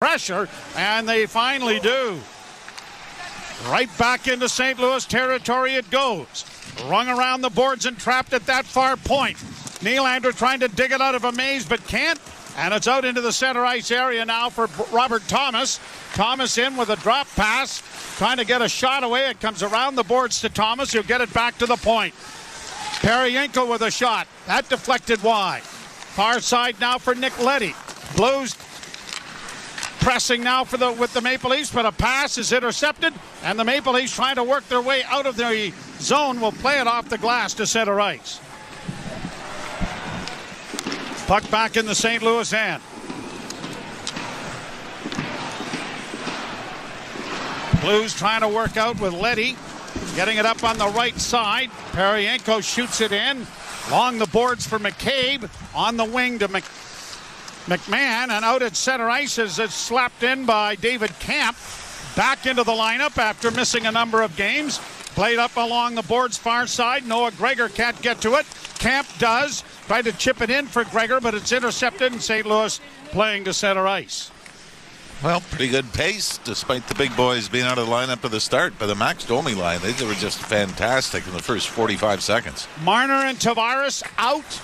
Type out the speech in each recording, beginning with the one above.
pressure, and they finally do. Right back into St. Louis territory it goes. Rung around the boards and trapped at that far point. Nylander trying to dig it out of a maze but can't. And it's out into the center ice area now for Robert Thomas. Thomas in with a drop pass, trying to get a shot away. It comes around the boards to Thomas. He'll get it back to the point. Perrienko with a shot. That deflected wide. Far side now for Nick Leddy. Blues pressing now with the Maple Leafs, but a pass is intercepted, and the Maple Leafs trying to work their way out of the zone will play it off the glass to center ice. Puck back in the St. Louis end. Blues trying to work out with Leddy, getting it up on the right side. Perrienko shoots it in along the boards for McCabe, on the wing to McMahon, and out at center ice as it's slapped in by David Camp. Back into the lineup after missing a number of games. Played up along the boards far side. Noah Gregor can't get to it. Camp does. Tried to chip it in for Gregor, but it's intercepted, and St. Louis playing to center ice. Well, pretty good pace, despite the big boys being out of the lineup at the start. By the Max Domi line, they were just fantastic in the first 45 seconds. Marner and Tavares out.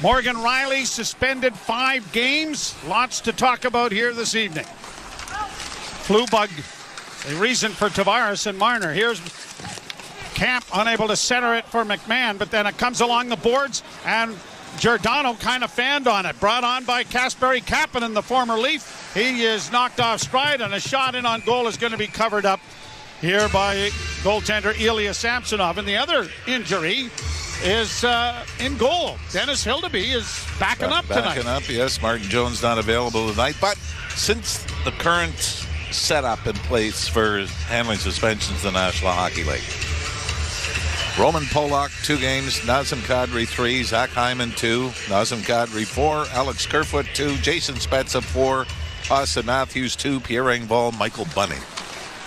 Morgan Riley suspended 5 games. Lots to talk about here this evening. Flu bug, a reason for Tavares and Marner. Here's Camp unable to center it for McMahon, but then it comes along the boards, and Giordano kind of fanned on it. Brought on by Kasperi Kapanen, the former Leaf. He is knocked off stride, and a shot in on goal is going to be covered up here by goaltender Ilya Samsonov. And the other injury is in goal. Dennis Hildeby is backing up tonight. Backing up, yes. Martin Jones not available tonight. But since the current setup in place for handling suspensions in the National Hockey League, Roman Polak 2 games, Nazem Kadri 3, Zach Hyman 2, Nazem Kadri 4, Alex Kerfoot 2, Jason Spezza 4, Auston Matthews 2, Pierre Engvall, Michael Bunning.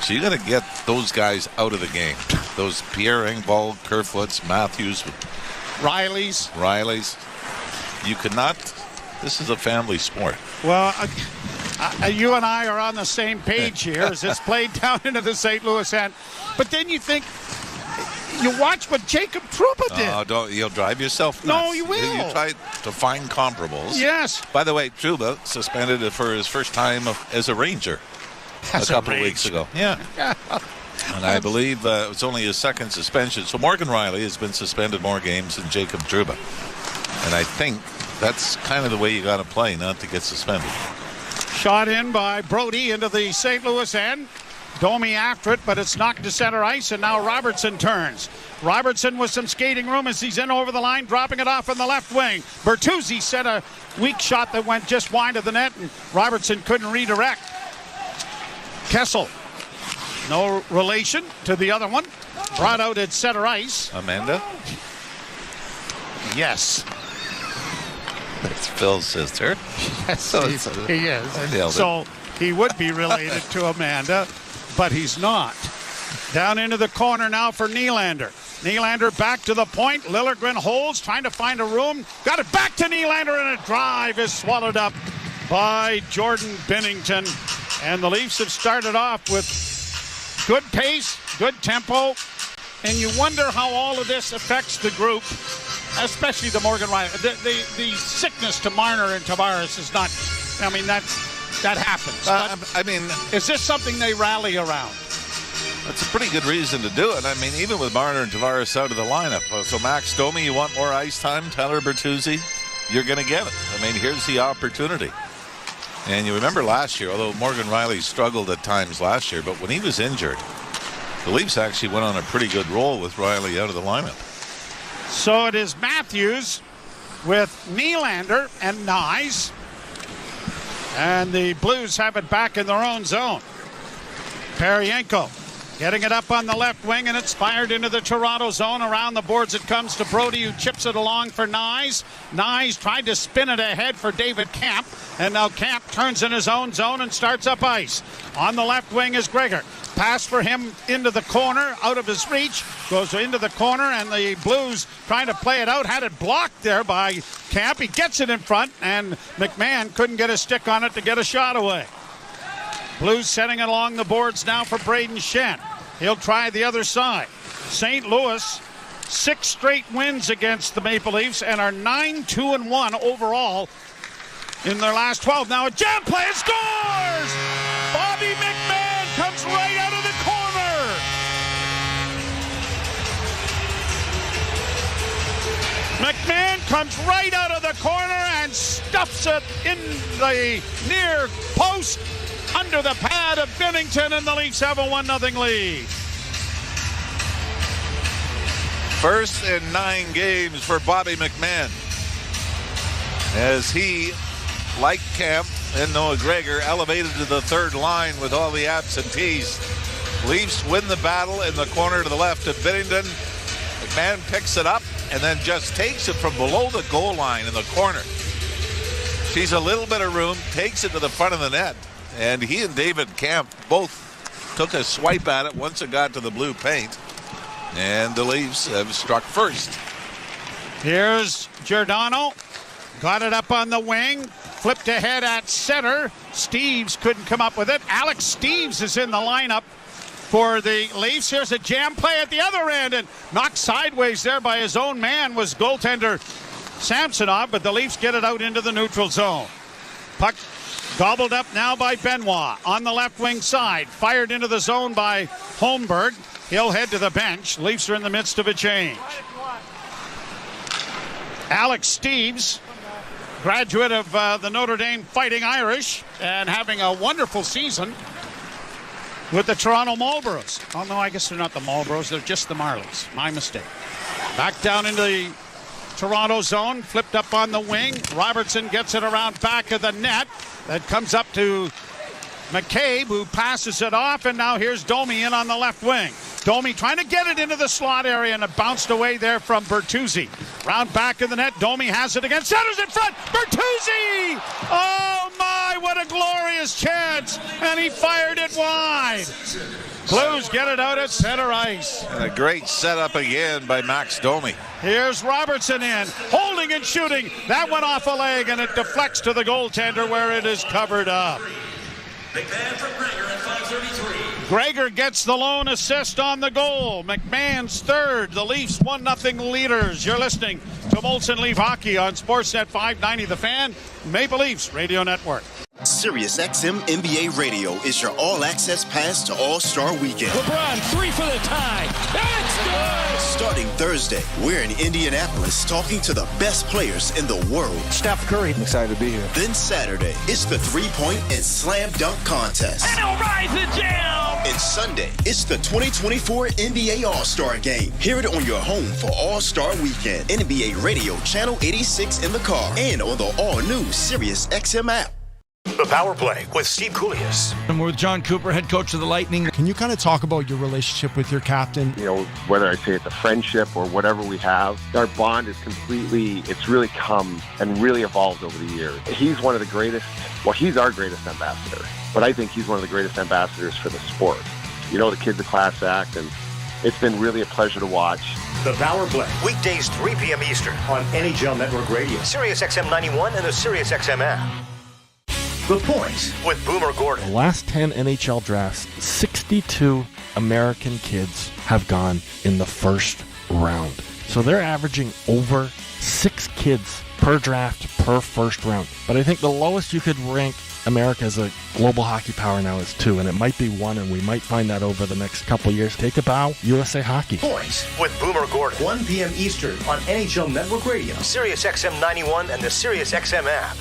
So you're going to get those guys out of the game. Those Pierre Engvall, Kerfoots, Matthews, Riley's. You cannot. This is a family sport. Well, you and I are on the same page here as it's played down into the St. Louis end. But then you think, you watch what Jacob Trouba did. You'll drive yourself nuts. No, you will. You try to find comparables. Yes. By the way, Trouba suspended for his first time as a Ranger a couple of weeks ago. Yeah. And I believe it was only his second suspension. So Morgan Riley has been suspended more games than Jacob Trouba. And I think that's kind of the way you got to play, not to get suspended. Shot in by Brody into the St. Louis end. Domi after it, but it's knocked to center ice, and now Robertson turns. Robertson with some skating room as he's in over the line, dropping it off on the left wing. Bertuzzi set a weak shot that went just wide of the net, and Robertson couldn't redirect. Kessel, no relation to the other one, brought out at center ice. Amanda? Yes. That's Phil's sister. Yes, he is. So he would be related to Amanda, but he's not. Down into the corner now for Nylander. Nylander back to the point. Liljegren holds, trying to find a room. Got it back to Nylander, and a drive is swallowed up by Jordan Binnington. And the Leafs have started off with good pace, good tempo, and you wonder how all of this affects the group, especially the Morgan Riley. The sickness to Marner and Tavares is not, I mean, that happens. Is this something they rally around? That's a pretty good reason to do it. I mean, even with Marner and Tavares out of the lineup. So Max Domi, you want more ice time? Tyler Bertuzzi, you're going to get it. I mean, here's the opportunity. And you remember last year, although Morgan Riley struggled at times last year, but when he was injured, the Leafs actually went on a pretty good roll with Riley out of the lineup. So it is Matthews with Nylander and Nyes. And the Blues have it back in their own zone. Perrienko getting it up on the left wing, and it's fired into the Toronto zone. Around the boards it comes to Brody, who chips it along for Nyes. Nyes tried to spin it ahead for David Camp, and now Camp turns in his own zone and starts up ice. On the left wing is Gregor. Pass for him into the corner, out of his reach, goes into the corner, and the Blues trying to play it out. Had it blocked there by Camp. He gets it in front, and McMahon couldn't get a stick on it to get a shot away. Blues setting it along the boards now for Braden Shen. He'll try the other side. St. Louis, 6 straight wins against the Maple Leafs and are 9-2-1 overall in their last 12. Now a jam play and scores! Bobby McMahon comes right out of the corner. McMahon comes right out of the corner and stuffs it in the near post under the pad of Bennington, and the Leafs have a 1-0 lead. First in 9 games for Bobby McMahon, as he, like Kemp and Noah Gregor, elevated to the third line with all the absentees. Leafs win the battle in the corner to the left of Bennington. McMahon picks it up and then just takes it from below the goal line in the corner. Sees a little bit of room, takes it to the front of the net, and he and David Kemp both took a swipe at it once it got to the blue paint, and the Leafs have struck first. Here's Giordano, got it up on the wing, flipped ahead at center. Steves couldn't come up with it. Alex Steves is in the lineup for the Leafs. Here's a jam play at the other end, and knocked sideways there by his own man was goaltender Samsonov, but the Leafs get it out into the neutral zone. Puck gobbled up now by Benoit on the left wing side, fired into the zone by Holmberg. He'll head to the bench. Leafs are in the midst of a change. Alex Steves, graduate of the Notre Dame Fighting Irish and having a wonderful season with the Toronto Marlboros. Oh, no, I guess they're not the Marlboros. They're just the Marlies. My mistake. Back down into the Toronto zone. Flipped up on the wing. Robertson gets it around back of the net. That comes up to McCabe, who passes it off. And now here's Domi in on the left wing. Domi trying to get it into the slot area, and it bounced away there from Bertuzzi. Round back of the net. Domi has it again. Centers in front. Bertuzzi! Oh, my, what a glorious chance. And he fired it wide. Blues get it out at center ice. And a great setup again by Max Domi. Here's Robertson in, holding and shooting. That went off a leg, and it deflects to the goaltender where it is covered up. McMahon from Gregor at 5:33. Gregor gets the lone assist on the goal. McMahon's third. The Leafs 1-0 leaders. You're listening to Molson Leaf Hockey on Sportsnet 590 The Fan, Maple Leafs Radio Network. Sirius XM NBA Radio is your all-access pass to All-Star Weekend. LeBron, 3 for the tie. That's good! Starting Thursday, we're in Indianapolis talking to the best players in the world. Steph Curry. I'm excited to be here. Then Saturday, it's the three-point and slam dunk contest. And he'll rise the jam! And Sunday, it's the 2024 NBA All-Star Game. Hear it on your home for All-Star Weekend. NBA Radio, Channel 86 in the car, and on the all-new Sirius XM app. The Power Play with Steve Koulias. And we're with John Cooper, head coach of the Lightning. Can you kind of talk about your relationship with your captain? You know, whether I say it's a friendship or whatever we have, our bond is it's really come and really evolved over the years. He's one of the greatest, he's our greatest ambassador, but I think he's one of the greatest ambassadors for the sport. You know, the kid's a class act, and it's been really a pleasure to watch. The Power Play, weekdays 3 p.m. Eastern on NHL Network Radio, Sirius XM 91, and the Sirius XM app. The Point with Boomer Gordon. The last 10 NHL drafts, 62 American kids have gone in the first round. So they're averaging over 6 kids per draft per first round. But I think the lowest you could rank America as a global hockey power now is 2, and it might be 1, and we might find that over the next couple years. Take a bow, USA Hockey. Point with Boomer Gordon, 1 p.m. Eastern on NHL Network Radio, Sirius XM 91, and the Sirius XM app.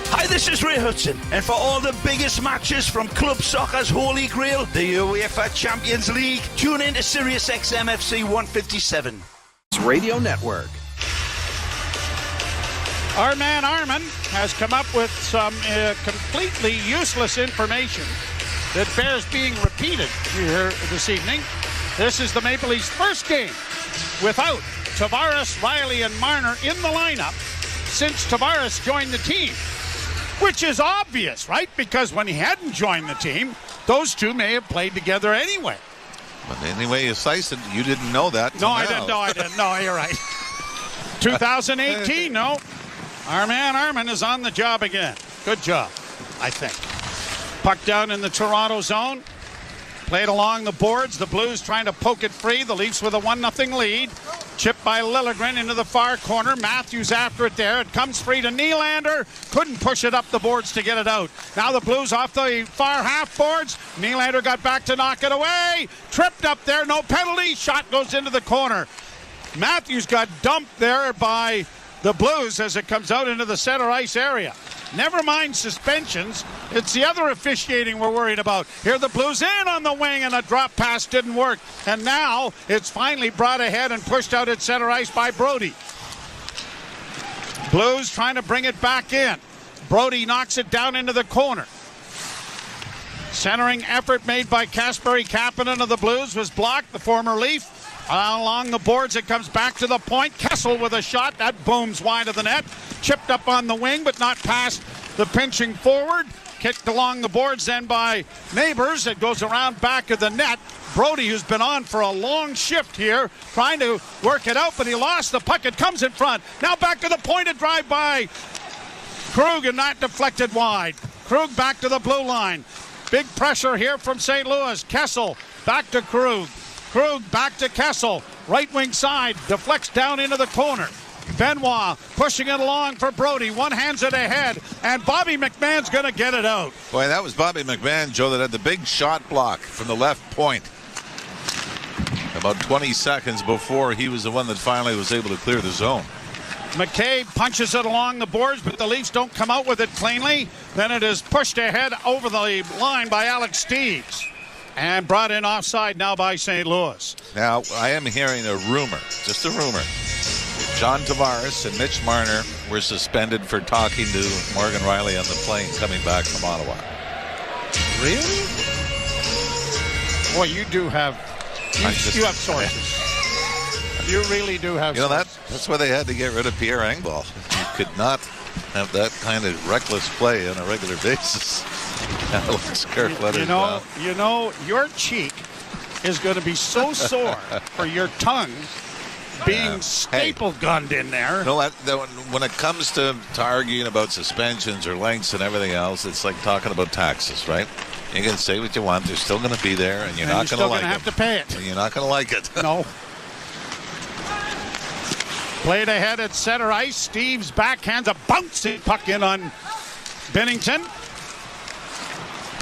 Hi, this is Ray Hudson, and for all the biggest matches from club soccer's holy grail, the UEFA Champions League, tune in to Sirius XM FC 157. Radio Network. Our man Armin has come up with some completely useless information that bears being repeated here this evening. This is the Maple Leafs' first game without Tavares, Riley, and Marner in the lineup since Tavares joined the team. Which is obvious, right? Because when he hadn't joined the team, those two may have played together anyway. But anyway, you sliced it, you didn't know that. No, I didn't. No, you're right. 2018, no. Our man Armin is on the job again. Good job, I think. Puck down in the Toronto zone. Played along the boards. The Blues trying to poke it free. The Leafs with a 1-0 lead. Chipped by Liljegren into the far corner. Matthews after it there. It comes free to Nylander. Couldn't push it up the boards to get it out. Now the Blues off the far half boards. Nylander got back to knock it away. Tripped up there. No penalty. Shot goes into the corner. Matthews got dumped there by the Blues as it comes out into the center ice area. Never mind suspensions. It's the other officiating we're worried about. Here the Blues in on the wing, and a drop pass didn't work. And now it's finally brought ahead and pushed out at center ice by Brody. Blues trying to bring it back in. Brody knocks it down into the corner. Centering effort made by Kasperi Kapanen of the Blues was blocked, the former Leaf. Along the boards, it comes back to the point. Kessel with a shot. That booms wide of the net. Chipped up on the wing, but not past the pinching forward. Kicked along the boards then by Neighbors. It goes around back of the net. Brody, who's been on for a long shift here, trying to work it out, but he lost the puck. It comes in front. Now back to the point. A drive by Krug, and not deflected wide. Krug back to the blue line. Big pressure here from St. Louis. Kessel back to Krug. Krug back to Kessel. Right wing side. Deflects down into the corner. Benoit pushing it along for Brody. One hands it ahead. And Bobby McMahon's going to get it out. Boy, that was Bobby McMahon, Joe, that had the big shot block from the left point. About 20 seconds before he was the one that finally was able to clear the zone. McCabe punches it along the boards, but the Leafs don't come out with it cleanly. Then it is pushed ahead over the line by Alex Steeves. And brought in offside now by St. Louis. Now, I am hearing a rumor, just a rumor. John Tavares and Mitch Marner were suspended for talking to Morgan Riley on the plane coming back from Ottawa. Really? Boy, you do have, you have sources. You really do have sources. That's why they had to get rid of Pierre Engvall. You could not have that kind of reckless play on a regular basis. Alex Kirk let it down. You know, your cheek is going to be so sore for your tongue being staple gunned in there. No, when it comes to arguing about suspensions or lengths and everything else, it's like talking about taxes, right? You can say what you want. They're still going to be there, and you're not going to like it. You're still going to have to pay it. And you're not going to like it. No. Played ahead at center ice. Steeves backhands a bouncing puck in on Binnington.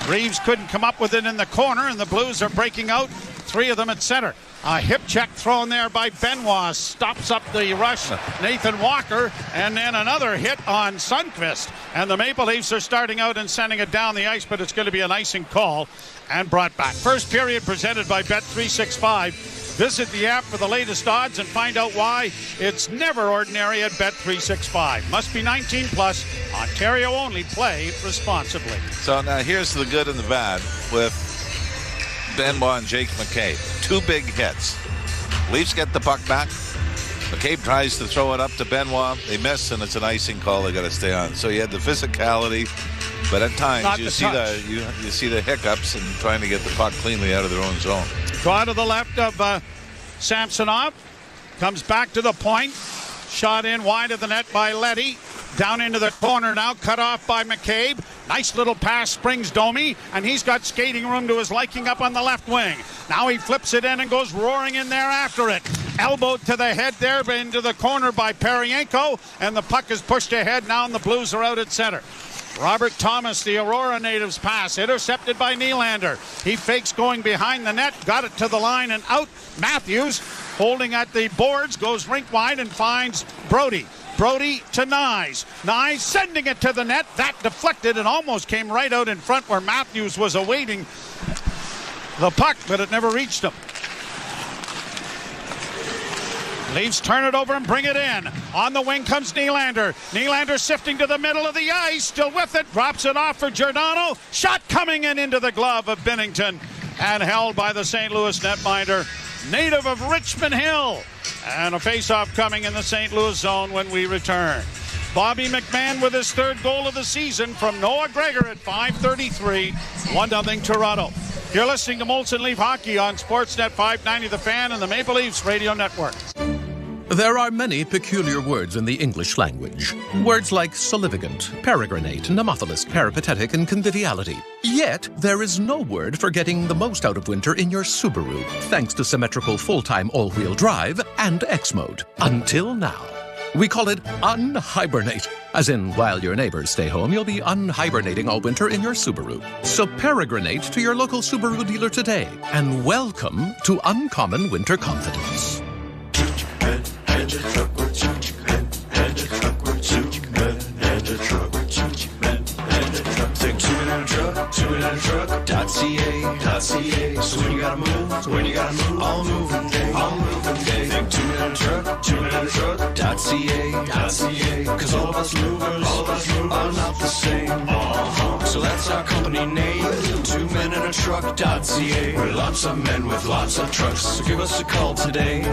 Reeves couldn't come up with it in the corner, and the Blues are breaking out. Three of them at center. A hip check thrown there by Benoit. Stops up the rush. Nathan Walker. And then another hit on Sundqvist. And the Maple Leafs are starting out and sending it down the ice, but it's going to be an icing call and brought back. First period presented by Bet365. Visit the app for the latest odds and find out why it's never ordinary at Bet365. Must be 19 plus. Ontario only. Play responsibly. So now here's the good and the bad with Benoit and Jake McCabe. Two big hits. Leafs get the puck back. McCabe tries to throw it up to Benoit. They miss, and it's an icing call. They got to stay on. So you had the physicality, but at times you see the hiccups and trying to get the puck cleanly out of their own zone. Draw to the left of Samsonov. Comes back to the point. Shot in wide of the net by Leddy. Down into the corner now, cut off by McCabe. Nice little pass, springs Domi, and he's got skating room to his liking up on the left wing. Now he flips it in and goes roaring in there after it. Elbowed to the head there, but into the corner by Paryenko, and the puck is pushed ahead now, and the Blues are out at center. Robert Thomas, the Aurora native's pass, intercepted by Nylander. He fakes going behind the net, got it to the line and out. Matthews, holding at the boards, goes rink wide and finds Brody. Brody to Nyes. Nyes sending it to the net. That deflected and almost came right out in front where Matthews was awaiting the puck, but it never reached him. Leafs turn it over and bring it in. On the wing comes Nylander. Nylander sifting to the middle of the ice. Still with it. Drops it off for Giordano. Shot coming in into the glove of Binnington and held by the St. Louis netminder, native of Richmond Hill. And a face-off coming in the St. Louis zone when we return. Bobby McMahon with his third goal of the season from Noah Gregor at 5:33. 1-0 Toronto. You're listening to Molson Leaf Hockey on Sportsnet 590 The Fan and the Maple Leafs Radio Network. There are many peculiar words in the English language. Words like solivigant, peregrinate, nemophilus, peripatetic, and conviviality. Yet, there is no word for getting the most out of winter in your Subaru, thanks to symmetrical full-time all-wheel drive and X-Mode. Until now. We call it unhibernate. As in, while your neighbors stay home, you'll be unhibernating all winter in your Subaru. So peregrinate to your local Subaru dealer today, and welcome to uncommon winter confidence. Truck.ca. So when you gotta move, all moving day. Think 2-minute truck.ca. Cause all of us movers are not the same. So that's our company name, 2-minute-truck.ca. We're lots of men with lots of trucks, so give us a call today.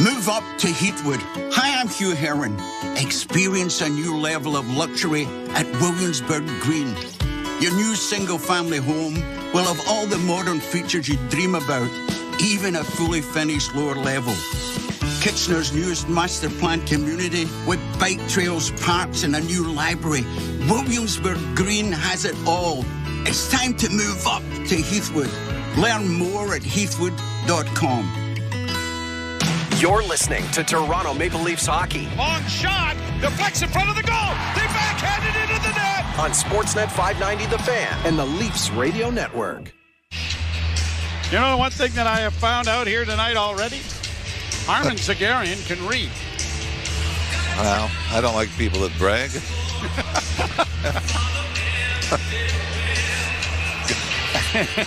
Move up to Heathwood. Hi, I'm Hugh Heron. Experience a new level of luxury at Williamsburg Green. Your new single-family home will have all the modern features you dream about, even a fully finished lower level. Kitchener's newest master plan community with bike trails, parks, and a new library. Williamsburg Green has it all. It's time to move up to Heathwood. Learn more at heathwood.com. You're listening to Toronto Maple Leafs hockey. Long shot, deflects in front of the goal. They backhanded into the net. On Sportsnet 590 The Fan and the Leafs Radio Network. You know one thing that I have found out here tonight already? Armin Zagarian can read. Well, I don't like people that brag.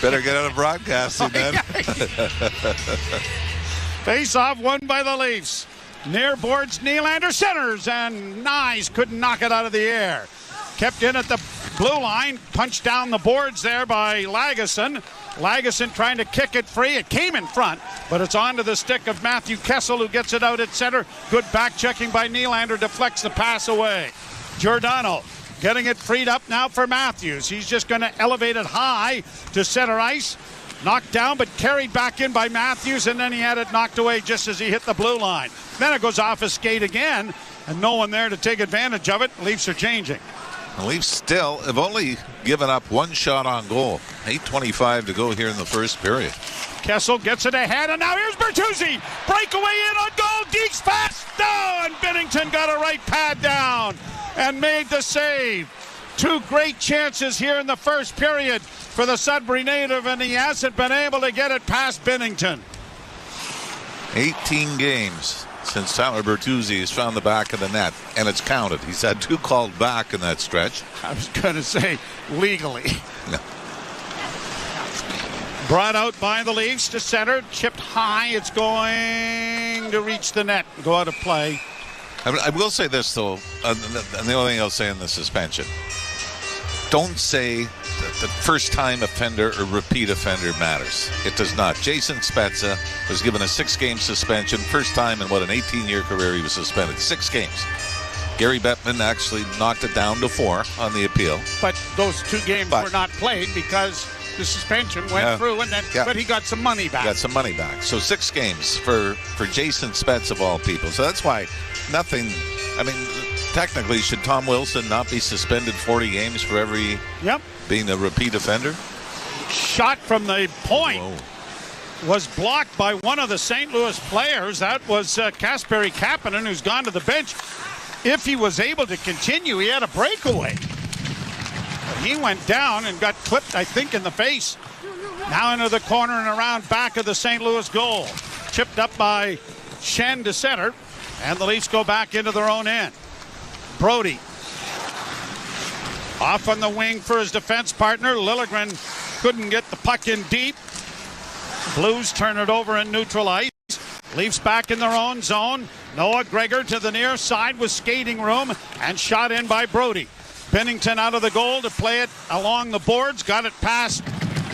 Better get out of broadcasting then. Face-off won by the Leafs. Near boards, Nylander centers, and Nyes couldn't knock it out of the air. Kept in at the blue line, punched down the boards there by Lagesson. Lagesson trying to kick it free. It came in front, but it's onto the stick of Matthew Kessel, who gets it out at center. Good back-checking by Nylander, deflects the pass away. Giordano getting it freed up now for Matthews. He's just going to elevate it high to center ice. Knocked down, but carried back in by Matthews, and then he had it knocked away just as he hit the blue line. Then it goes off his skate again, and no one there to take advantage of it. Leafs are changing. The Leafs still have only given up one shot on goal. 8:25 to go here in the first period. Kessel gets it ahead, and now here's Bertuzzi. Breakaway in on goal. Deeks fast. Oh, and Binnington got a right pad down and made the save. Two great chances here in the first period for the Sudbury native, and he hasn't been able to get it past Binnington. 18 games since Tyler Bertuzzi has found the back of the net, and it's counted. He's had 2 called back in that stretch. I was going to say legally. No. Brought out by the Leafs to center, chipped high. It's going to reach the net, go out of play. I will say this, though, and the only thing I'll say in the suspension. Don't say that the first-time offender or repeat offender matters. It does not. Jason Spezza was given a 6-game suspension. First time in, an 18-year career he was suspended. 6 games. Gary Bettman actually knocked it down to 4 on the appeal. But those 2 games were not played because the suspension went through, and then but he got some money back. Got some money back. So 6 games for Jason Spezza of all people. So that's why nothing, technically, should Tom Wilson not be suspended 40 games for every being a repeat offender? Shot from the point was blocked by one of the St. Louis players. That was Kasperi Kapanen, who's gone to the bench. If he was able to continue, he had a breakaway. But he went down and got clipped, I think, in the face. Now into the corner and around back of the St. Louis goal. Chipped up by Shen to center, and the Leafs go back into their own end. Brody off on the wing for his defense partner. Liljegren couldn't get the puck in deep. Blues turn it over in neutral ice. Leafs back in their own zone. Noah Gregor to the near side with skating room, and shot in by Brody. Binnington out of the goal to play it along the boards. Got it past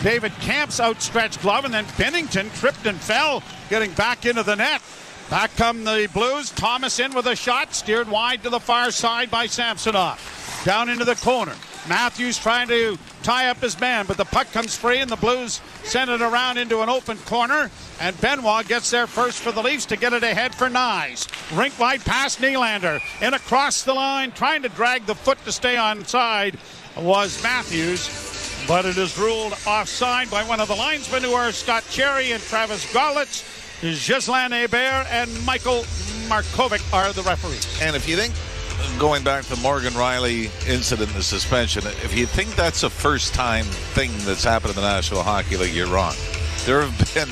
David Kamp's outstretched glove, and then Binnington tripped and fell, getting back into the net. Back come the Blues. Thomas in with a shot, steered wide to the far side by Samsonov. Down into the corner. Matthews trying to tie up his man, but the puck comes free and the Blues send it around into an open corner, and Benoit gets there first for the Leafs to get it ahead for Nyes. Rink wide pass Nylander in across the line, trying to drag the foot to stay onside was Matthews, but it is ruled offside by one of the linesmen, who are Scott Cherry and Travis Gollitz. Ghislain Hebert and Michael Markovic are the referees. And if you think, going back to the Morgan Riley incident, the suspension, if you think that's a first-time thing that's happened in the National Hockey League, you're wrong. There have been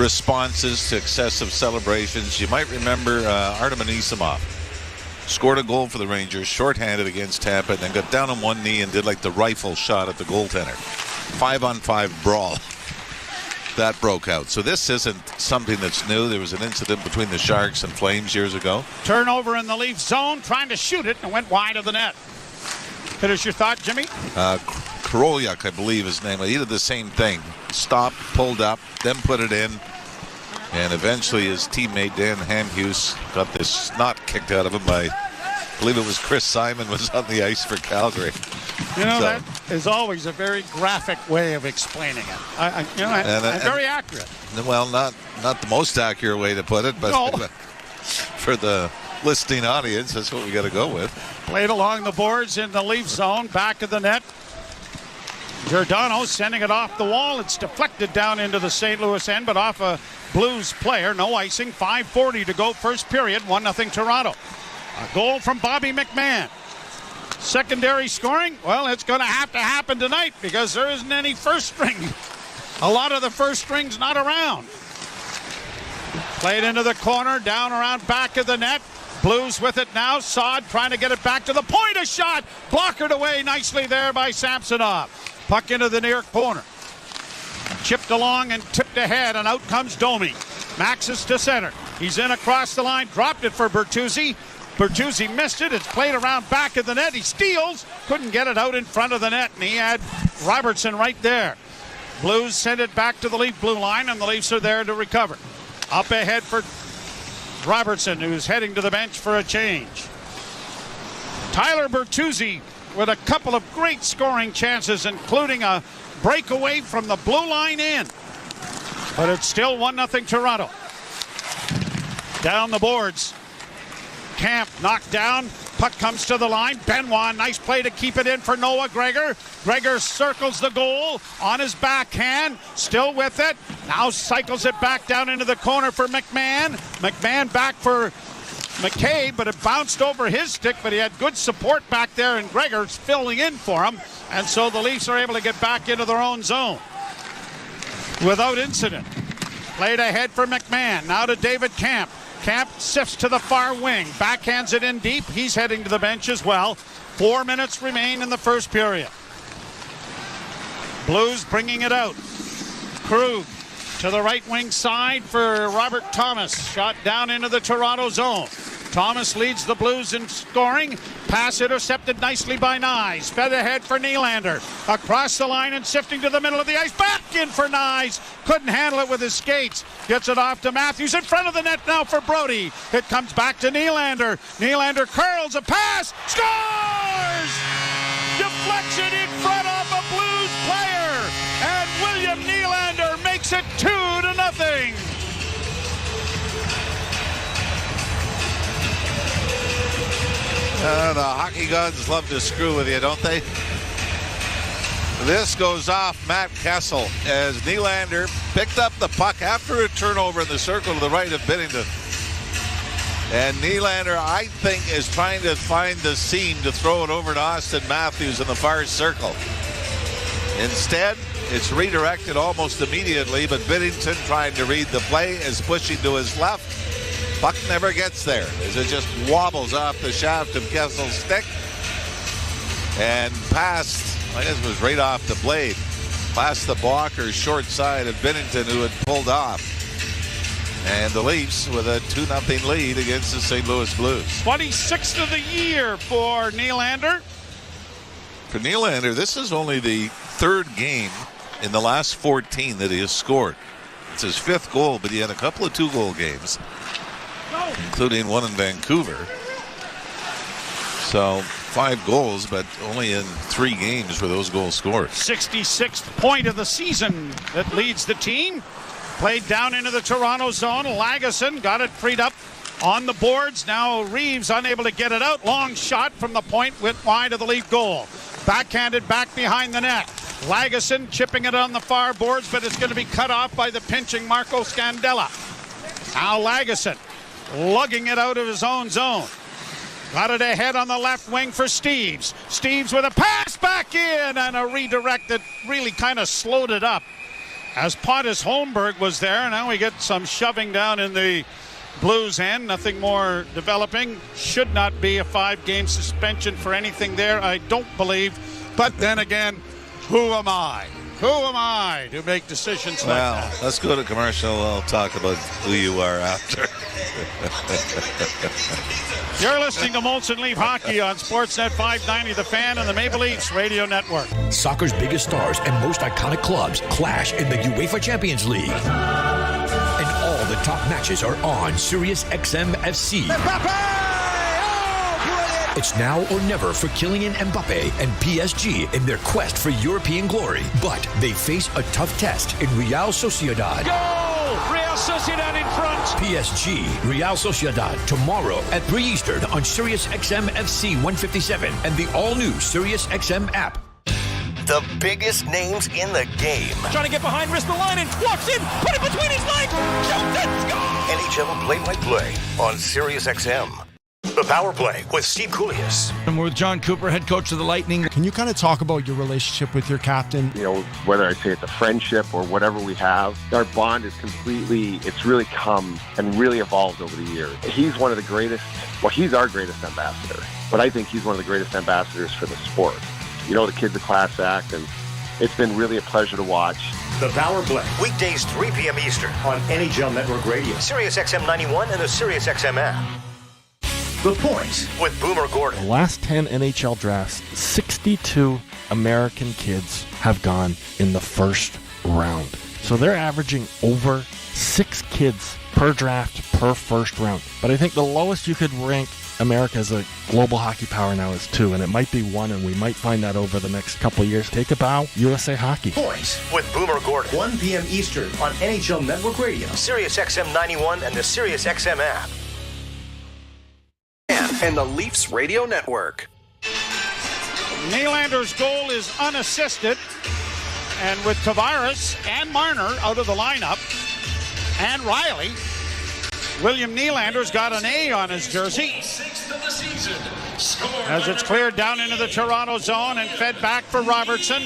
responses to excessive celebrations. You might remember Artem Anisimov scored a goal for the Rangers, shorthanded against Tampa, and then got down on one knee and did like the rifle shot at the goaltender. 5-on-5 brawl. That broke out. So this isn't something that's new. There was an incident between the Sharks and Flames years ago. Turnover in the Leaf zone, trying to shoot it, and went wide of the net. Finish your thought, Jimmy? Korolyak, I believe his name. He did the same thing. Stopped, pulled up, then put it in. And eventually his teammate Dan Hamhuis got this snot kicked out of him by, I believe it was Chris Simon was on the ice for Calgary. You know, that is always a very graphic way of explaining it. Very accurate. Well, not the most accurate way to put it, but no. For the listening audience, that's what we got to go with. Played along the boards in the Leaf zone, back of the net. Giordano sending it off the wall. It's deflected down into the St. Louis end, but off a Blues player. No icing. 5:40 to go first period. 1-0 Toronto. A goal from Bobby McMahon. Secondary scoring, well, it's going to have to happen tonight because there isn't any first string. A lot of the first string's not around. Played into the corner, down around back of the net. Blues with it now. Saad trying to get it back to the point. A shot blockered away nicely there by Samsonov. Puck into the near corner. Chipped along and tipped ahead, and out comes Domi. Maxis to center. He's in across the line, dropped it for Bertuzzi. Bertuzzi missed it. It's played around back of the net. He steals. Couldn't get it out in front of the net, and he had Robertson right there. Blues send it back to the Leaf blue line, and the Leafs are there to recover. Up ahead for Robertson, who's heading to the bench for a change. Tyler Bertuzzi with a couple of great scoring chances, including a breakaway from the blue line in. But it's still 1-0 Toronto. Down the boards. Camp knocked down. Puck comes to the line. Benoit, nice play to keep it in for Noah Gregor. Gregor circles the goal on his backhand. Still with it. Now cycles it back down into the corner for McMahon. McMahon back for McCabe, but it bounced over his stick, but he had good support back there, and Gregor's filling in for him. And so the Leafs are able to get back into their own zone without incident. Played ahead for McMahon. Now to David Camp. Camp sifts to the far wing. Backhands it in deep. He's heading to the bench as well. 4 minutes remain in the first period. Blues bringing it out. Krug to the right wing side for Robert Thomas. Shot down into the Toronto zone. Thomas leads the Blues in scoring. Pass intercepted nicely by Nyes. Fed ahead for Nylander. Across the line and sifting to the middle of the ice. Back in for Nyes. Couldn't handle it with his skates. Gets it off to Matthews. In front of the net now for Brody. It comes back to Nylander. Nylander curls a pass. Scores! Deflection in front of a Blues player. And William Nylander makes it 2-0. The hockey gods love to screw with you, don't they? This goes off Matt Kessel as Nylander picked up the puck after a turnover in the circle to the right of Binnington. And Nylander, I think, is trying to find the seam to throw it over to Auston Matthews in the far circle. Instead, it's redirected almost immediately, but Binnington, trying to read the play, is pushing to his left. Puck never gets there as it just wobbles off the shaft of Kessel's stick and past, I guess it was right off the blade, past the blocker short side of Binnington, who had pulled off. And the Leafs with a 2-0 lead against the St. Louis Blues. 26th of the year for Nylander. For Nylander, this is only the third game in the last 14 that he has scored. It's his fifth goal, but he had a couple of 2-goal games, including one in Vancouver. So 5 goals, but only in 3 games were those goals scored. 66th point of the season that leads the team. Played down into the Toronto zone. Lagesson got it freed up on the boards. Now Reeves unable to get it out. Long shot from the point, went wide of the Leaf goal. Backhanded back behind the net. Lagesson chipping it on the far boards, but it's going to be cut off by the pinching Marco Scandella. Now Lagesson lugging it out of his own zone. Got it ahead on the left wing for Steves. Steves with a pass back in and a redirect that really kind of slowed it up. As Pontus Holmberg was there, now we get some shoving down in the Blues end. Nothing more developing. Should not be a 5-game suspension for anything there, I don't believe. But then again, who am I? Who am I to make decisions like that? Well, let's go to commercial. I'll talk about who you are after. You're listening to Molson Leaf Hockey on Sportsnet 590, The Fan, and the Maple Leafs Radio Network. Soccer's biggest stars and most iconic clubs clash in the UEFA Champions League. And all the top matches are on Sirius XM FC. It's now or never for Kylian Mbappe and PSG in their quest for European glory. But they face a tough test in Real Sociedad. Goal! Real Sociedad in front. PSG, Real Sociedad, tomorrow at 3 Eastern on Sirius XM FC 157 and the all-new Sirius XM app. The biggest names in the game. Trying to get behind Ristolainen. Walks in. Put it between his legs. Shoots it. Score! NHL play-by-play on Sirius XM. The Power Play with Steve Koulias. And we're with John Cooper, head coach of the Lightning. Can you kind of talk about your relationship with your captain? You know, whether I say it's a friendship or whatever we have, our bond is it's really come and really evolved over the years. He's one of the greatest, he's our greatest ambassador, but I think he's one of the greatest ambassadors for the sport. You know, the kid's a class act, and it's been really a pleasure to watch. The Power Play, weekdays 3 p.m. Eastern on NHL Network Radio, Sirius XM 91, and the Sirius XM app. The Point with Boomer Gordon. The last 10 NHL drafts, 62 American kids have gone in the first round. So they're averaging over 6 kids per draft per first round. But I think the lowest you could rank America as a global hockey power now is 2, and it might be 1, and we might find that over the next couple of years. Take a bow, USA Hockey. Point with Boomer Gordon, 1 p.m. Eastern on NHL Network Radio, Sirius XM 91, and the Sirius XM app. And the Leafs Radio Network. Nylander's goal is unassisted, and with Tavares and Marner out of the lineup, and Riley, William Nylander's got an A on his jersey as it's cleared down into the Toronto zone and fed back for Robertson.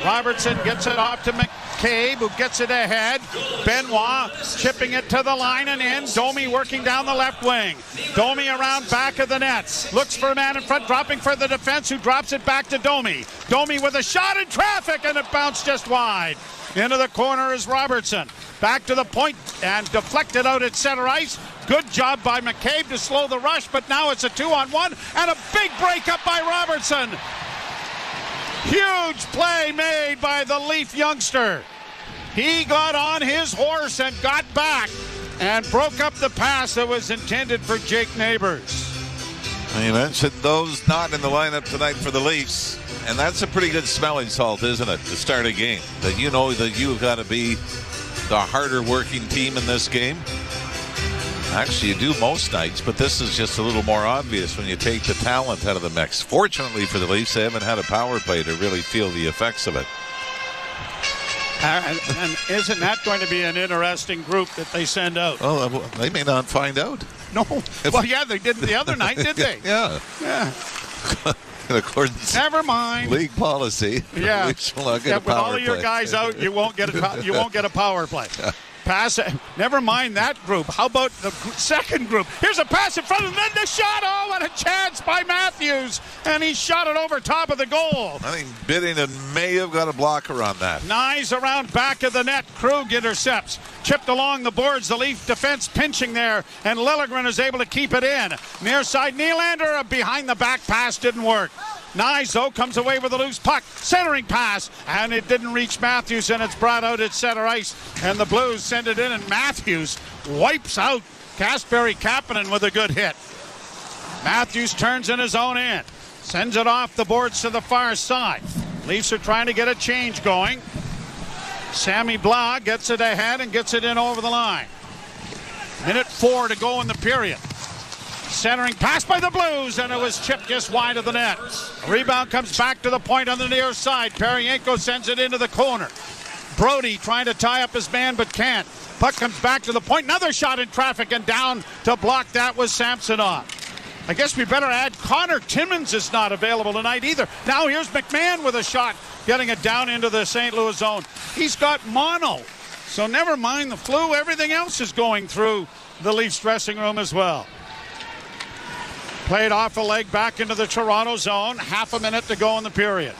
Robertson gets it off to McCabe, who gets it ahead. Benoit chipping it to the line and in. Domi working down the left wing. Domi around back of the nets. Looks for a man in front, dropping for the defense, who drops it back to Domi. Domi with a shot in traffic, and it bounced just wide. Into the corner is Robertson. Back to the point and deflected out at center ice. Good job by McCabe to slow the rush, but now it's a 2-on-1 and a big break up by Robertson. Huge play made by the Leaf youngster. He got on his horse and got back and broke up the pass that was intended for Jake Neighbors. You mentioned those not in the lineup tonight for the Leafs, and that's a pretty good smelling salt, isn't it, to start a game? That you know that you've got to be the harder working team in this game. Actually, you do most nights, but this is just a little more obvious when you take the talent out of the mix. Fortunately for the Leafs, they haven't had a power play to really feel the effects of it. And isn't that going to be an interesting group that they send out? Oh, they may not find out. No. Well, yeah, they did the other night, did they? Yeah. Yeah. In accordance. Never mind. League policy. Yeah. With all of your guys out, you won't get a power play. Yeah. Pass it. Never mind that group. How about the second group? Here's a pass in front of them, then the shot. Oh, what a chance by Matthews. And he shot it over top of the goal. I think Biddington may have got a blocker on that. Knies around back of the net. Krug intercepts. Chipped along the boards. The Leaf defense pinching there. And Liljegren is able to keep it in. Near side, Nylander, a behind the back pass didn't work. Nyes, though, comes away with a loose puck. Centering pass, and it didn't reach Matthews, and it's brought out at center ice. And the Blues send it in, and Matthews wipes out Kasperi Kapanen with a good hit. Matthews turns in his own end. Sends it off the boards to the far side. Leafs are trying to get a change going. Sammy Blah gets it ahead and gets it in over the line. Minute 4 to go in the period. Centering pass by the Blues, and it was chipped just wide of the net. A rebound comes back to the point on the near side. Paryenko sends it into the corner. Brody trying to tie up his man but can't. Puck comes back to the point. Another shot in traffic, and down to block that was Samsonov. I guess we better add Connor Timmins is not available tonight either. Now here's McMahon with a shot, getting it down into the St. Louis zone. He's got mono. So never mind the flu. Everything else is going through the Leafs dressing room as well. Played off a leg back into the Toronto zone. Half a minute to go in the period.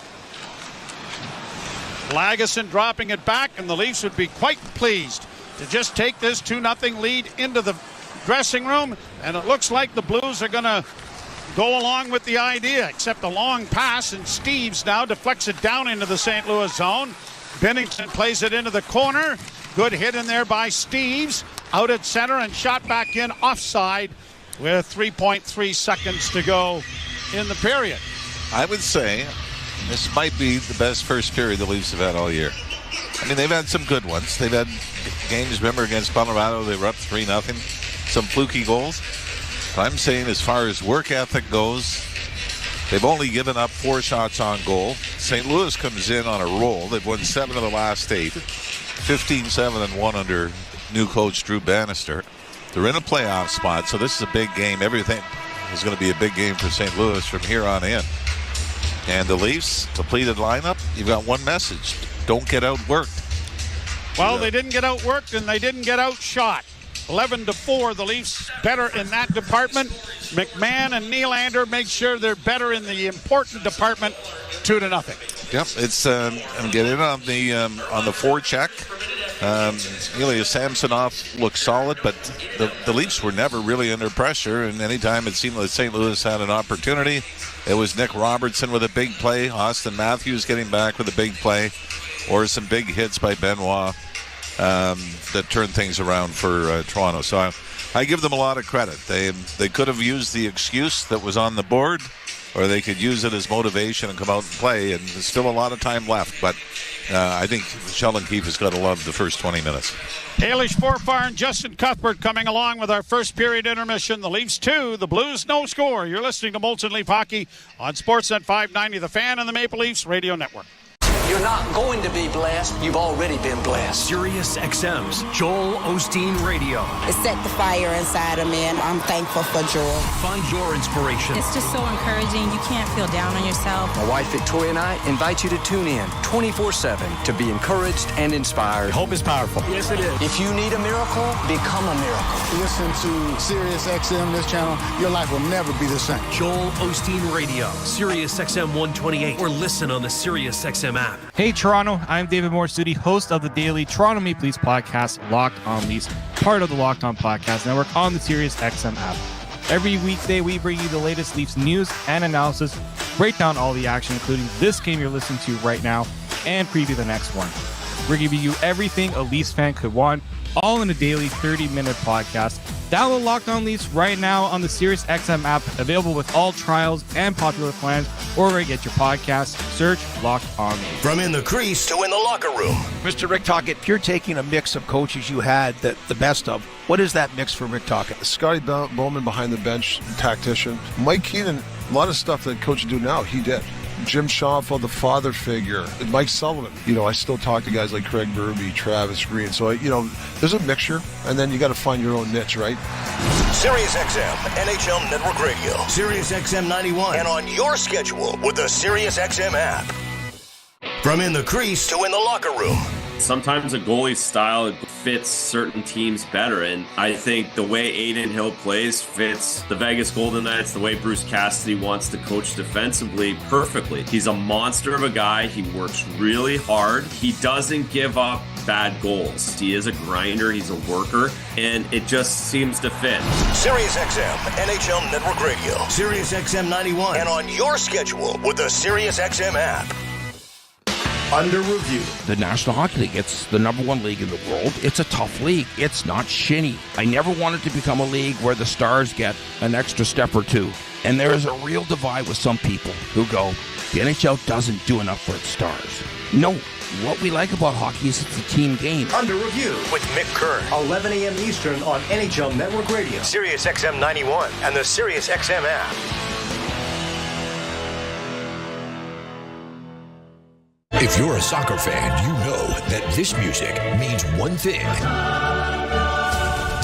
Lagesson dropping it back, and the Leafs would be quite pleased to just take this 2-0 lead into the dressing room, and it looks like the Blues are going to go along with the idea, except a long pass, and Steves now deflects it down into the St. Louis zone. Binnington plays it into the corner. Good hit in there by Steves. Out at center and shot back in offside with 3.3 seconds to go in the period. I would say this might be the best first period the Leafs have had all year. I mean, they've had some good ones. They've had games, remember, against Colorado, they were up 3-0. Some fluky goals. But I'm saying as far as work ethic goes, they've only given up 4 shots on goal. St. Louis comes in on a roll. They've won 7 of the last 8. 15-7-1 under new coach Drew Bannister. They're in a playoff spot, so this is a big game. Everything is going to be a big game for St. Louis from here on in. And the Leafs, completed lineup, you've got one message. Don't get outworked. Well, they didn't get outworked and they didn't get outshot. 11-4, the Leafs better in that department. McMahon and Nylander make sure they're better in the important department, 2-0. Yep, it's and get in on the forecheck. Ilya Samsonov looked solid, but the Leafs were never really under pressure, and anytime it seemed like St. Louis had an opportunity, it was Nick Robertson with a big play, Auston Matthews getting back with a big play, or some big hits by Benoit that turned things around for Toronto. So I give them a lot of credit. They could have used the excuse that was on the board, or they could use it as motivation and come out and play, and there's still a lot of time left, but I think Sheldon Keefe has got to love the first 20 minutes. Halish Forfar and Justin Cuthbert coming along with our first period intermission. The Leafs 2, the Blues no score. You're listening to Molson Leaf Hockey on Sportsnet 590, The Fan and the Maple Leafs Radio Network. You're not going to be blessed. You've already been blessed. Sirius XM's Joel Osteen Radio. It set the fire inside of me, and I'm thankful for Joel. Find your inspiration. It's just so encouraging. You can't feel down on yourself. My wife Victoria and I invite you to tune in 24/7 to be encouraged and inspired. Hope is powerful. Yes, it is. If you need a miracle, become a miracle. Listen to Sirius XM, this channel. Your life will never be the same. Joel Osteen Radio, Sirius XM 128, or listen on the Sirius XM app. Hey Toronto, I'm David Morsuti, host of the daily Toronto Maple Leafs podcast, Locked On Leafs, part of the Locked On Podcast Network on the Sirius XM app. Every weekday, we bring you the latest Leafs news and analysis, break down all the action, including this game you're listening to right now, and preview the next one. We're giving you everything a Leafs fan could want, all in a daily 30-minute podcast. Download Locked On Leafs right now on the Sirius XM app, available with all trials and popular plans, or where you get your podcasts. Search Locked On Leafs. From in the crease to in the locker room. Mr. Rick Tocchet, if you're taking a mix of coaches you had the best of, what is that mix for Rick Tocchet? Scotty Bowman behind the bench, tactician. Mike Keenan, a lot of stuff that coaches do now, he did. Jim Schoenfeld, the father figure. Mike Sullivan. I still talk to guys like Craig Berube, Travis Green. So, there's a mixture, and then you got to find your own niche, right? Sirius XM, NHL Network Radio. Sirius XM 91. And on your schedule with the Sirius XM app. From in the crease to in the locker room. Sometimes a goalie's style fits certain teams better, and I think the way Adin Hill plays fits the Vegas Golden Knights, the way Bruce Cassidy wants to coach defensively perfectly. He's a monster of a guy. He works really hard. He doesn't give up bad goals. He is a grinder. He's a worker, and it just seems to fit. Sirius XM, NHL Network Radio. Sirius XM 91. And on your schedule with the Sirius XM app. Under review. The National Hockey League, it's the #1 league in the world. It's a tough league. It's not shinny. I never wanted to become a league where the stars get an extra step or two. And there is a real divide with some people who go, the NHL doesn't do enough for its stars. No, what we like about hockey is it's a team game. Under Review with Mick Kerr. 11 a.m. Eastern on NHL Network Radio, Sirius XM 91, and the Sirius XM app. If you're a soccer fan, you know that this music means one thing.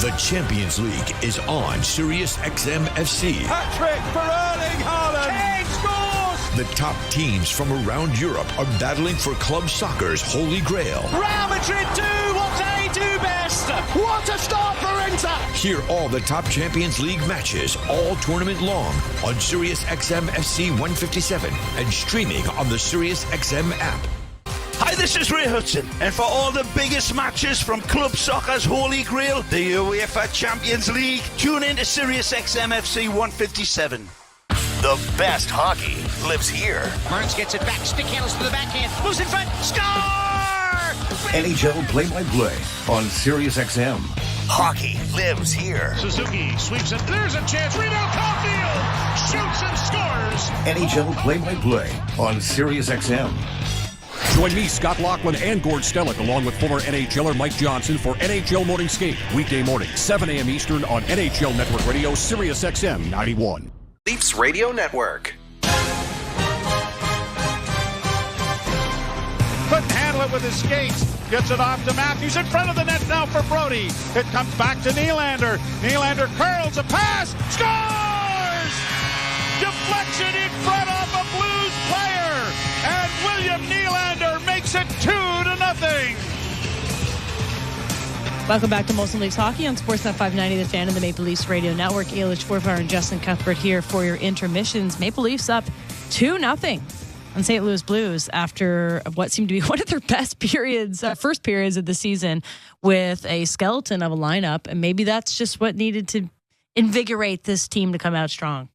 The Champions League is on Sirius XM FC. Hat-trick for Erling Haaland. Kane scores! The top teams from around Europe are battling for club soccer's holy grail. Real Madrid do what they do best. What a start for Inter! Hear all the top Champions League matches all tournament long on Sirius XM FC 157 and streaming on the Sirius XM app. Hi, this is Ray Hudson, and for all the biggest matches from club soccer's holy grail, the UEFA Champions League, tune in to Sirius XM FC 157. The best hockey lives here. Burns gets it back, stick handles to the backhand, moves in front, score! NHL play-by-play on Sirius XM. Hockey lives here. Suzuki sweeps it. There's a chance. Reno Caulfield shoots and scores. NHL play-by-play on Sirius XM. Join me, Scott Laughlin, and Gord Stellick, along with former NHLer Mike Johnson for NHL Morning Skate. Weekday morning, 7 a.m. Eastern on NHL Network Radio, Sirius XM 91. Leafs Radio Network. Couldn't handle it with his skates. Gets it off to Matthews in front of the net now for Brody. It comes back to Nylander. Nylander curls a pass. Scores! Deflection in front of a Blues player. And William Nylander makes it 2-0. Welcome back to Molson Leafs Hockey on Sportsnet 590, The Fan and the Maple Leafs Radio Network. Eilish Forfar and Justin Cuthbert here for your intermissions. Maple Leafs up 2-0 on St. Louis Blues after what seemed to be one of their best periods, first periods of the season, with a skeleton of a lineup. And maybe that's just what needed to invigorate this team to come out strong.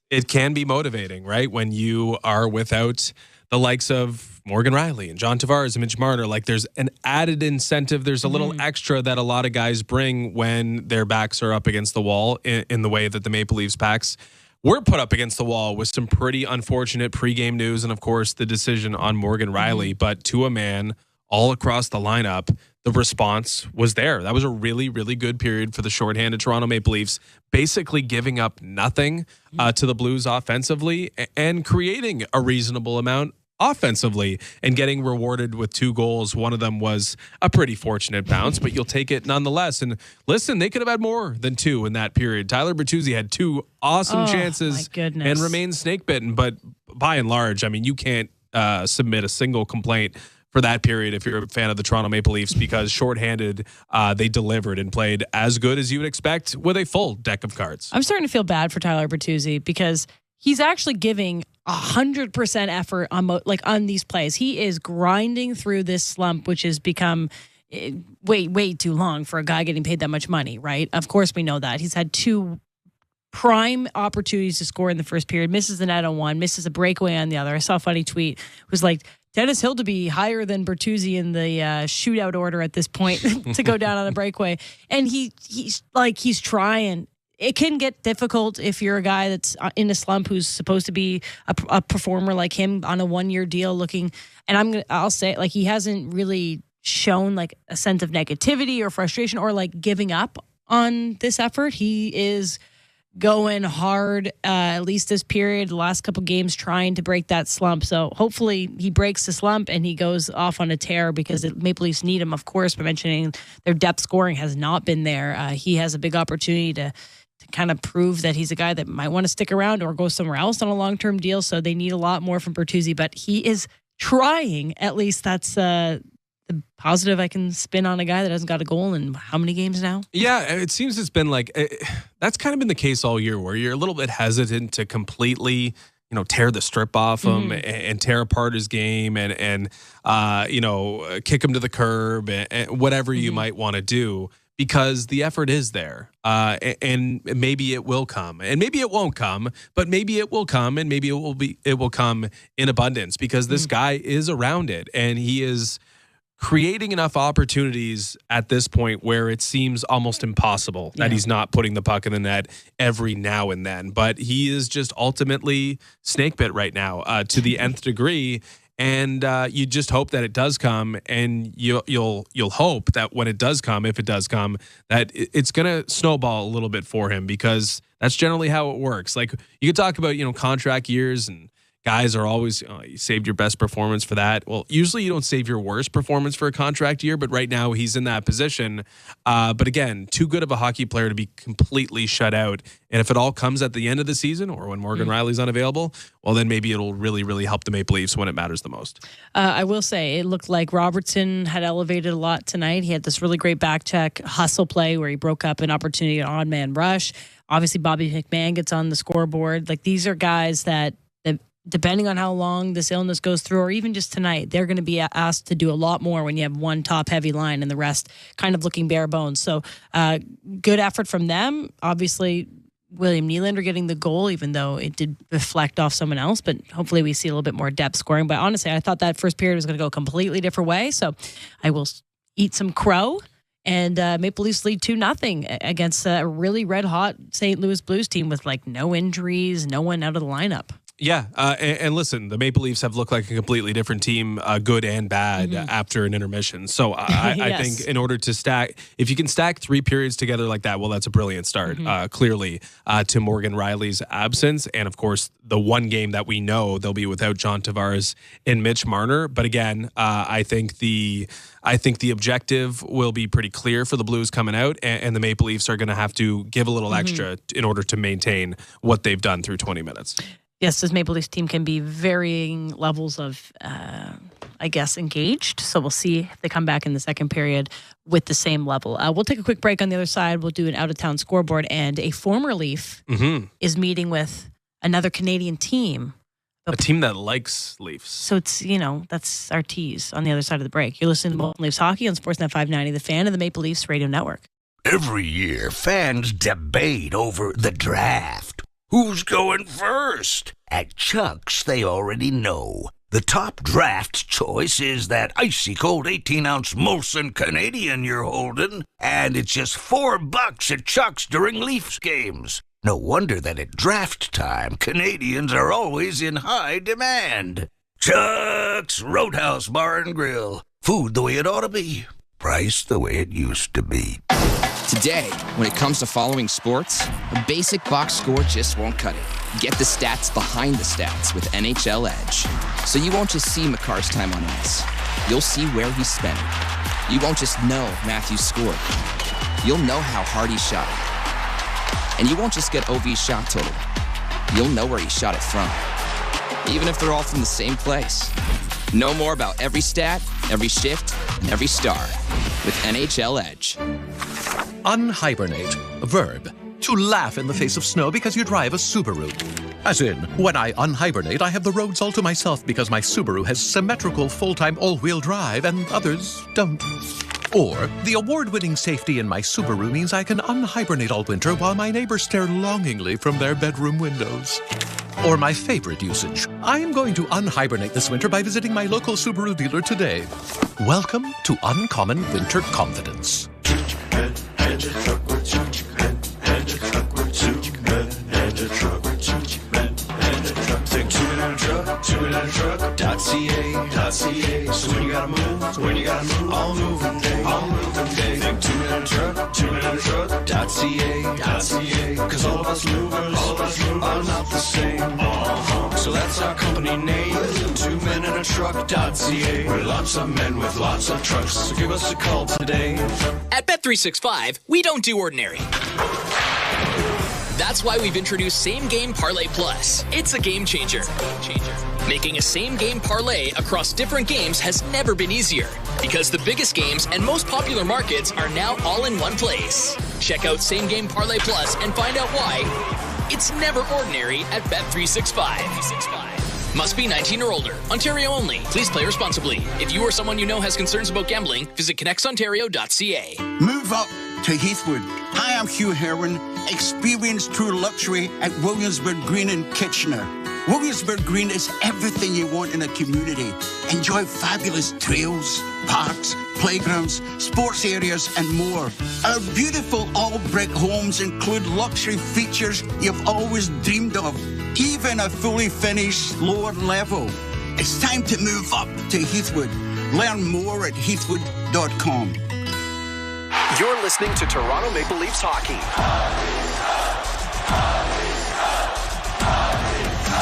It can be motivating, right? When you are without the likes of Morgan Riley and John Tavares and Mitch Marner, like there's an added incentive. There's a little extra that a lot of guys bring when their backs are up against the wall in the way that the Maple Leafs backs were put up against the wall with some pretty unfortunate pregame news. And of course, the decision on Morgan Riley, but to a man all across the lineup, the response was there. That was a really, really good period for the shorthanded Toronto Maple Leafs, basically giving up nothing to the Blues offensively and creating a reasonable amount offensively and getting rewarded with 2 goals. One of them was a pretty fortunate bounce, but you'll take it nonetheless. And listen, they could have had more than 2 in that period. Tyler Bertuzzi had 2 awesome chances and remained snake bitten. But by and large, I mean, you can't submit a single complaint for that period if you're a fan of the Toronto Maple Leafs, because shorthanded, they delivered and played as good as you would expect with a full deck of cards. I'm starting to feel bad for Tyler Bertuzzi because he's actually giving 100% effort on these plays. He is grinding through this slump, which has become way too long for a guy getting paid that much money, right? Of course we know that. He's had 2 prime opportunities to score in the first period, misses the net on one, misses a breakaway on the other. I saw a funny tweet. It was like, Dennis Hill to be higher than Bertuzzi in the shootout order at this point to go down on a breakaway. And he's trying. It can get difficult if you're a guy that's in a slump who's supposed to be a performer like him on a 1-year deal looking. And I'll say, like, he hasn't really shown like a sense of negativity or frustration or like giving up on this effort. He is going hard, at least this period, the last couple games, trying to break that slump. So hopefully he breaks the slump and he goes off on a tear, because the Maple Leafs need him, of course. But mentioning their depth scoring has not been there. He has a big opportunity to kind of prove that he's a guy that might want to stick around or go somewhere else on a long-term deal. So they need a lot more from Bertuzzi, but he is trying. At least that's the positive I can spin on a guy that hasn't got a goal in how many games now? Yeah, it seems it's been like that's kind of been the case all year, where you're a little bit hesitant to completely, tear the strip off him and tear apart his game and kick him to the curb and whatever you might want to do, because the effort is there. And maybe it will come, and maybe it won't come, but maybe it will come, and maybe it will come in abundance, because this guy is around it, and he is creating enough opportunities at this point where it seems almost impossible that he's not putting the puck in the net every now and then. But he is just ultimately snake bit right now to the nth degree. And you just hope that it does come, and you'll hope that when it does come, if it does come, that it's going to snowball a little bit for him, because that's generally how it works. Like, you could talk about, contract years, and guys are always, you saved your best performance for that. Well, usually you don't save your worst performance for a contract year, but right now he's in that position. But again, too good of a hockey player to be completely shut out. And if it all comes at the end of the season or when Morgan Riley's unavailable, well, then maybe it'll really, really help the Maple Leafs when it matters the most. I will say it looked like Robertson had elevated a lot tonight. He had this really great back check hustle play where he broke up an opportunity, an odd man rush. Obviously, Bobby McMahon gets on the scoreboard. Like, these are guys that depending on how long this illness goes through, or even just tonight, they're going to be asked to do a lot more when you have one top heavy line and the rest kind of looking bare bones. So good effort from them. Obviously, William Nylander getting the goal, even though it did reflect off someone else, but hopefully we see a little bit more depth scoring. But honestly, I thought that first period was going to go a completely different way. So I will eat some crow. And Maple Leafs lead 2-0 against a really red-hot St. Louis Blues team with no injuries, no one out of the lineup. Yeah, and listen, the Maple Leafs have looked like a completely different team, good and bad, after an intermission. So I think in order to stack, if you can stack 3 periods together like that, well, that's a brilliant start, clearly, to Morgan Riley's absence. And, of course, the one game that we know they'll be without John Tavares and Mitch Marner. But, again, I think the objective will be pretty clear for the Blues coming out, and the Maple Leafs are going to have to give a little extra in order to maintain what they've done through 20 minutes. Yes, this Maple Leafs team can be varying levels of, engaged. So we'll see if they come back in the second period with the same level. We'll take a quick break on the other side. We'll do an out-of-town scoreboard, and a former Leaf is meeting with another Canadian team. A team that likes Leafs. So it's, that's our tease on the other side of the break. You're listening to Bolton Leafs Hockey on Sportsnet 590, the Fan of the Maple Leafs Radio Network. Every year, fans debate over the draft. Who's going first? At Chuck's, they already know. The top draft choice is that icy cold 18-ounce Molson Canadian you're holding, and it's just $4 at Chuck's during Leafs games. No wonder that at draft time, Canadians are always in high demand. Chuck's Roadhouse Bar and Grill. Food the way it ought to be. Price the way it used to be. Today, when it comes to following sports, a basic box score just won't cut it. Get the stats behind the stats with NHL Edge. So you won't just see Makar's time on ice. You'll see where he spent it. You won't just know Matthews scored. You'll know how hard he shot it. And you won't just get OV's shot total. You'll know where he shot it from. Even if they're all from the same place. Know more about every stat, every shift, and every star with NHL Edge. Unhibernate, a verb. To laugh in the face of snow because you drive a Subaru. As in, when I unhibernate, I have the roads all to myself because my Subaru has symmetrical full-time all-wheel drive and others don't. Or, the award-winning safety in my Subaru means I can unhibernate all winter while my neighbors stare longingly from their bedroom windows. Or my favorite usage, I am going to unhibernate this winter by visiting my local Subaru dealer today. Welcome to Uncommon Winter Confidence. Think two-man-truck.ca. So when you gotta move, all moving day. Think two-man-truck.ca. Cause all of us movers are not the same. So that's our company name, 2menintruck.ca. We're lots of men with lots of trucks, so give us a call today. At Bet365, we don't do ordinary. That's why we've introduced Same Game Parlay Plus. It's a game changer. Making a same game parlay across different games has never been easier because the biggest games and most popular markets are now all in one place. Check out Same Game Parlay Plus and find out why it's never ordinary at Bet365. Must be 19 or older. Ontario only. Please play responsibly. If you or someone you know has concerns about gambling, visit connectsontario.ca. Move up to Heathwood. Hi, I'm Hugh Heron, experienced true luxury at Williamsburg Green in Kitchener. Williamsburg Green is everything you want in a community. Enjoy fabulous trails, parks, playgrounds, sports areas, and more. Our beautiful all-brick homes include luxury features you've always dreamed of, even a fully finished lower level. It's time to move up to Heathwood. Learn more at heathwood.com. You're listening to Toronto Maple Leafs hockey.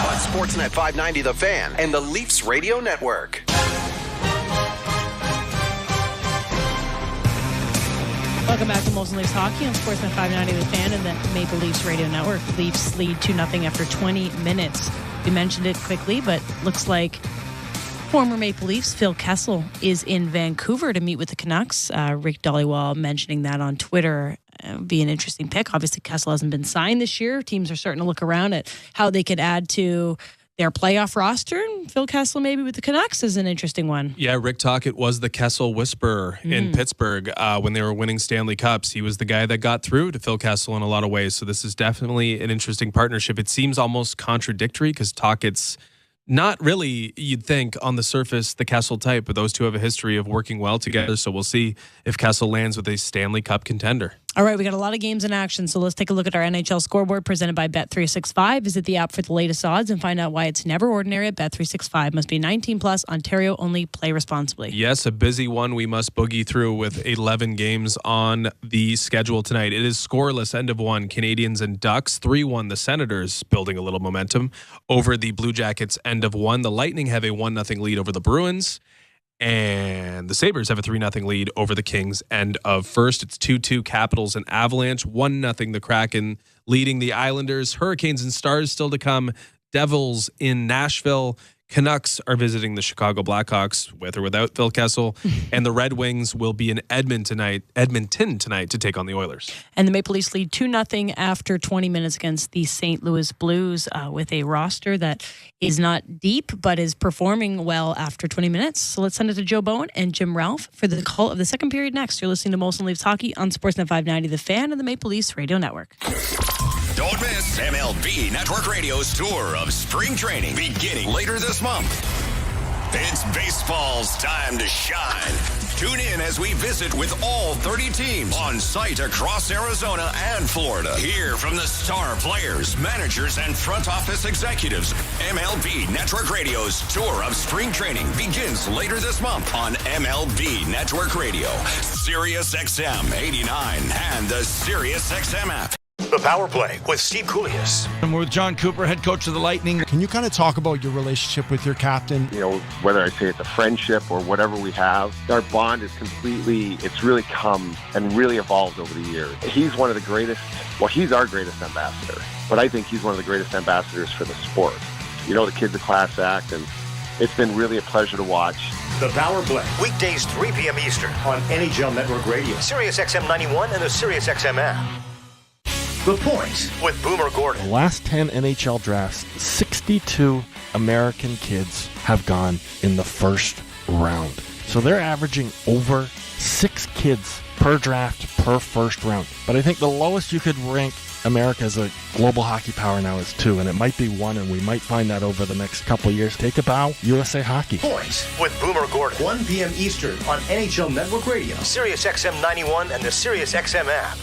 On Sportsnet 590 The Fan and the Leafs Radio Network. Welcome back to Molson Leafs Hockey on Sportsnet 590 The Fan and the Maple Leafs Radio Network. Leafs lead 2-0 after 20 minutes. We mentioned it quickly, but looks like former Maple Leafs Phil Kessel is in Vancouver to meet with the Canucks. Rick Dhaliwal mentioning that on Twitter. Would be an interesting pick. Obviously, Kessel hasn't been signed this year. Teams are starting to look around at how they could add to their playoff roster. And Phil Kessel maybe with the Canucks is an interesting one. Yeah, Rick Tocchet was the Kessel whisperer in Pittsburgh when they were winning Stanley Cups. He was the guy that got through to Phil Kessel in a lot of ways. So this is definitely an interesting partnership. It seems almost contradictory because Tocchet's not really, you'd think, on the surface, the Kessel type, but those two have a history of working well together. So we'll see if Kessel lands with a Stanley Cup contender. All right, we got a lot of games in action, so let's take a look at our NHL scoreboard presented by Bet365. Visit the app for the latest odds and find out why it's never ordinary at Bet365. Must be 19 plus, Ontario only, play responsibly. Yes, a busy one we must boogie through with 11 games on the schedule tonight. It is scoreless, end of one, Canadians and Ducks. 3-1, the Senators building a little momentum over the Blue Jackets, end of one. The Lightning have a 1-0 lead over the Bruins. And the Sabres have a 3-0 lead over the Kings, end of first. It's 2-2 Capitals and Avalanche, 1-0 the Kraken leading the Islanders. Hurricanes and Stars still to come. Devils in Nashville. Canucks are visiting the Chicago Blackhawks with or without Phil Kessel. And the Red Wings will be in Edmonton tonight to take on the Oilers. And the Maple Leafs lead 2-0 after 20 minutes against the St. Louis Blues with a roster that is not deep but is performing well after 20 minutes. So let's send it to Joe Bowen and Jim Ralph for the call of the second period next. You're listening to Molson Leafs Hockey on Sportsnet 590 The Fan and the Maple Leafs Radio Network. Don't miss MLB Network Radio's tour of spring training beginning later this month. It's baseball's time to shine. Tune in as we visit with all 30 teams on site across Arizona and Florida. Hear from the star players, managers, and front office executives. MLB Network Radio's tour of spring training begins later this month on MLB Network Radio, Sirius XM 89, and the Sirius XM app. The Power Play with Steve Koulias. And we're with John Cooper, head coach of the Lightning. Can you kind of talk about your relationship with your captain? You know, whether I say it's a friendship or whatever we have, our bond is it's really come and really evolved over the years. He's one of the greatest, he's our greatest ambassador, but I think he's one of the greatest ambassadors for the sport. You know, the kid's a class act, and it's been really a pleasure to watch. The Power Play, weekdays 3 p.m. Eastern on NHL Network Radio, Sirius XM 91, and the Sirius XM app. The Point with Boomer Gordon. The last 10 NHL drafts, 62 American kids have gone in the first round. So they're averaging over 6 kids per draft per first round. But I think the lowest you could rank America as a global hockey power now is 2, and it might be 1, and we might find that over the next couple of years. Take a bow, USA Hockey. Point with Boomer Gordon, 1 p.m. Eastern on NHL Network Radio, Sirius XM 91, and the Sirius XM app.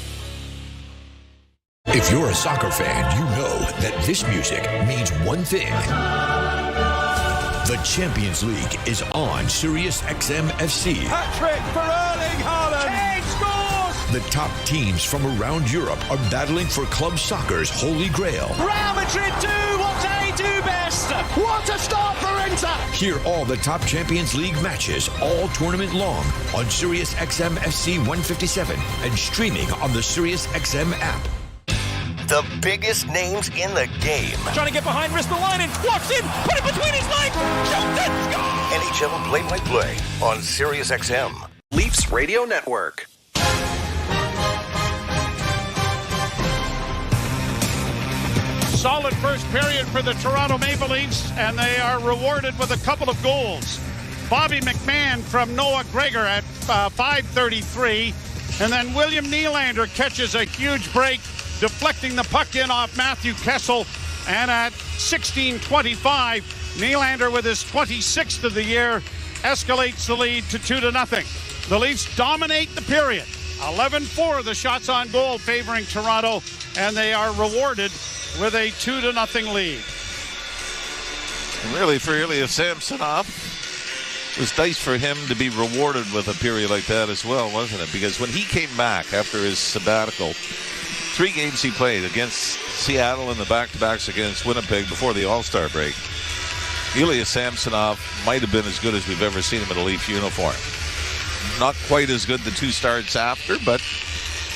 If you're a soccer fan, you know that this music means one thing. The Champions League is on Sirius XM FC. Hat-trick for Erling Haaland. Kane scores! The top teams from around Europe are battling for club soccer's holy grail. Real Madrid do what they do best. What a start for Inter! Hear all the top Champions League matches all tournament long on Sirius XM FC 157 and streaming on the Sirius XM app. The biggest names in the game. Trying to get behind Ristolainen. Walks in. Put it between his legs. Shoots it. Score! NHL play-by-play on Sirius XM. Leafs Radio Network. Solid first period for the Toronto Maple Leafs, and they are rewarded with a couple of goals. Bobby McMahon from Noah Gregor at 5:33, and then William Nylander catches a huge break, deflecting the puck in off Matthew Kessel And at 16:25, Nylander, with his 26th of the year, escalates the lead to 2-0. The Leafs dominate the period. 11-4 the shots on goal favoring Toronto, and they are rewarded with a 2-0 lead. Really, for Ilya Samsonov, it was nice for him to be rewarded with a period like that as well, wasn't it? Because when he came back after his sabbatical, 3 games he played against Seattle and the back-to-backs against Winnipeg before the All-Star break. Ilya Samsonov might have been as good as we've ever seen him in a Leaf uniform. Not quite as good the 2 starts after, but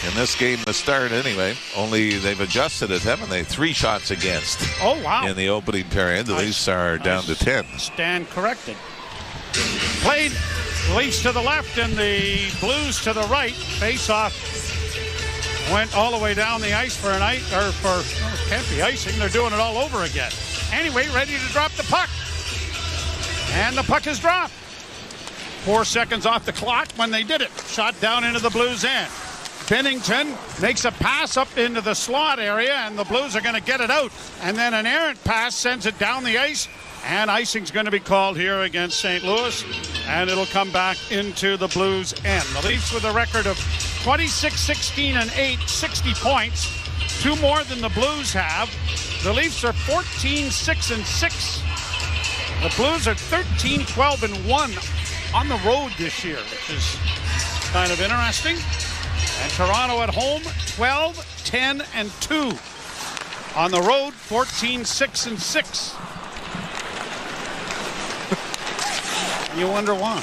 in this game, the start anyway, only they've adjusted it, haven't they? 3 shots against. Oh, wow. In the opening period. The Leafs are down to 10. Stand corrected. Played Leafs to the left and the Blues to the right. Face-off went all the way down the ice for an ice, or for, it can't be icing. They're doing it all over again. Anyway, ready to drop the puck. And the puck is dropped. 4 seconds off the clock when they did it. Shot down into the Blues' end. Binnington makes a pass up into the slot area, and the Blues are going to get it out. And then an errant pass sends it down the ice, and icing's going to be called here against St. Louis, and it'll come back into the Blues' end. The Leafs with a record of 26-16-8, 60 points, 2 more than the Blues have. The Leafs are 14-6-6. The Blues are 13-12-1 on the road this year, which is kind of interesting. And Toronto at home, 12-10-2. On the road, 14-6-6. You wonder why.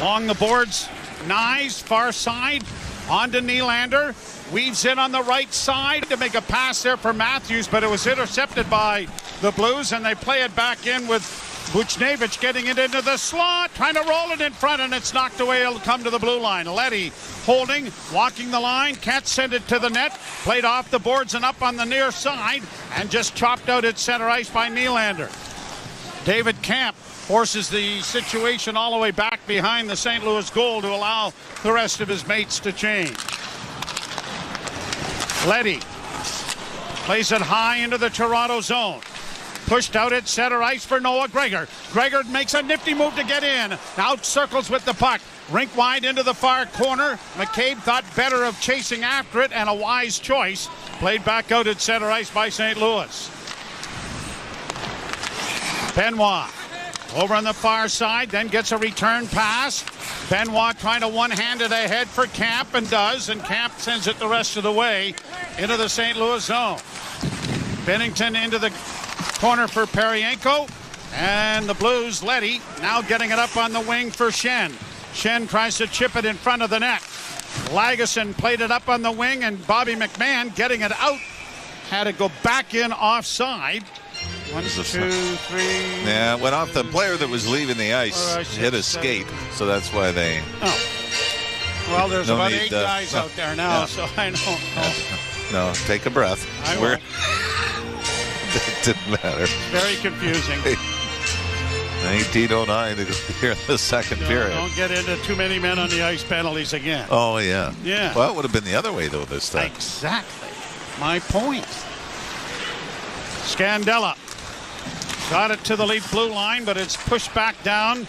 Along the boards, Nyes, far side, on to Nylander. Weaves in on the right side to make a pass there for Matthews, but it was intercepted by the Blues, and they play it back in with Buchnevich getting it into the slot, trying to roll it in front, and it's knocked away. It'll come to the blue line. Leddy holding, walking the line, can't send it to the net. Played off the boards and up on the near side, and just chopped out at center ice by Nylander. David Camp forces the situation all the way back behind the St. Louis goal to allow the rest of his mates to change. Leddy plays it high into the Toronto zone. Pushed out at center ice for Noah Gregor. Gregor makes a nifty move to get in. Out circles with the puck. Rink wide into the far corner. McCabe thought better of chasing after it, and a wise choice. Played back out at center ice by St. Louis. Benoit over on the far side, then gets a return pass. Benoit trying to one-hand it ahead for Camp, and does, and Camp sends it the rest of the way into the St. Louis zone. Binnington into the corner for Paryenko, and the Blues, Leddy, now getting it up on the wing for Shen. Shen tries to chip it in front of the net. Lagesson played it up on the wing, and Bobby McMahon getting it out. Had to go back in offside. 1, 2, 3. Yeah, went off the player that was leaving the ice. Hit a skate, so that's why they... Oh. Well, there's about 8 guys out there now, so I don't know. No, take a breath. It didn't matter. Very confusing. 1909 here in the second period. Don't get into too many men on the ice penalties again. Oh, yeah. Yeah. Well, it would have been the other way, though, this time. Exactly. My point. Scandella got it to the Leaf blue line, but it's pushed back down.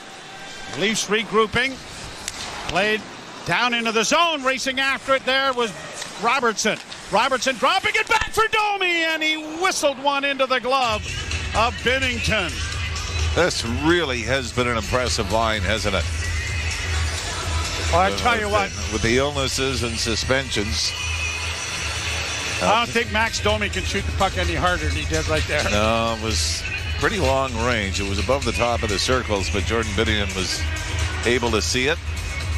Leafs regrouping. Played down into the zone. Racing after it there was Robertson. Robertson dropping it back for Domi, and he whistled one into the glove of Binnington. This really has been an impressive line, hasn't it? Well, I tell you what. With the illnesses and suspensions. I don't think Max Domi can shoot the puck any harder than he did right there. No, it was pretty long range. It was above the top of the circles, but Jordan Binnington was able to see it.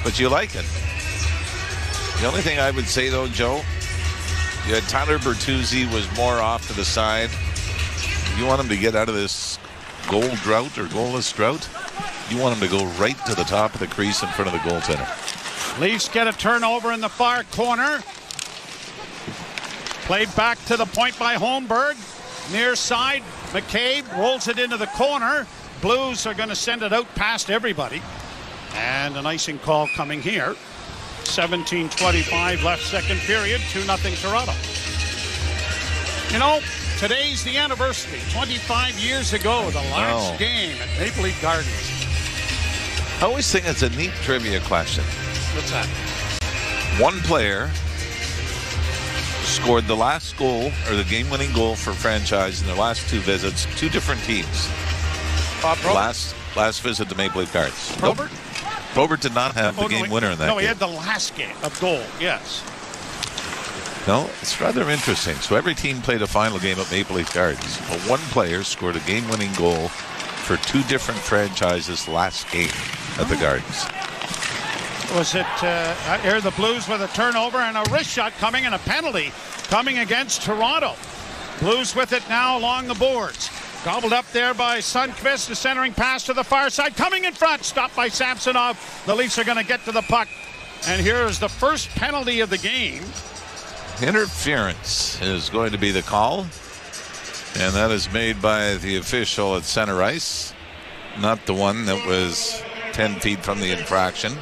But you like it. The only thing I would say, though, Joe, you had Tyler Bertuzzi was more off to the side. You want him to get out of this goal drought or goalless drought, you want him to go right to the top of the crease in front of the goaltender. Leafs get a turnover in the far corner. Played back to the point by Holmberg. Near side, McCabe rolls it into the corner. Blues are going to send it out past everybody. And an icing call coming here. 17:25 left second period, 2-0 Toronto. You know, today's the anniversary. 25 years ago, the last game at Maple Leaf Gardens. I always think it's a neat trivia question. What's that? One player scored the last goal or the game-winning goal for franchise in their last 2 visits, 2 different teams. Bob last visit to Maple Leaf Gardens. Probert? Probert did not have the game winner in that game. No, he had the last game of goal, yes. No, it's rather interesting. So every team played a final game at Maple Leaf Gardens, but one player scored a game-winning goal for 2 different franchises last game at the Gardens. Was it here the Blues with a turnover and a wrist shot coming and a penalty coming against Toronto. Blues with it now along the boards. Gobbled up there by Sundqvist, the centering pass to the far side. Coming in front, stopped by Samsonov. The Leafs are going to get to the puck. And here's the first penalty of the game. Interference is going to be the call. And that is made by the official at center ice. Not the one that was 10 feet from the infraction.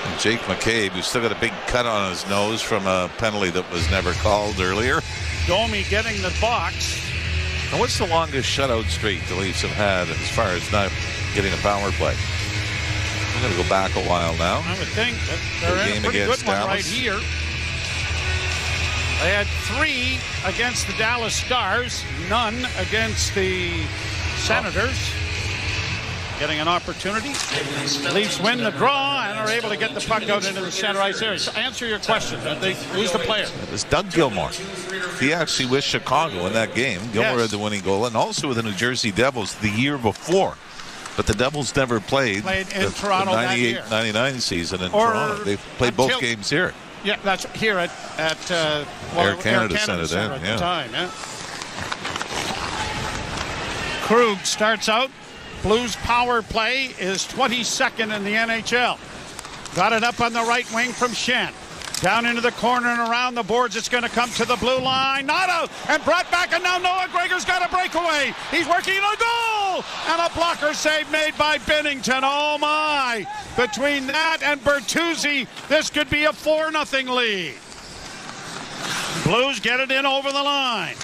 And Jake McCabe, who's still got a big cut on his nose from a penalty that was never called earlier. Domi getting the box. Now, what's the longest shutout streak the Leafs have had as far as not getting a power play? I'm going to go back a while now. I would think that they're in a pretty good one right here. They had 3 against the Dallas Stars, none against the Senators. Getting an opportunity. Leafs win the draw and are able to get the puck out into the center ice area. So answer your question. Who's the player? It was Doug Gilmour. He actually was Chicago in that game. Gilmour had the winning goal, and also with the New Jersey Devils the year before. But the Devils never played in Toronto the 98-99 season in Toronto. They played both games here. Yeah, that's here at Air Canada Center at the time. Yeah. Krug starts out. Blues power play is 22nd in the NHL. Got it up on the right wing from Shen. Down into the corner and around the boards. It's going to come to the blue line. Not out and brought back. And now Noah Gregor's got a breakaway. He's working a goal. And a blocker save made by Binnington. Oh, my. Between that and Bertuzzi, this could be a 4-0 lead. Blues get it in over the line.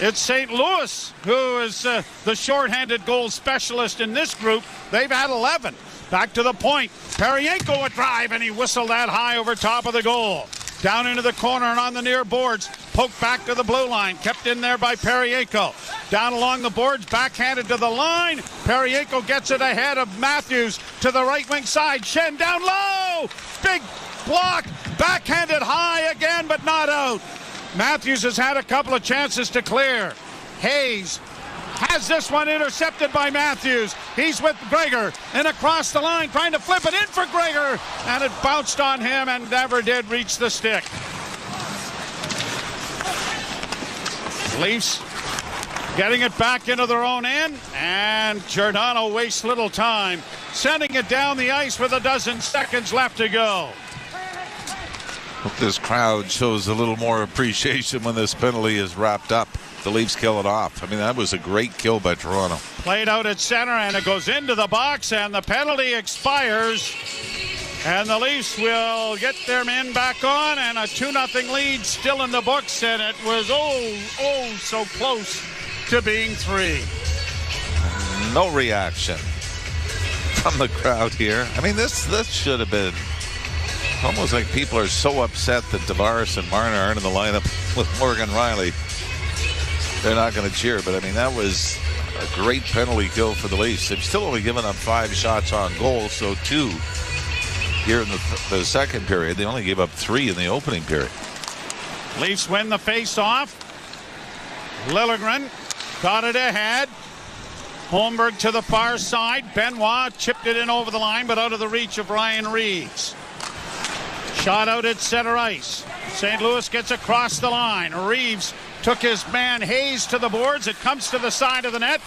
It's St. Louis who is the shorthanded goal specialist in this group. They've had 11. Back to the point. Paryenko a drive, and he whistled that high over top of the goal. Down into the corner and on the near boards. Poked back to the blue line. Kept in there by Paryenko. Down along the boards, backhanded to the line. Paryenko gets it ahead of Matthews to the right wing side. Shen down low. Big block. Backhanded high again, but not out. Matthews has had a couple of chances to clear. Hayes has this one intercepted by Matthews. He's with Gregor and across the line trying to flip it in for Gregor, and it bounced on him and never did reach the stick. Leafs getting it back into their own end, and Giordano wastes little time, sending it down the ice with 12 seconds left to go. Hope this crowd shows a little more appreciation when this penalty is wrapped up. The Leafs kill it off. I mean, that was a great kill by Toronto. Played out at center, and it goes into the box, and the penalty expires. And the Leafs will get their men back on, and a 2-0 lead still in the books, and it was so close to being 3. No reaction from the crowd here. I mean, this should have been almost like people are so upset that Tavares and Marner aren't in the lineup with Morgan Riley. They're not going to cheer, but I mean, that was a great penalty kill for the Leafs. They've still only given up 5 shots on goal, so 2 here in the second period. They only gave up 3 in the opening period. Leafs win the face-off. Liljegren got it ahead. Holmberg to the far side. Benoit chipped it in over the line, but out of the reach of Ryan Reeves. Shot out at center ice. St. Louis gets across the line. Reeves took his man Hayes to the boards. It comes to the side of the net.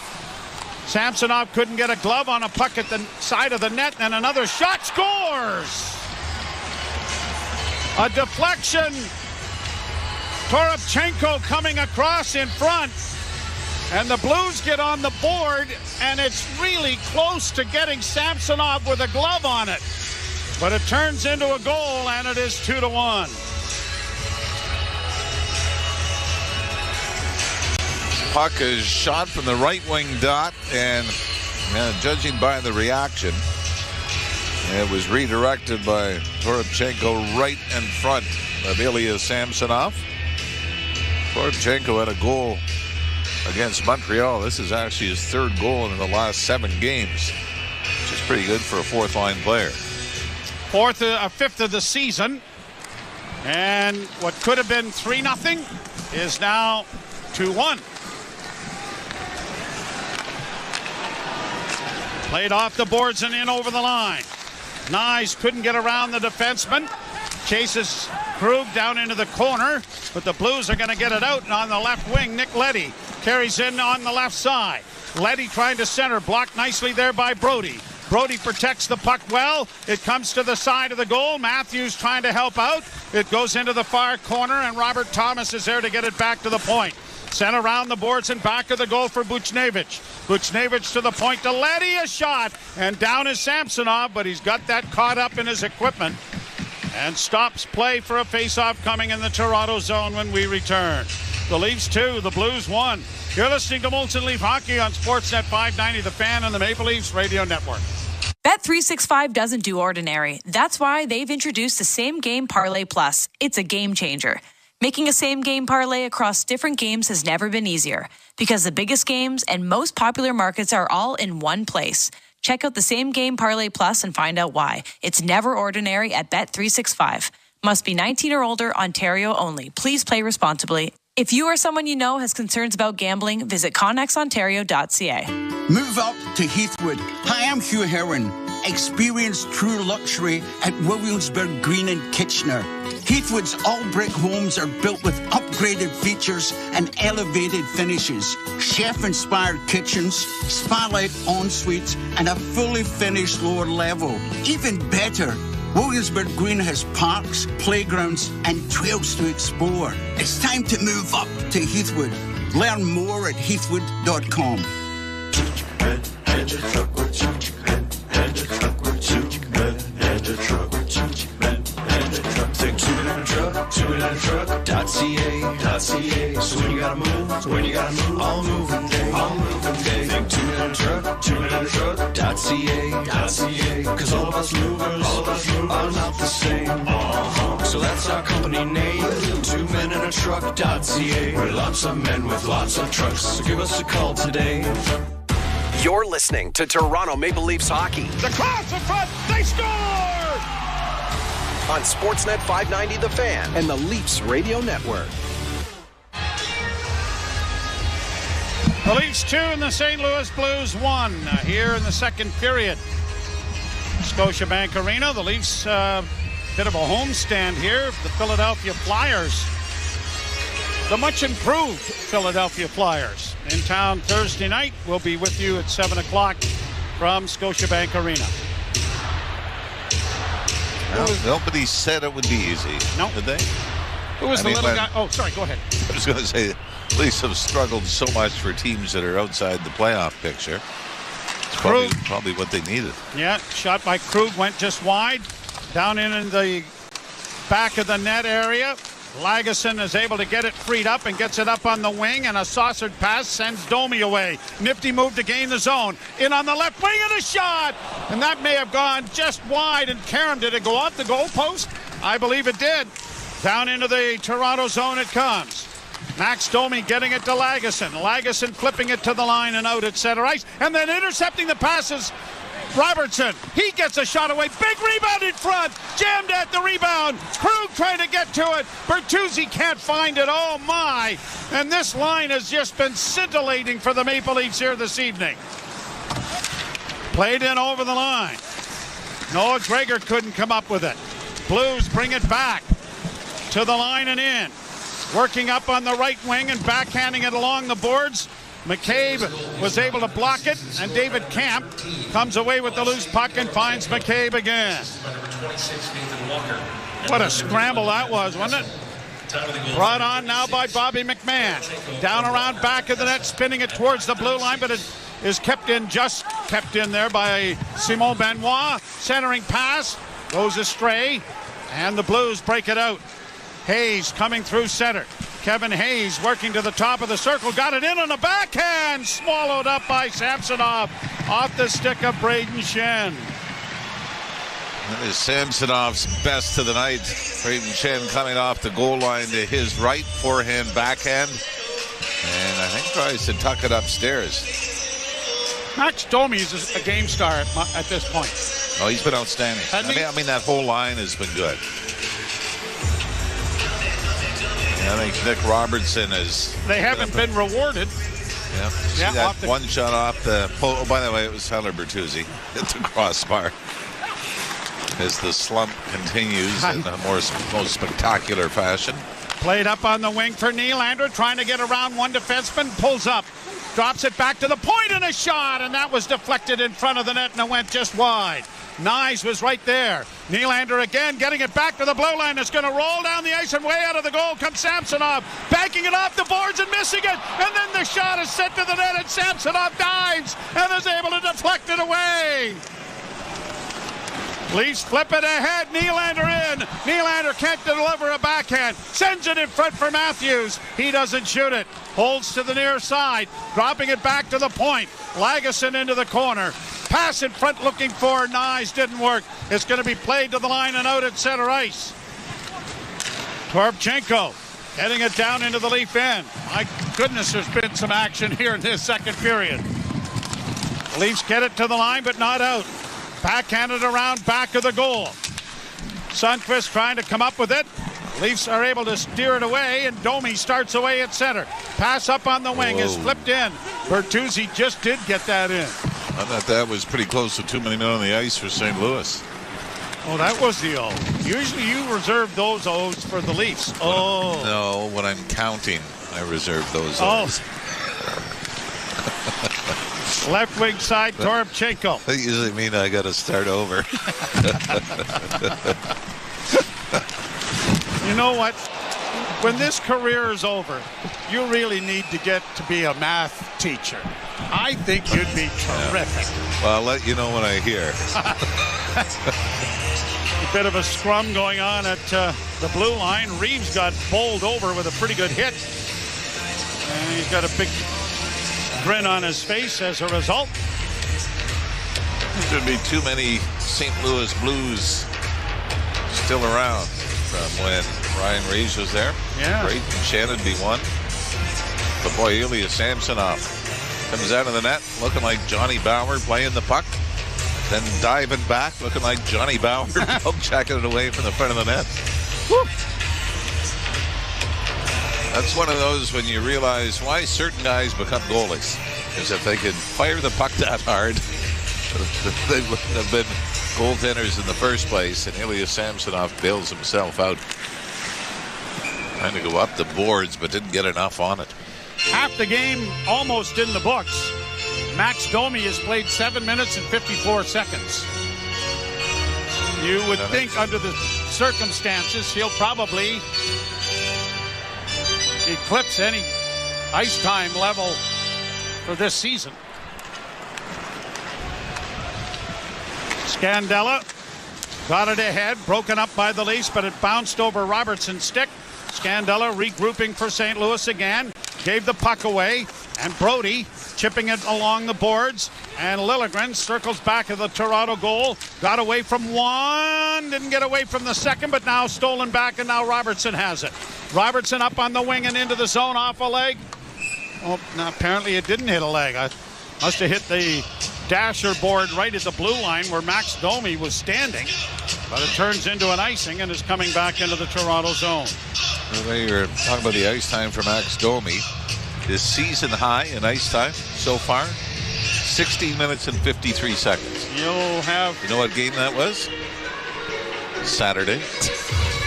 Samsonov couldn't get a glove on a puck at the side of the net, and another shot. Scores! A deflection. Toropchenko coming across in front. And the Blues get on the board, and it's really close to getting Samsonov with a glove on it. But it turns into a goal, and it is 2-1. puck is shot from the right wing dot, and judging by the reaction, it was redirected by Toropchenko right in front of Ilya Samsonov. Toropchenko had a goal against Montreal. This is actually his third goal in the last 7 games, which is pretty good for a fourth-line player. Fifth of the season. And what could have been 3-0 is now 2-1. Played off the boards and in over the line. Nyes couldn't get around the defenseman. Chases Krug down into the corner, but the Blues are going to get it out. And on the left wing, Nick Leddy carries in on the left side. Leddy trying to center, blocked nicely there by Brody. Brody protects the puck well. It comes to the side of the goal. Matthews trying to help out. It goes into the far corner, and Robert Thomas is there to get it back to the point. Sent around the boards and back of the goal for Buchnevich. Buchnevich to the point to Leddy, a shot, and down is Samsonov, but he's got that caught up in his equipment and stops play for a face-off coming in the Toronto zone when we return. The Leafs 2, the Blues 1. You're listening to Molson Leaf Hockey on Sportsnet 590, The Fan, and the Maple Leafs Radio Network. Bet365 doesn't do ordinary. That's why they've introduced the Same Game Parlay Plus. It's a game changer. Making a same-game parlay across different games has never been easier because the biggest games and most popular markets are all in one place. Check out the Same Game Parlay Plus and find out why. It's never ordinary at Bet365. Must be 19 or older, Ontario only. Please play responsibly. If you or someone you know has concerns about gambling, visit connexontario.ca. Move up to Heathwood. Hi, I'm Hugh Heron. Experience true luxury at Williamsburg Green in Kitchener. Heathwood's all-brick homes are built with upgraded features and elevated finishes. Chef-inspired kitchens, spa-like en-suites, and a fully finished lower level. Even better, Williamsburg Green has parks, playgrounds, and trails to explore. It's time to move up to Heathwood. Learn more at heathwood.com. Think two-wheeler-truck.ca. So when you gotta move, all moving day. Think two-wheeler-truck.ca. Cause all of us movers are not the same. So that's our company name, 2menintruck.ca. We're lots of men with lots of trucks, so give us a call today. You're listening to Toronto Maple Leafs hockey. The cross in front, they score! On Sportsnet 590 The Fan and the Leafs Radio Network. The Leafs 2 and the St. Louis Blues 1 here in the second period. Scotiabank Arena, the Leafs bit of a homestand here. The Philadelphia Flyers, the much improved Philadelphia Flyers, in town Thursday night. We'll be with you at 7 o'clock from Scotiabank Arena. Well, nobody said it would be easy. No. Did they? Who was the little guy? Oh, sorry, go ahead. I was going to say, the Leafs have struggled so much for teams that are outside the playoff picture. It's probably what they needed. Yeah, shot by Krug went just wide. Down in the back of the net area. Lagesson is able to get it freed up and gets it up on the wing, and a saucered pass sends Domi away. Nifty move to gain the zone. In on the left wing and a shot! And that may have gone just wide. And Karam, did it go off the goalpost? I believe it did. Down into the Toronto zone it comes. Max Domi getting it to Lagesson. Lagesson flipping it to the line and out at center ice. And then intercepting the passes, Robertson. He gets a shot away. Big rebound in front. Jammed at the rebound. Krug trying to get to it. Bertuzzi can't find it. Oh, my. And this line has just been scintillating for the Maple Leafs here this evening. Played in over the line. Noah Gregor couldn't come up with it. Blues bring it back to the line and in. Working up on the right wing and backhanding it along the boards. McCabe was able to block it, and David Camp comes away with the loose puck and finds McCabe again. What a scramble that was, wasn't it? Brought on now by Bobby McMahon. Down around back of the net, spinning it towards the blue line, but it is kept in there by Simon Benoit. Centering pass goes astray, and the Blues break it out. Hayes coming through center. Kevin Hayes working to the top of the circle. Got it in on a backhand. Swallowed up by Samsonov off the stick of Braden Shen. That is Samsonov's best of the night. Braden Shen coming off the goal line to his right, forehand, backhand. And I think tries to tuck it upstairs. Max Domi is a game star at this point. Oh, he's been outstanding. I mean, that whole line has been good. And I think Nick Robertson is... They haven't been rewarded. Yeah. See that one shot off the... Oh, by the way, it was Tyler Bertuzzi at the crossbar. As the slump continues in the most spectacular fashion. Played up on the wing for Nylander, trying to get around one defenseman, pulls up, drops it back to the point and a shot, and that was deflected in front of the net and it went just wide. Nyes was right there. Nylander again getting it back to the blue line. It's going to roll down the ice and way out of the goal comes Samsonov, banking it off the boards and missing it, and then the shot is sent to the net and Samsonov dives and is able to deflect it away. Leafs flip it ahead. Nylander in. Nylander can't deliver a backhand. Sends it in front for Matthews. He doesn't shoot it. Holds to the near side. Dropping it back to the point. Lagesson into the corner. Pass in front looking for Nyes. Didn't work. It's going to be played to the line and out at center ice. Toropchenko heading it down into the Leaf end. My goodness, there's been some action here in this second period. The Leafs get it to the line, but not out. Backhanded around back of the goal. Sundqvist trying to come up with it. Leafs are able to steer it away, and Domi starts away at center. Pass up on the wing is flipped in. Bertuzzi just did get that in. I thought that was pretty close to too many men on the ice for St. Louis. Oh, that was the O. Usually you reserve those O's for the Leafs. Oh. No, when I'm counting, I reserve those O's. Left wing side, Toropchenko. That usually means I got to start over. You know what? When this career is over, you really need to get to be a math teacher. I think you'd be terrific. Yeah. Well, I'll let you know when I hear. A bit of a scrum going on at the blue line. Reeves got bowled over with a pretty good hit. And he's got a big grin on his face as a result. There'd be too many St. Louis Blues still around from when Ryan Reeves was there. Yeah. Braden Shen would be one. But boy, Ilya Samsonov comes out of the net looking like Johnny Bauer playing the puck. Then diving back looking like Johnny Bauer poke checking it away from the front of the net. Woo. That's one of those when you realize why certain guys become goalies. Is if they can fire the puck that hard, they wouldn't have been goaltenders in the first place. And Ilya Samsonov bails himself out. Trying to go up the boards, but didn't get enough on it. Half the game almost in the books. Max Domi has played 7 minutes and 54 seconds. You would think under the circumstances he'll probably eclipse any ice time level for this season. Scandella got it ahead, broken up by the Leafs, but it bounced over Robertson's stick. Scandella regrouping for St. Louis again, gave the puck away, and Brody chipping it along the boards, and Liljegren circles back of the Toronto goal, got away from one, didn't get away from the second, but now stolen back, and now Robertson has it. Robertson up on the wing and into the zone off a leg. Oh, no, apparently it didn't hit a leg. I must have hit the dasher board right at the blue line where Max Domi was standing, but it turns into an icing and is coming back into the Toronto zone. Well, you're talking about the ice time for Max Domi. His season high in ice time so far, 16 minutes and 53 seconds. You'll have... You know what game that was? Saturday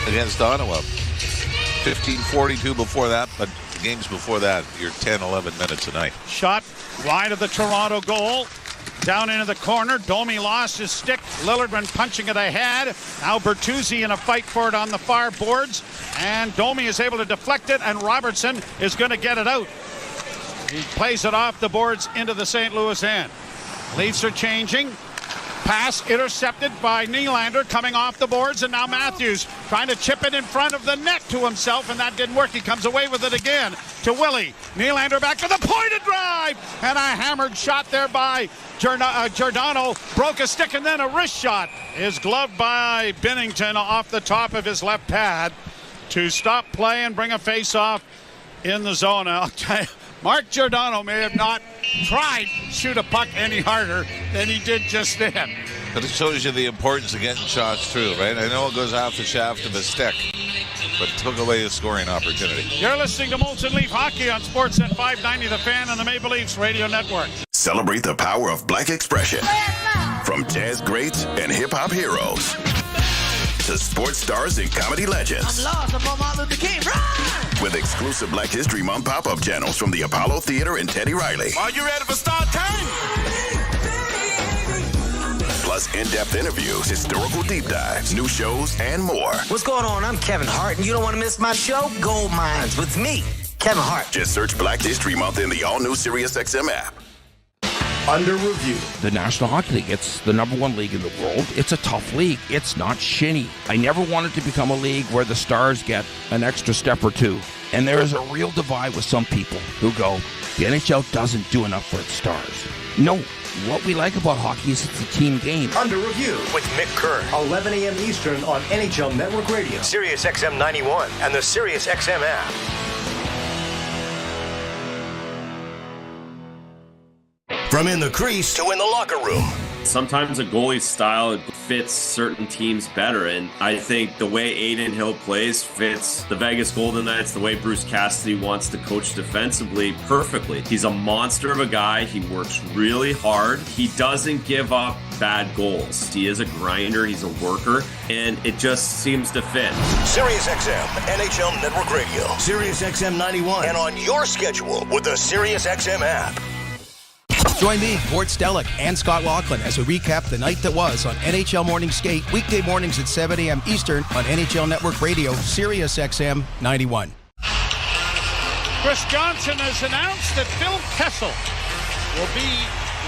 against Ottawa. 15:42 before that, but the games before that, you're 10, 11 minutes a night. Shot wide of the Toronto goal. Down into the corner. Domi lost his stick. Liljegren punching it ahead. Now Bertuzzi in a fight for it on the far boards. And Domi is able to deflect it, and Robertson is going to get it out. He plays it off the boards into the St. Louis end. Leafs are changing. Pass intercepted by Nylander coming off the boards, and now Matthews trying to chip it in front of the net to himself, and that didn't work. He comes away with it again to Willie. Nylander back to the point and drive, and a hammered shot there by Giordano. Broke a stick and then a wrist shot is gloved by Binnington off the top of his left pad to stop play and bring a face-off in the zone. I'll tell you, Mark Giordano may have not tried to shoot a puck any harder than he did just then. But it shows you the importance of getting shots through, right? I know it goes off the shaft of a stick, but took away a scoring opportunity. You're listening to Molson Leaf Hockey on Sportsnet 590 The Fan and the Maple Leafs Radio Network. Celebrate the power of black expression. From jazz greats and hip-hop heroes to sports stars and comedy legends. I'm lost, I'm on Martin Luther King. Run! With exclusive Black History Month pop-up channels from the Apollo Theater and Teddy Riley. Are you ready for start time? Plus in-depth interviews, historical deep dives, new shows, and more. What's going on? I'm Kevin Hart, and you don't want to miss my show, Gold Mines, with me, Kevin Hart. Just search Black History Month in the all-new SiriusXM app. Under review. The National Hockey League, it's the number one league in the world. It's a tough league. It's not shinny. I never wanted to become a league where the stars get an extra step or two. And there is a real divide with some people who go, the NHL doesn't do enough for its stars. No, what we like about hockey is it's a team game. Under review with Mick Kerr, 11 a.m. Eastern on NHL Network Radio, SiriusXM 91, and the SiriusXM app. From in the crease to in the locker room. Sometimes a goalie's style fits certain teams better, and I think the way Adin Hill plays fits the Vegas Golden Knights, the way Bruce Cassidy wants to coach defensively perfectly. He's a monster of a guy. He works really hard. He doesn't give up bad goals. He is a grinder. He's a worker, and it just seems to fit. SiriusXM, NHL Network Radio, SiriusXM 91, and on your schedule with the SiriusXM app. Join me, Gord Stellick, and Scott Laughlin as we recap the night that was on NHL Morning Skate, weekday mornings at 7 a.m. Eastern on NHL Network Radio, SiriusXM 91. Chris Johnson has announced that Phil Kessel will be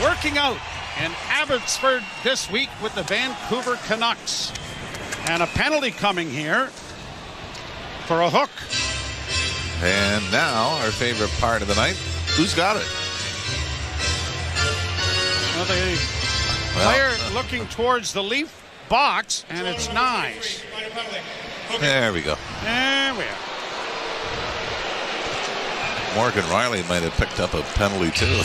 working out in Abbotsford this week with the Vancouver Canucks. And a penalty coming here for a hook. And now, our favorite part of the night, who's got it? Well, the player looking towards the Leaf box, and it's Nyes. There we go. There we are. Morgan Rielly might have picked up a penalty, too.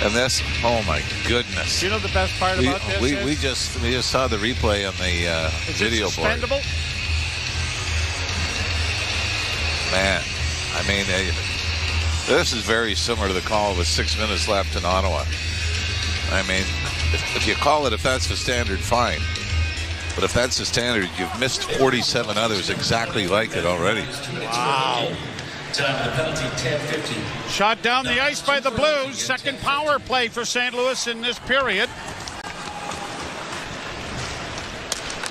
And this, oh my goodness. You know the best part about this? We just saw the replay on the video board. Man, I mean, this is very similar to the call with 6 minutes left in Ottawa. I mean, if you call it, if that's the standard, fine. But if that's the standard, you've missed 47 others exactly like it already. Wow. Time the penalty, 10-15. Shot down the ice by the Blues. Second power play for St. Louis in this period.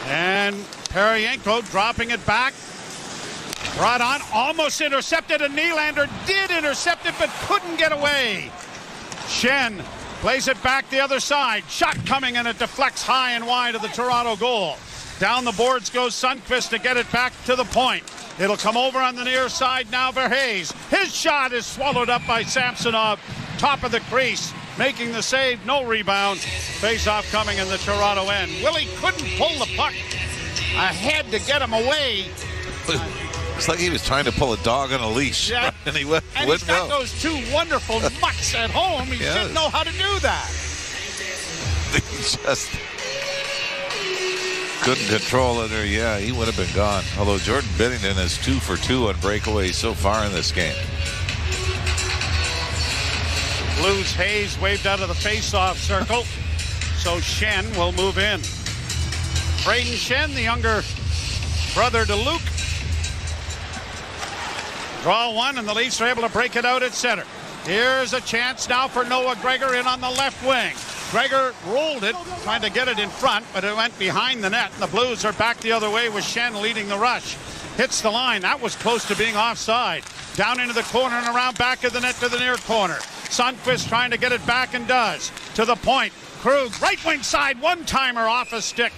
And Paryenko dropping it back. Brought on, almost intercepted, and Nylander did intercept it, but couldn't get away. Shen plays it back the other side. Shot coming, and it deflects high and wide of the Toronto goal. Down the boards goes Sundqvist to get it back to the point. It'll come over on the near side now for Hayes. His shot is swallowed up by Samsonov. Top of the crease, making the save, no rebound. Face-off coming in the Toronto end. Willie couldn't pull the puck ahead to get him away. It's like he was trying to pull a dog on a leash. Yeah. And he went. And he's got those two wonderful mutts at home. He didn't know how to do that. He just couldn't control it, or he would have been gone. Although Jordan Binnington is 2 for 2 on breakaways so far in this game. Blues Hayes waved out of the face-off circle, so Shen will move in. Braden Shen, the younger brother to Luke. Draw one, and the Leafs are able to break it out at center. Here's a chance now for Noah Gregor in on the left wing. Gregor rolled it, trying to get it in front, but it went behind the net. And the Blues are back the other way with Shen leading the rush. Hits the line. That was close to being offside. Down into the corner and around back of the net to the near corner. Sundqvist trying to get it back and does. To the point. Krug, right wing side, one-timer off a stick.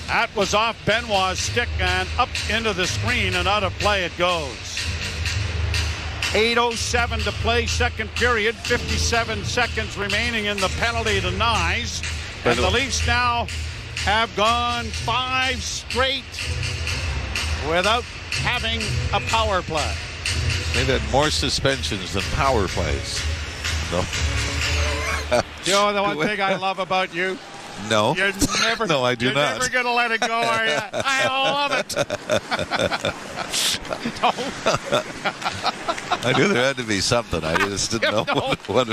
That was off Benoit's stick and up into the screen and out of play it goes. 8:07 to play, second period, 57 seconds remaining in the penalty to Nyes. And the Leafs now have gone 5 straight without having a power play. They've had more suspensions than power plays. No. You know the one thing I love about you? No. You're never, no, I do you're not. You're never going to let it go, are you? I love it. I knew there had to be something. I just didn't know what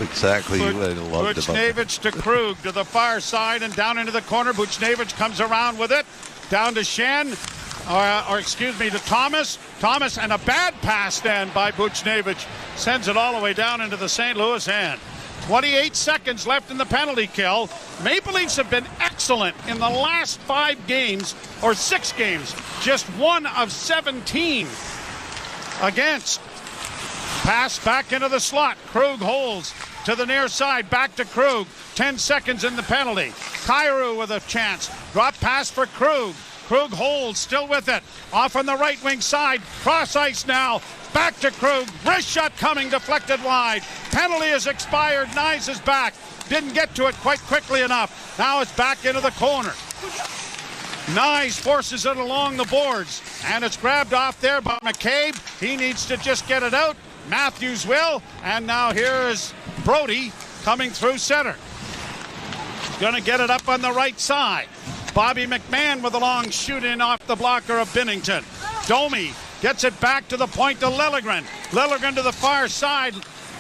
exactly I loved about it. Buchnevich to Krug to the far side and down into the corner. Buchnevich comes around with it. Down to Schenn. To Thomas. Thomas, and a bad pass then by Buchnevich. Sends it all the way down into the St. Louis end. 28 seconds left in the penalty kill. Maple Leafs have been excellent in the last 5 games, or 6 games. Just 1 of 17 against. Pass back into the slot. Krug holds to the near side. Back to Krug. 10 seconds in the penalty. Kyrou with a chance. Drop pass for Krug. Krug holds, still with it. Off on the right wing side. Cross ice now. Back to Krug. Wrist shot coming, deflected wide. Penalty is expired. Nyes is back. Didn't get to it quite quickly enough. Now it's back into the corner. Nyes forces it along the boards. And it's grabbed off there by McCabe. He needs to just get it out. Matthews will. And now here is Brody coming through center. Going to get it up on the right side. Bobby McMahon with a long shoot in off the blocker of Binnington. Domi gets it back to the point to Liljegren. Liljegren to the far side.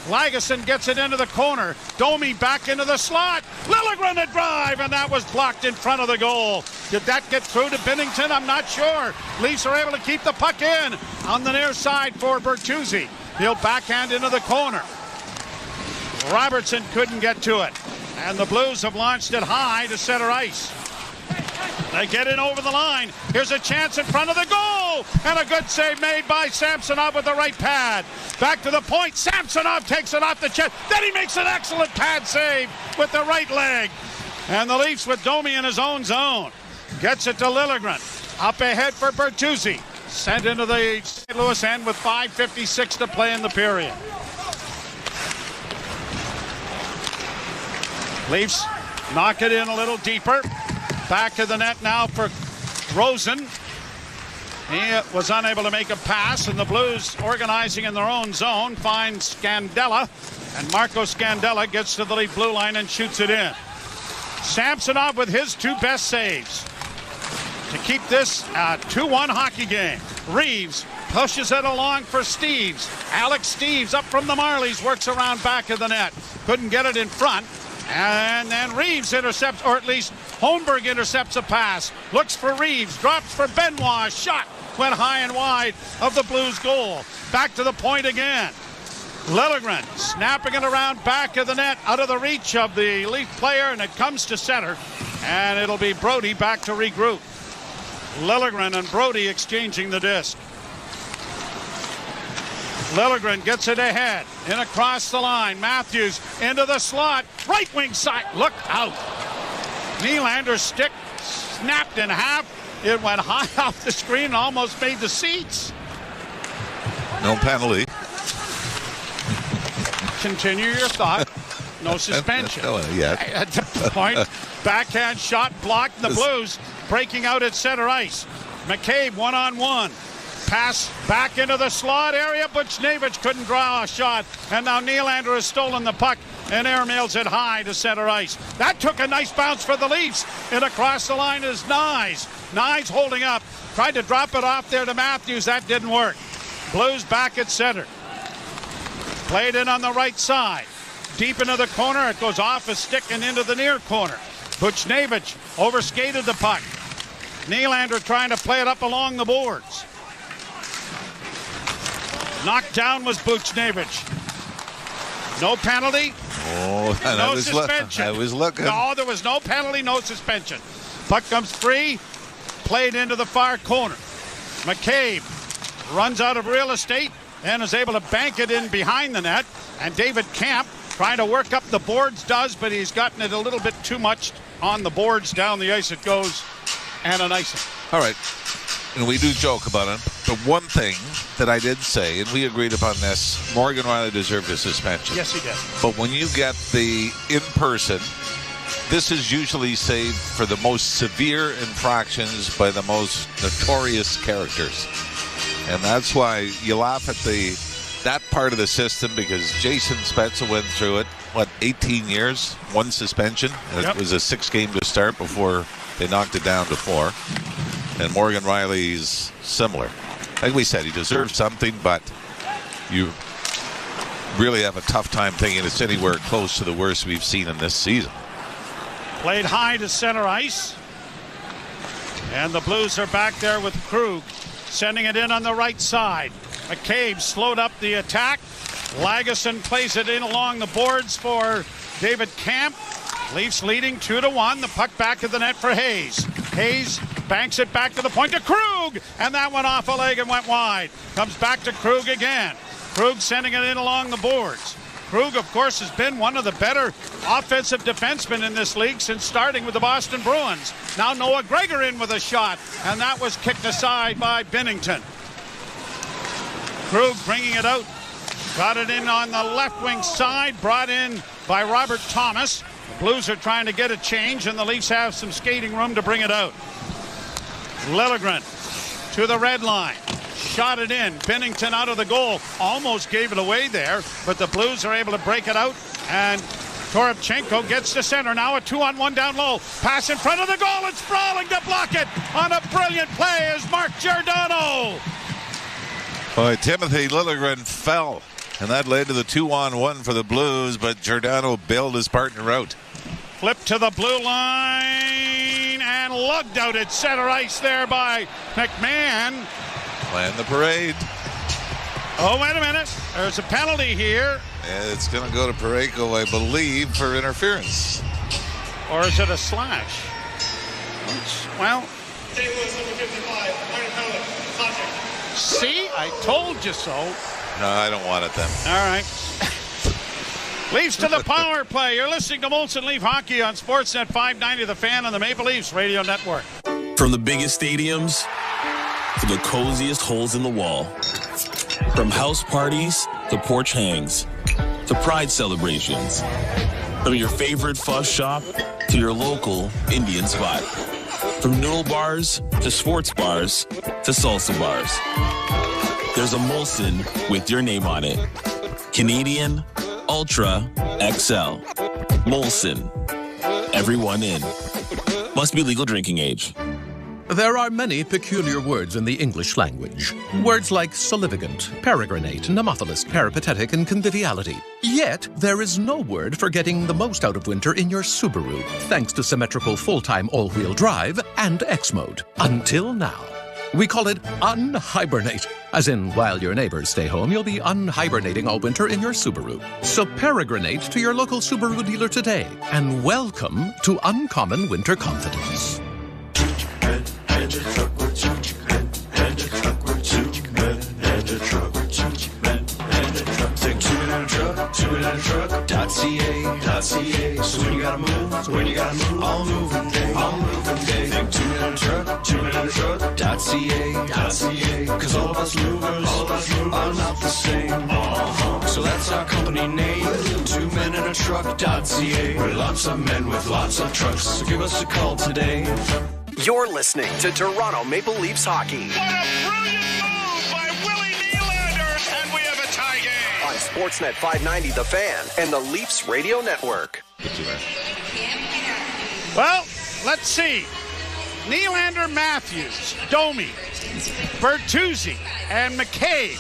Lagesson gets it into the corner. Domi back into the slot. Liljegren a drive, and that was blocked in front of the goal. Did that get through to Binnington? I'm not sure. Leafs are able to keep the puck in on the near side for Bertuzzi. He'll backhand into the corner. Robertson couldn't get to it. And the Blues have launched it high to center ice. They get in over the line. Here's a chance in front of the goal. And a good save made by Samsonov with the right pad. Back to the point. Samsonov takes it off the chest. Then he makes an excellent pad save with the right leg. And the Leafs with Domi in his own zone. Gets it to Liljegren. Up ahead for Bertuzzi. Sent into the St. Louis end with 5:56 to play in the period. Leafs knock it in a little deeper. Back to the net now for Rosen. He was unable to make a pass, and the Blues, organizing in their own zone, find Scandella, and Marco Scandella gets to the Leaf blue line and shoots it in. Samsonov with his 2 best saves to keep this a 2-1 hockey game. Reeves pushes it along for Steeves. Alex Steeves up from the Marlies, works around back of the net. Couldn't get it in front. And then Reeves intercepts, or at least Holmberg intercepts a pass. Looks for Reeves, drops for Benoit. Shot went high and wide of the Blues goal. Back to the point again. Liljegren snapping it around back of the net, out of the reach of the Leaf player, and it comes to center. And it'll be Brody back to regroup. Liljegren and Brody exchanging the disc. Liljegren gets it ahead, in across the line. Matthews into the slot, right wing side. Look out. Nylander's stick snapped in half. It went high off the screen and almost made the seats. No penalty. Continue your thought. No suspension. Yeah. At the point, backhand shot blocked. The Blues breaking out at center ice. McCabe one-on-one. Pass back into the slot area. Buchnevich couldn't draw a shot. And now Nylander has stolen the puck and airmails it high to center ice. That took a nice bounce for the Leafs. And across the line is Nyes. Nyes holding up. Tried to drop it off there to Matthews. That didn't work. Blues back at center. Played in on the right side. Deep into the corner. It goes off a stick and into the near corner. Buchnevich overskated the puck. Nylander trying to play it up along the boards. Knocked down was Buchnevich. No penalty. Oh, no suspension. I was looking. No, there was no penalty, no suspension. Puck comes free. Played into the far corner. McCabe runs out of real estate and is able to bank it in behind the net. And David Camp Trying to work up the boards does, but he's gotten it a little bit too much on the boards. Down the ice it goes, and an icing. All right. And we do joke about it. But one thing that I did say, and we agreed upon this, Morgan Riley deserved a suspension. Yes, he did. But when you get the in-person, this is usually saved for the most severe infractions by the most notorious characters. And that's why you laugh at that part of the system, because Jason Spezza went through it, 18 years, 1 suspension. It was a 6-game to start before they knocked it down to 4. And Morgan Riley's similar. Like we said, he deserves something, but you really have a tough time thinking it's anywhere close to the worst we've seen in this season. Played high to center ice. And the Blues are back there with Krug, sending it in on the right side. McCabe slowed up the attack. Lagesson plays it in along the boards for David Camp. Leafs leading 2-1. The puck back to the net for Hayes. Hayes banks it back to the point to Krug, and that went off a leg and went wide. Comes back to Krug again. Krug sending it in along the boards. Krug, of course, has been one of the better offensive defensemen in this league since starting with the Boston Bruins. Now Noah Gregor in with a shot, and that was kicked aside by Binnington. Krug bringing it out. Got it in on the left wing side, brought in by Robert Thomas. The Blues are trying to get a change, and the Leafs have some skating room to bring it out. Liljegren to the red line. Shot it in. Binnington out of the goal. Almost gave it away there, but the Blues are able to break it out, and Toropchenko gets to center. Now a 2-on-1 down low. Pass in front of the goal, and sprawling to block it on a brilliant play is Mark Giordano. Boy, Timothy Liljegren fell, and that led to the 2-on-1 for the Blues, but Giordano bailed his partner out. Flip to the blue line and lugged out at center ice there by McMahon. Playing the parade. Oh, wait a minute. There's a penalty here. It's going to go to Parayko, I believe, for interference. Or is it a slash? Well, see, I told you so. No, I don't want it then. All right. Leafs to the power play. You're listening to Molson Leaf Hockey on Sportsnet 590, The Fan on the Maple Leafs Radio Network. From the biggest stadiums to the coziest holes in the wall. From house parties to porch hangs to pride celebrations. From your favorite fuss shop to your local Indian spot. From noodle bars to sports bars to salsa bars. There's a Molson with your name on it. Canadian Ultra XL. Molson. Everyone in. Must be legal drinking age. There are many peculiar words in the English language. Words like salivigant, peregrinate, nemophilus, peripatetic, and conviviality. Yet, there is no word for getting the most out of winter in your Subaru, thanks to symmetrical full-time all-wheel drive and X-Mode. Until now. We call it unhibernate. As in, while your neighbors stay home, you'll be unhibernating all winter in your Subaru. So peregrinate to your local Subaru dealer today, and welcome to Uncommon Winter Confidence. And a truck or two, and a truck or two, and a truck or two, and a truck. Take 2 men on a truck, 2 men on a truck.ca. So when you gotta move, all moving day, Think 2 men on a truck, 2 men on a truck.ca. Cause all of us movers are not the same. So that's our company name, 2 men in a truck.ca. We're lots of men with lots of trucks. So give us a call today. You're listening to Toronto Maple Leafs hockey. What a brilliant move by Willie Nylander, and we have a tie game. On Sportsnet 590, The Fan, and the Leafs Radio Network. Well, let's see. Nylander, Matthews, Domi, Bertuzzi, and McCabe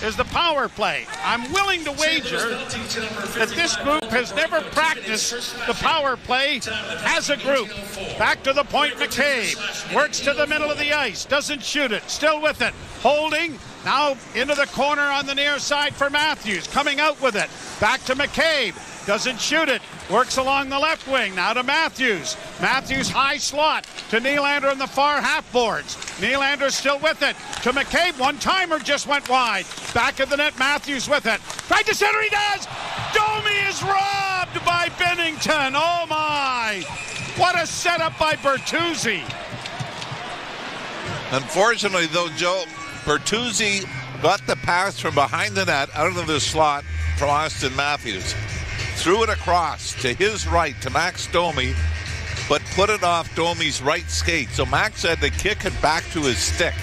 is the power play. I'm willing to wager that this group has never practiced the power play as a group. Back to the point, McCabe works to the middle of the ice, doesn't shoot it, still with it, holding, now into the corner on the near side for Matthews, coming out with it, back to McCabe, doesn't shoot it, works along the left wing, now to Matthews. Matthews high slot to Nylander in the far half boards. Nylander still with it to McCabe. One-timer just went wide. Back of the net, Matthews with it. Right to center, he does! Domi is He's robbed by Binnington. Oh, my. What a setup by Bertuzzi. Unfortunately, though, Joe, Bertuzzi got the pass from behind the net out of the slot from Auston Matthews. Threw it across to his right to Max Domi, but put it off Domi's right skate. So Max had to kick it back to his stick.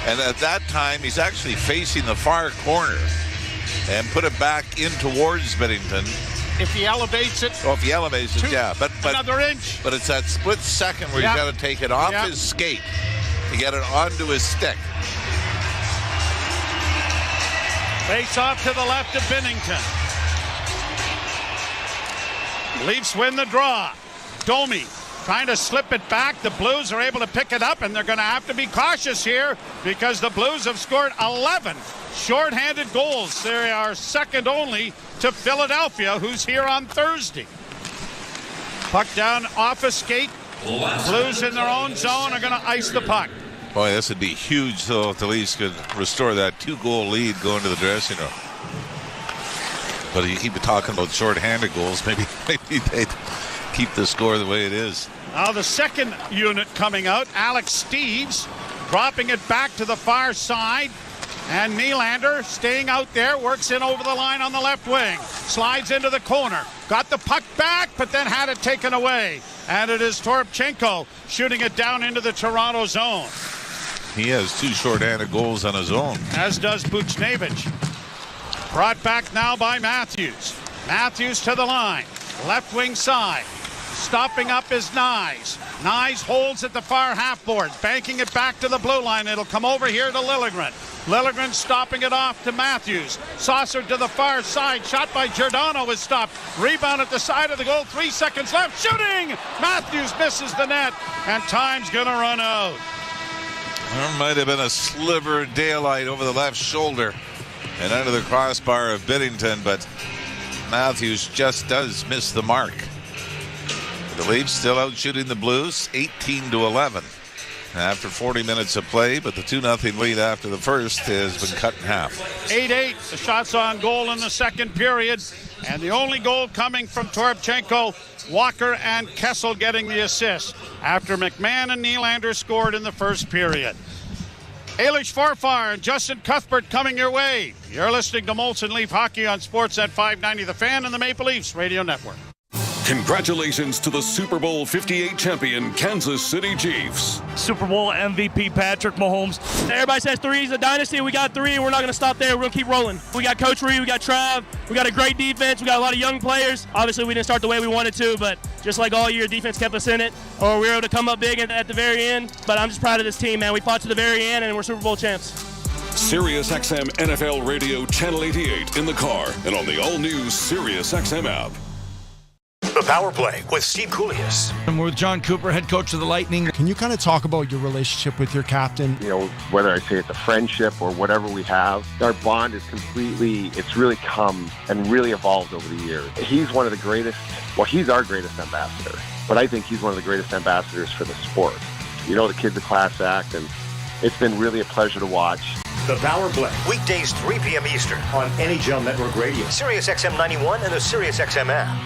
And at that time, he's actually facing the far corner and put it back in towards Binnington. If he elevates it. Oh, if he elevates it, yeah. But another inch. But it's that split second where he's got to take it off his skate to get it onto his stick. Face off to the left of Binnington. Leafs win the draw. Domi trying to slip it back. The Blues are able to pick it up, and they're going to have to be cautious here because the Blues have scored 11 shorthanded goals. They are second only to Philadelphia, who's here on Thursday. Puck down off a skate. Blues in their own zone are going to ice the puck. Boy, this would be huge, though, if the Leafs could restore that 2-goal lead going to the dressing room. But you keep talking about shorthanded goals. Maybe they'd keep the score the way it is. Now the second unit coming out, Alex Steeves dropping it back to the far side. And Nylander staying out there, works in over the line on the left wing. Slides into the corner. Got the puck back, but then had it taken away. And it is Toropchenko shooting it down into the Toronto zone. He has 2 shorthanded goals on his own. As does Buchnevich. Brought back now by Matthews. Matthews to the line. Left wing side. Stopping up is Nyes. Nyes holds at the far half board, banking it back to the blue line. It'll come over here to Liljegren. Liljegren stopping it off to Matthews. Saucered to the far side. Shot by Giordano is stopped. Rebound at the side of the goal. 3 seconds left. Shooting! Matthews misses the net, and time's going to run out. There might have been a sliver of daylight over the left shoulder and under the crossbar of Binnington, but Matthews just does miss the mark. The Leafs still out shooting the Blues 18-11 after 40 minutes of play, but the 2-0 lead after the first has been cut in half. 8-8, the shots on goal in the second period, and the only goal coming from Toropchenko, Walker and Kessel getting the assist after McMahon and Nylander scored in the first period. Eilish Forfar and Justin Cuthbert coming your way. You're listening to Molson Leaf Hockey on Sportsnet 590 The Fan and the Maple Leafs Radio Network. Congratulations to the Super Bowl 58 champion Kansas City Chiefs. Super Bowl MVP Patrick Mahomes. Everybody says 3 is a dynasty. We got 3. We're not going to stop there. We're going to keep rolling. We got Coach Reed. We got Trav. We got a great defense. We got a lot of young players. Obviously, we didn't start the way we wanted to, but just like all year, defense kept us in it, or we were able to come up big at the very end. But I'm just proud of this team, man. We fought to the very end, and we're Super Bowl champs. Sirius XM NFL Radio Channel 88 in the car and on the all-new Sirius XM app. The Power Play with Steve Koulias. And we're with John Cooper, head coach of the Lightning. Can you kind of talk about your relationship with your captain? You know, whether I say it's a friendship or whatever we have, our bond is it's really come and really evolved over the years. He's one of the greatest, he's our greatest ambassador, but I think he's one of the greatest ambassadors for the sport. You know, the kid's a class act, and it's been really a pleasure to watch. The Power Play, weekdays 3 p.m. Eastern on NHL Network Radio, Sirius XM 91 and the Sirius XM app.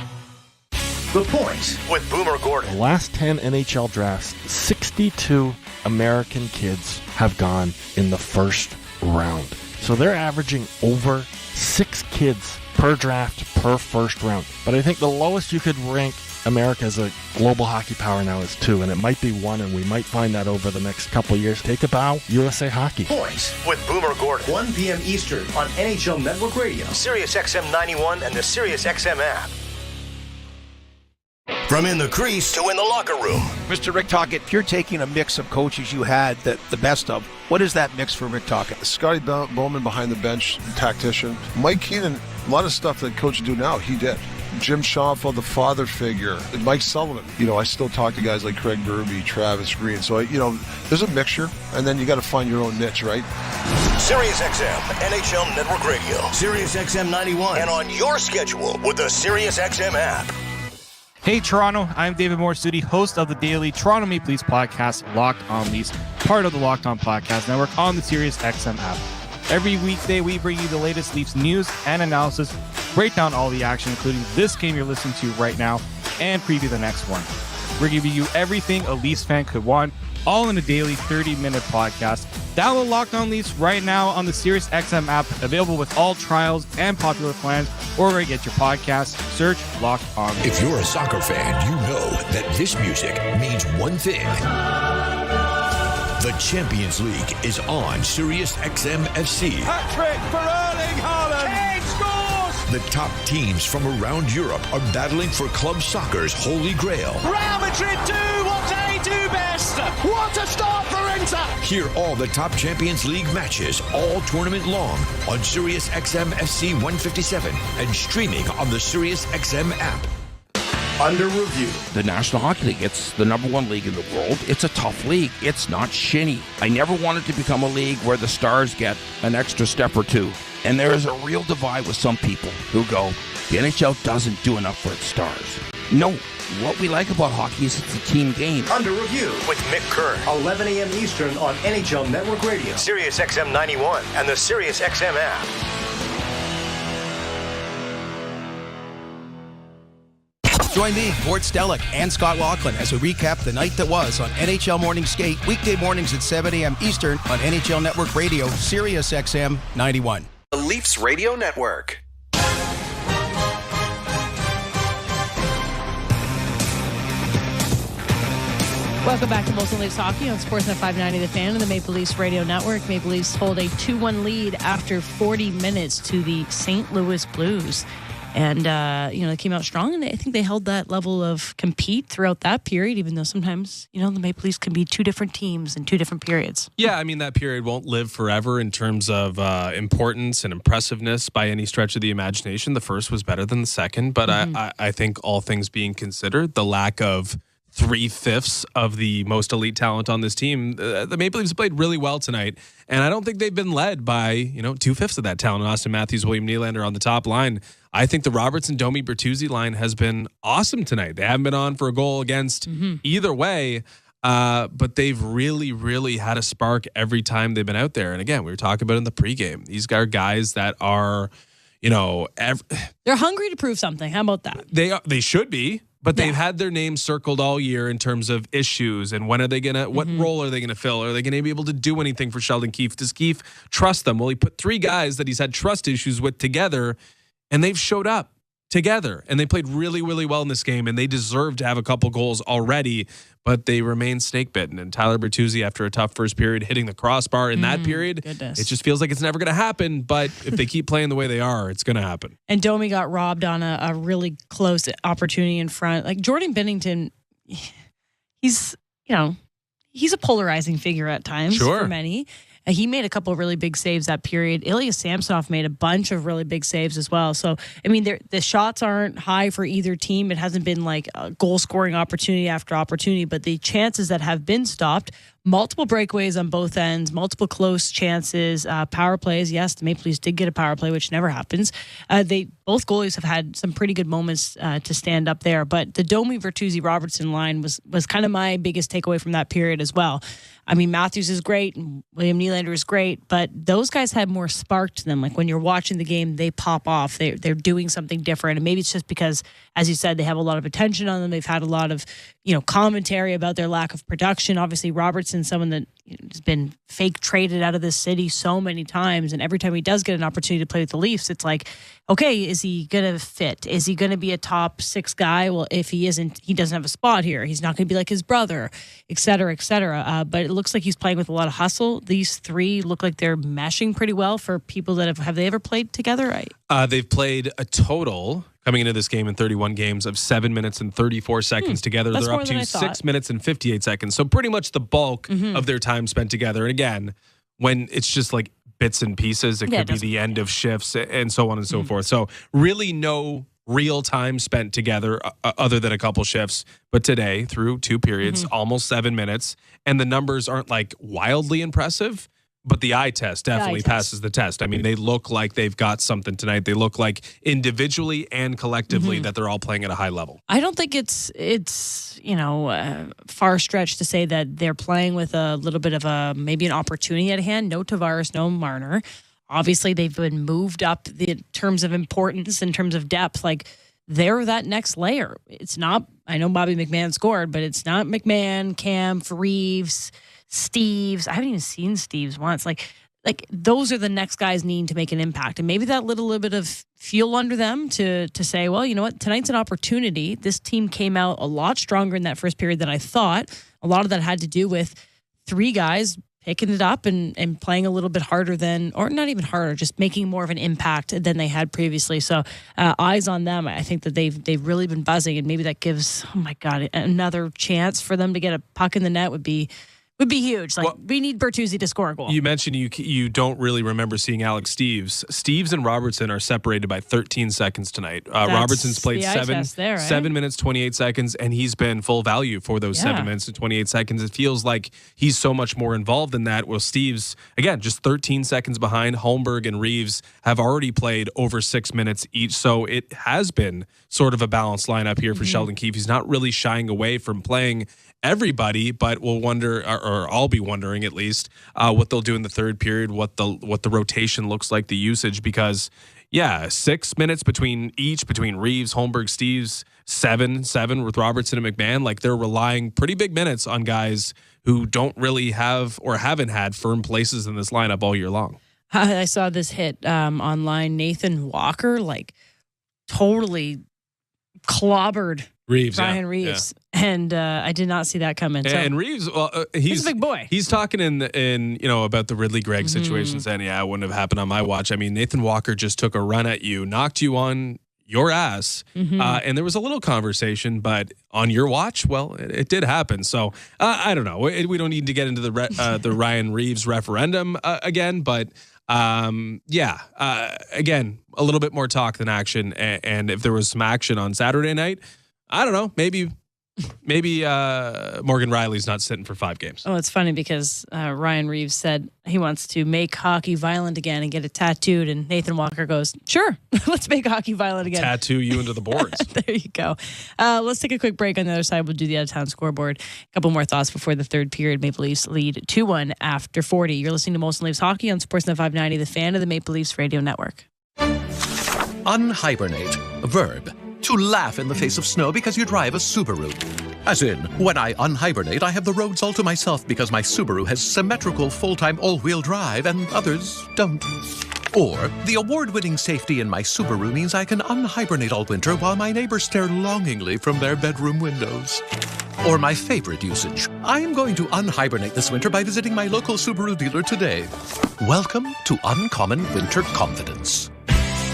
The Point with Boomer Gordon. The last 10 NHL drafts, 62 American kids have gone in the first round. So they're averaging over 6 kids per draft per first round. But I think the lowest you could rank America as a global hockey power now is 2, and it might be 1, and we might find that over the next couple of years. Take a bow, USA Hockey. Point with Boomer Gordon. 1 p.m. Eastern on NHL Network Radio, Sirius XM 91 and the Sirius XM app. From in the crease to in the locker room. Mr. Rick Tocchet, if you're taking a mix of coaches you had the best of, what is that mix for Rick Tocchet? Scotty Bowman behind the bench, tactician. Mike Keenan, a lot of stuff that coaches do now, he did. Jim Schoenfeld, the father figure. And Mike Sullivan. You know, I still talk to guys like Craig Berube, Travis Green. So, there's a mixture, and then you got to find your own niche, right? Sirius XM, NHL Network Radio. Sirius XM 91. And on your schedule with the Sirius XM app. Hey Toronto, I'm David Morsuti, host of the daily Toronto Maple Leafs podcast, Locked On Leafs, part of the Locked On Podcast Network on the Sirius XM app. Every weekday, we bring you the latest Leafs news and analysis break down all the action, including this game you're listening to right now, and preview the next one. We're giving you everything a Leafs fan could want, all in a daily 30-minute podcast. Download Locked On Leafs right now on the SiriusXM app, available with all trials and popular plans, or where you get your podcasts. Search Locked On Leafs. If you're a soccer fan, you know that this music means one thing. The Champions League is on SiriusXM FC. Hat-trick for Erling Haaland. Kane scores! The top teams from around Europe are battling for club soccer's holy grail. Real Madrid do what they do best. What a start for Inter! Hear all the top Champions League matches all tournament long on SiriusXM FC 157 and streaming on the SiriusXM app. Under review. The National Hockey League, it's the number one league in the world. It's a tough league. It's not shinny. I never wanted to become a league where the stars get an extra step or two. And there is a real divide with some people who go, the NHL doesn't do enough for its stars. No, what we like about hockey is it's a team game. Under review with Mick Kerr. 11 a.m. Eastern on NHL Network Radio, Sirius XM 91, and the Sirius XM app. Join me, Gord Stellick, and Scott Laughlin as we recap the night that was on NHL Morning Skate, weekday mornings at 7 a.m. Eastern on NHL Network Radio, Sirius XM 91. The Leafs Radio Network. Welcome back to Molson Leafs Hockey on Sportsnet 590 The Fan and the Maple Leafs Radio Network. Maple Leafs hold a 2-1 lead after 40 minutes to the St. Louis Blues. And, they came out strong, and I think they held that level of compete throughout that period, even though sometimes, the Maple Leafs can be two different teams in two different periods. Yeah, I mean, that period won't live forever in terms of importance and impressiveness by any stretch of the imagination. The first was better than the second, but I think all things being considered, the lack of 3/5 of the most elite talent on this team, the Maple Leafs played really well tonight, and I don't think they've been led by 2/5 of that talent. Auston Matthews, William Nylander on the top line. I think the Robertson, Domi, Bertuzzi line has been awesome tonight. They haven't been on for a goal against either way, but they've really, really had a spark every time they've been out there. And again, we were talking about in the pregame, these are guys that are, they're hungry to prove something. How about that? They should be. But they've had their names circled all year in terms of issues and when are they gonna, what role are they gonna fill? Are they gonna be able to do anything for Sheldon Keefe? Does Keefe trust them? Well, he put 3 guys that he's had trust issues with together, and they've showed up together, and they played really, really well in this game, and they deserve to have a couple goals already, but they remain snake bitten. And Tyler Bertuzzi, after a tough first period, hitting the crossbar in that period, it just feels like it's never going to happen. But if they keep playing the way they are, it's going to happen. And Domi got robbed on a really close opportunity in front. Like Jordan Binnington, he's a polarizing figure at times for many. He made a couple of really big saves that period. Ilya Samsonov made a bunch of really big saves as well. So, I mean, the shots aren't high for either team. It hasn't been like a goal-scoring opportunity after opportunity, but the chances that have been stopped, multiple breakaways on both ends, multiple close chances, power plays. Yes, the Maple Leafs did get a power play, which never happens. Both goalies have had some pretty good moments to stand up there, but the Domi, Bertuzzi, Robertson line was kind of my biggest takeaway from that period as well. I mean, Matthews is great, and William Nylander is great, but those guys had more spark to them. Like when you're watching the game, they pop off. They're doing something different, and maybe it's just because, as you said, they have a lot of attention on them. They've had a lot of commentary about their lack of production. Obviously, Robertson's someone that has been fake traded out of this city so many times, and every time he does get an opportunity to play with the Leafs, it's like, okay, is he going to fit? Is he going to be a top 6 guy? Well, if he isn't, he doesn't have a spot here. He's not going to be like his brother, et cetera, et cetera. But it looks like he's playing with a lot of hustle. These 3 look like they're meshing pretty well for people that have they ever played together? They've played a total coming into this game in 31 games of 7 minutes and 34 seconds together. That's They're up to 6 minutes and 58 seconds. So pretty much the bulk of their time spent together. And again, when it's just like bits and pieces, it could be the end of shifts and so on and so forth. So really no real time spent together other than a couple shifts. But today, through 2 periods, almost 7 minutes, and the numbers aren't like wildly impressive, but the eye test definitely passes the test. I mean, they look like they've got something tonight. They look like individually and collectively that they're all playing at a high level. I don't think it's far stretched to say that they're playing with a little bit of maybe an opportunity at hand. No Tavares, no Marner. obviously they've been moved up in terms of importance, in terms of depth. Like, they're that next layer. It's not, I know Bobby McMahon scored, but it's not McMahon, Cam, Reeves, Steves. I haven't even seen Steves once. Like those are the next guys needing to make an impact. And maybe that little bit of fuel under them to say, well, you know what, tonight's an opportunity. This team came out a lot stronger in that first period than I thought. A lot of that had to do with three guys picking it up and playing a little bit harder than, or not even harder, just making more of an impact than they had previously. So eyes on them. I think that they've really been buzzing, and maybe that gives, oh my God, another chance for them to get a puck in the net would be huge. Like, we need Bertuzzi to score a goal. You mentioned you don't really remember seeing Alex Steves. Steves and Robertson are separated by 13 seconds tonight. Robertson's played 7 minutes, 28 seconds, and he's been full value for those 7 minutes and 28 seconds. It feels like he's so much more involved in that. Well, Steves, again, just 13 seconds behind. Holmberg and Reeves have already played over 6 minutes each, so it has been sort of a balanced lineup here for Sheldon Keefe. He's not really shying away from playing everybody, but we'll wonder, or I'll be wondering at least, what they'll do in the third period, what the rotation looks like, the usage, because 6 minutes between Reeves, Holmberg, Steves, seven with Robertson and McMahon. Like, they're relying pretty big minutes on guys who don't really have or haven't had firm places in this lineup all year long. I saw this hit online. Nathan Walker, like, totally clobbered Ryan Reeves, and I did not see that coming. So. And Reeves, well, he's a big boy. He's talking in about the Ridley Gregg situation, saying, it wouldn't have happened on my watch. I mean, Nathan Walker just took a run at you, knocked you on your ass, and there was a little conversation, but on your watch, well, it did happen. So I don't know. We don't need to get into the Ryan Reeves referendum again, but again, a little bit more talk than action. And if there was some action on Saturday night, I don't know, maybe Morgan Riley's not sitting for 5 games. Oh, it's funny because Ryan Reeves said he wants to make hockey violent again and get it tattooed. And Nathan Walker goes, sure, let's make hockey violent again. Tattoo you into the boards. There you go. Let's take a quick break. On the other side, we'll do the out-of-town scoreboard. A couple more thoughts before the third period. Maple Leafs lead 2-1 after 40. You're listening to Molson Leafs Hockey on Sportsnet 590, the fan of the Maple Leafs Radio Network. Unhibernate, a verb. To laugh in the face of snow because you drive a Subaru. As in, when I unhibernate, I have the roads all to myself because my Subaru has symmetrical full-time all-wheel drive and others don't. Or, the award-winning safety in my Subaru means I can unhibernate all winter while my neighbors stare longingly from their bedroom windows. Or my favorite usage, I am going to unhibernate this winter by visiting my local Subaru dealer today. Welcome to Uncommon Winter Confidence.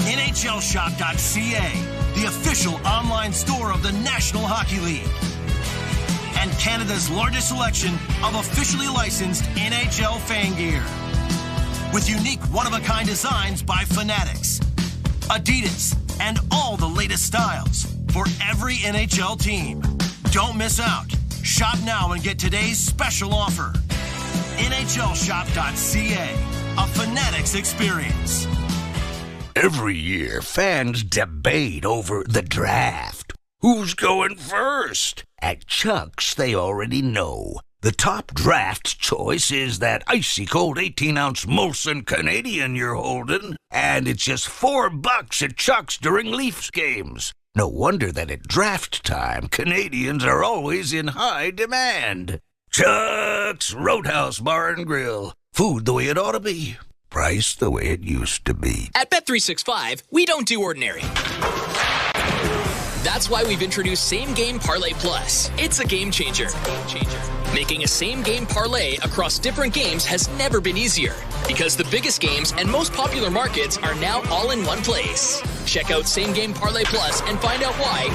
NHLshop.ca, the official online store of the National Hockey League. And Canada's largest selection of officially licensed NHL fan gear. With unique one-of-a-kind designs by Fanatics, Adidas, and all the latest styles for every NHL team. Don't miss out. Shop now and get today's special offer. NHLshop.ca, a Fanatics experience. Every year, fans debate over the draft. Who's going first? At Chuck's, they already know. The top draft choice is that icy cold 18-ounce Molson Canadian you're holding, and it's just $4 at Chuck's during Leafs games. No wonder that at draft time, Canadians are always in high demand. Chuck's Roadhouse Bar and Grill. Food the way it ought to be. Price the way it used to be. At Bet365, we don't do ordinary. That's why we've introduced Same Game Parlay Plus. It's a game changer. Making a same game parlay across different games has never been easier because the biggest games and most popular markets are now all in one place. Check out Same Game Parlay Plus and find out why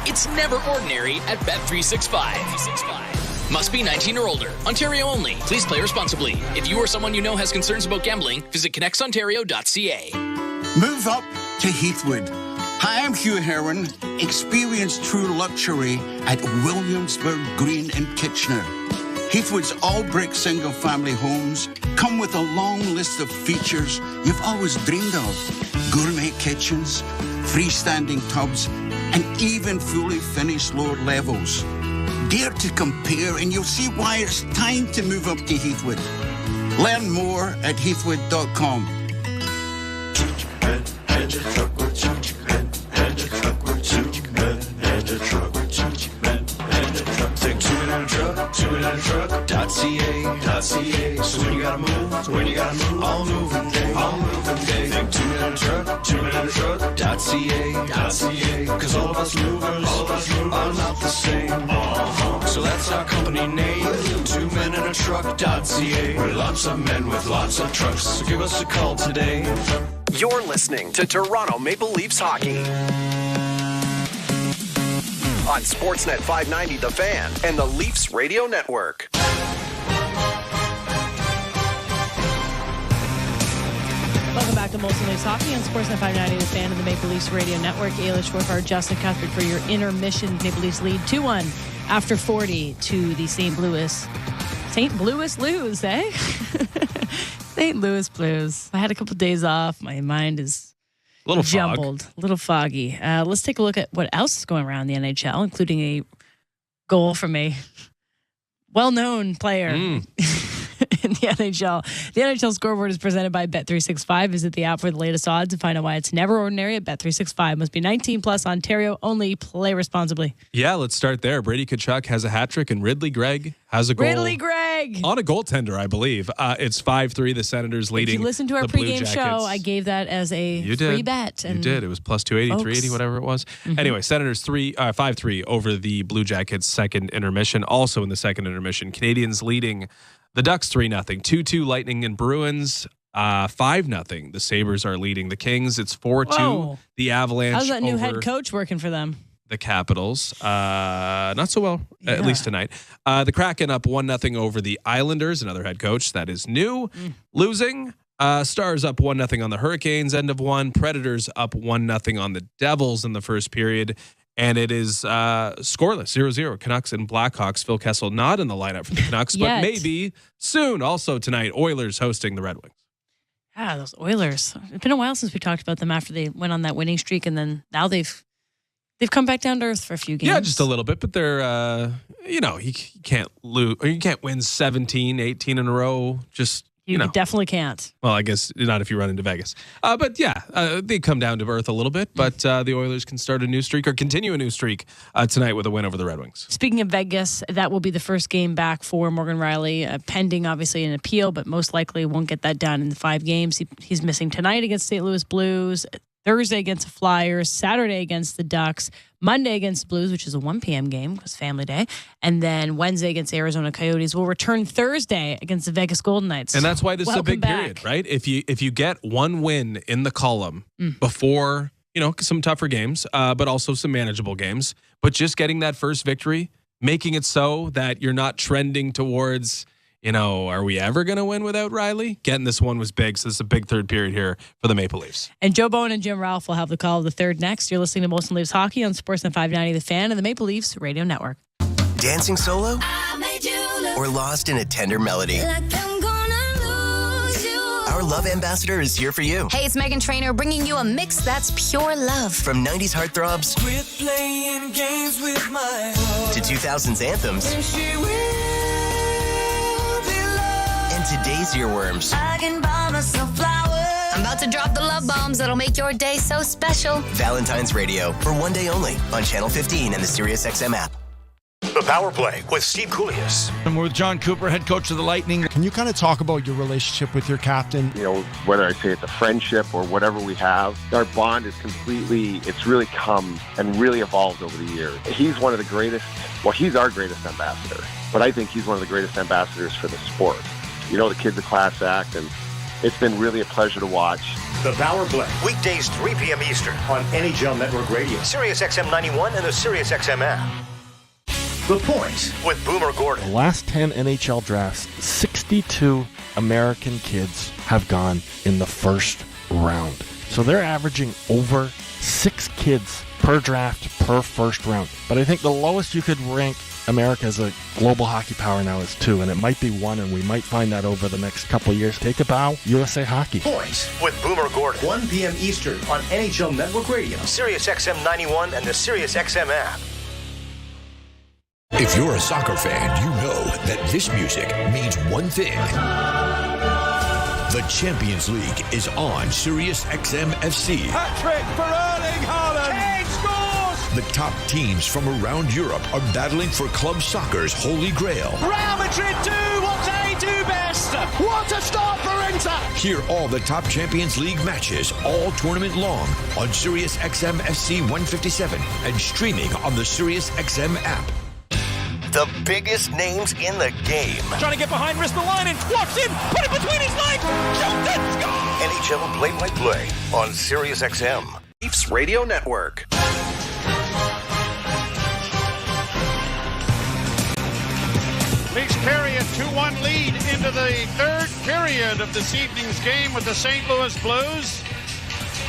it's never ordinary at Bet365. Must be 19 or older. Ontario only. Please play responsibly. If you or someone you know has concerns about gambling, visit connectsontario.ca. Move up to Heathwood. Hi, I'm Hugh Heron. Experience true luxury at Williamsburg Green in Kitchener. Heathwood's all-brick single-family homes come with a long list of features you've always dreamed of. Gourmet kitchens, freestanding tubs, and even fully finished lower levels. Dare to compare and you'll see why it's time to move up to Heathwood. Learn more at heathwood.com. and a truck or two, and a truck or two, and a truck or two, and a truck. Think two men and a truck.ca. So when you gotta move, all moving day. Think two men and a truck.ca. Cause all of us movers are not the same. So that's our company name, two men and a truck.ca. We're lots of men with lots of trucks, so give us a call today. You're listening to Toronto Maple Leafs hockey on Sportsnet 590 The Fan and the Leafs Radio Network. Welcome back to Molson Leafs Hockey on Sportsnet 590 The Fan and the Maple Leafs Radio Network. Ayla Schwarfart, Justin Cuthbert for your intermission. Maple Leafs lead 2-1 after 40 to the St. Louis lose, eh? St. Louis Blues. I had a couple days off. My mind is a little jumbled, a little foggy. Let's take a look at what else is going around the NHL, including a goal from a well-known player in the NHL. The NHL scoreboard is presented by Bet365. Visit the app for the latest odds and find out why it's never ordinary at Bet365. Must be 19 plus, Ontario only. Play responsibly. Yeah, let's start there. Brady Tkachuk has a hat trick and Ridley Gregg has a goal. Ridley Gregg! On a goaltender, I believe. It's 5-3. The Senators leading. If you listen to our pregame show, I gave that as a free bet. And you did. It was plus 280, 380, whatever it was. Anyway, Senators 5-3 over the Blue Jackets' second intermission. Also in the second intermission, Canadians leading the Ducks 3-0. 2-2 Lightning and Bruins. 5-0. The Sabres are leading the Kings. It's 4-2. The Avalanche. How's that new head coach working for them? The Capitals. Not so well, at least tonight. The Kraken up 1-0 over the Islanders. Another head coach that is new. Losing. Stars up 1-0 on the Hurricanes, end of one. Predators up 1-0 on the Devils in the first period. And it is scoreless, 0-0. Canucks and Blackhawks. Phil Kessel not in the lineup for the Canucks, but maybe soon. Also tonight, Oilers hosting the Red Wings. Ah, those Oilers. It's been a while since we talked about them after they went on that winning streak, and then now they've come back down to earth for a few games. Yeah, just a little bit, but they're, you can't lose, or you can't win 17, 18 in a row. Just, You definitely can't. Well, I guess not if you run into Vegas. But yeah, they come down to earth a little bit, but the Oilers can start a new streak or continue a new streak tonight with a win over the Red Wings. Speaking of Vegas, that will be the first game back for Morgan Rielly, pending obviously an appeal, but most likely won't get that done in the 5 games. He's missing tonight against St. Louis Blues, Thursday against the Flyers, Saturday against the Ducks, Monday against the Blues, which is a 1 p.m. game because family day, and then Wednesday against the Arizona Coyotes. We'll return Thursday against the Vegas Golden Knights. And that's why this is a big period, right? If you get one win in the column before, some tougher games, but also some manageable games, but just getting that first victory, making it so that you're not trending towards, are we ever going to win without Rielly? Getting this one was big, so this is a big third period here for the Maple Leafs. And Joe Bowen and Jim Ralph will have the call of the third next. You're listening to Molson Leafs Hockey on Sportsnet 590 The Fan and the Maple Leafs Radio Network. Dancing solo? Or lost in a tender melody? Our love ambassador is here for you. Hey, it's Megan Trainor bringing you a mix that's pure love. From 90s heartthrobs Quit playing games with my heart. to 2000s anthems and today's earworms. I can buy myself flowers. I'm about to drop the love bombs that'll make your day so special. Valentine's Radio for one day only on Channel 15 and the SiriusXM app. The Power Play with Steve Koulias. And we're with John Cooper, head coach of the Lightning. Can you kind of talk about your relationship with your captain? Whether I say it's a friendship or whatever we have, our bond is it's really come and really evolved over the years. He's one of the greatest, he's our greatest ambassador, but I think he's one of the greatest ambassadors for the sport. The kid's a class act, and it's been really a pleasure to watch. The Power Play, weekdays 3 p.m. Eastern on NHL Network Radio, SiriusXM 91 and the SiriusXM app. The Point with Boomer Gordon. The last 10 NHL drafts, 62 American kids have gone in the first round. So they're averaging over 6 kids per draft per first round. But I think the lowest you could rank America as a global hockey power now is 2, and it might be 1, and we might find that over the next couple of years. Take a bow, USA Hockey. Point with Boomer Gordon, 1 p.m. Eastern on NHL Network Radio, SiriusXM 91 and the SiriusXM app. If you're a soccer fan, you know that this music means one thing. The Champions League is on Sirius XM FC. Hat-trick for Erling Haaland. Kane scores! The top teams from around Europe are battling for club soccer's holy grail. Real Madrid do what they do best. What a start for Inter. Hear all the top Champions League matches all tournament long on Sirius XM FC 157 and streaming on the Sirius XM app. The biggest names in the game. Trying to get behind Ristolainen. Walks in. Put it between his legs. Shoots it. Score! NHL play-by-play on Sirius XM. Leafs Radio Network. Leafs carry a 2-1 lead into the third period of this evening's game with the St. Louis Blues.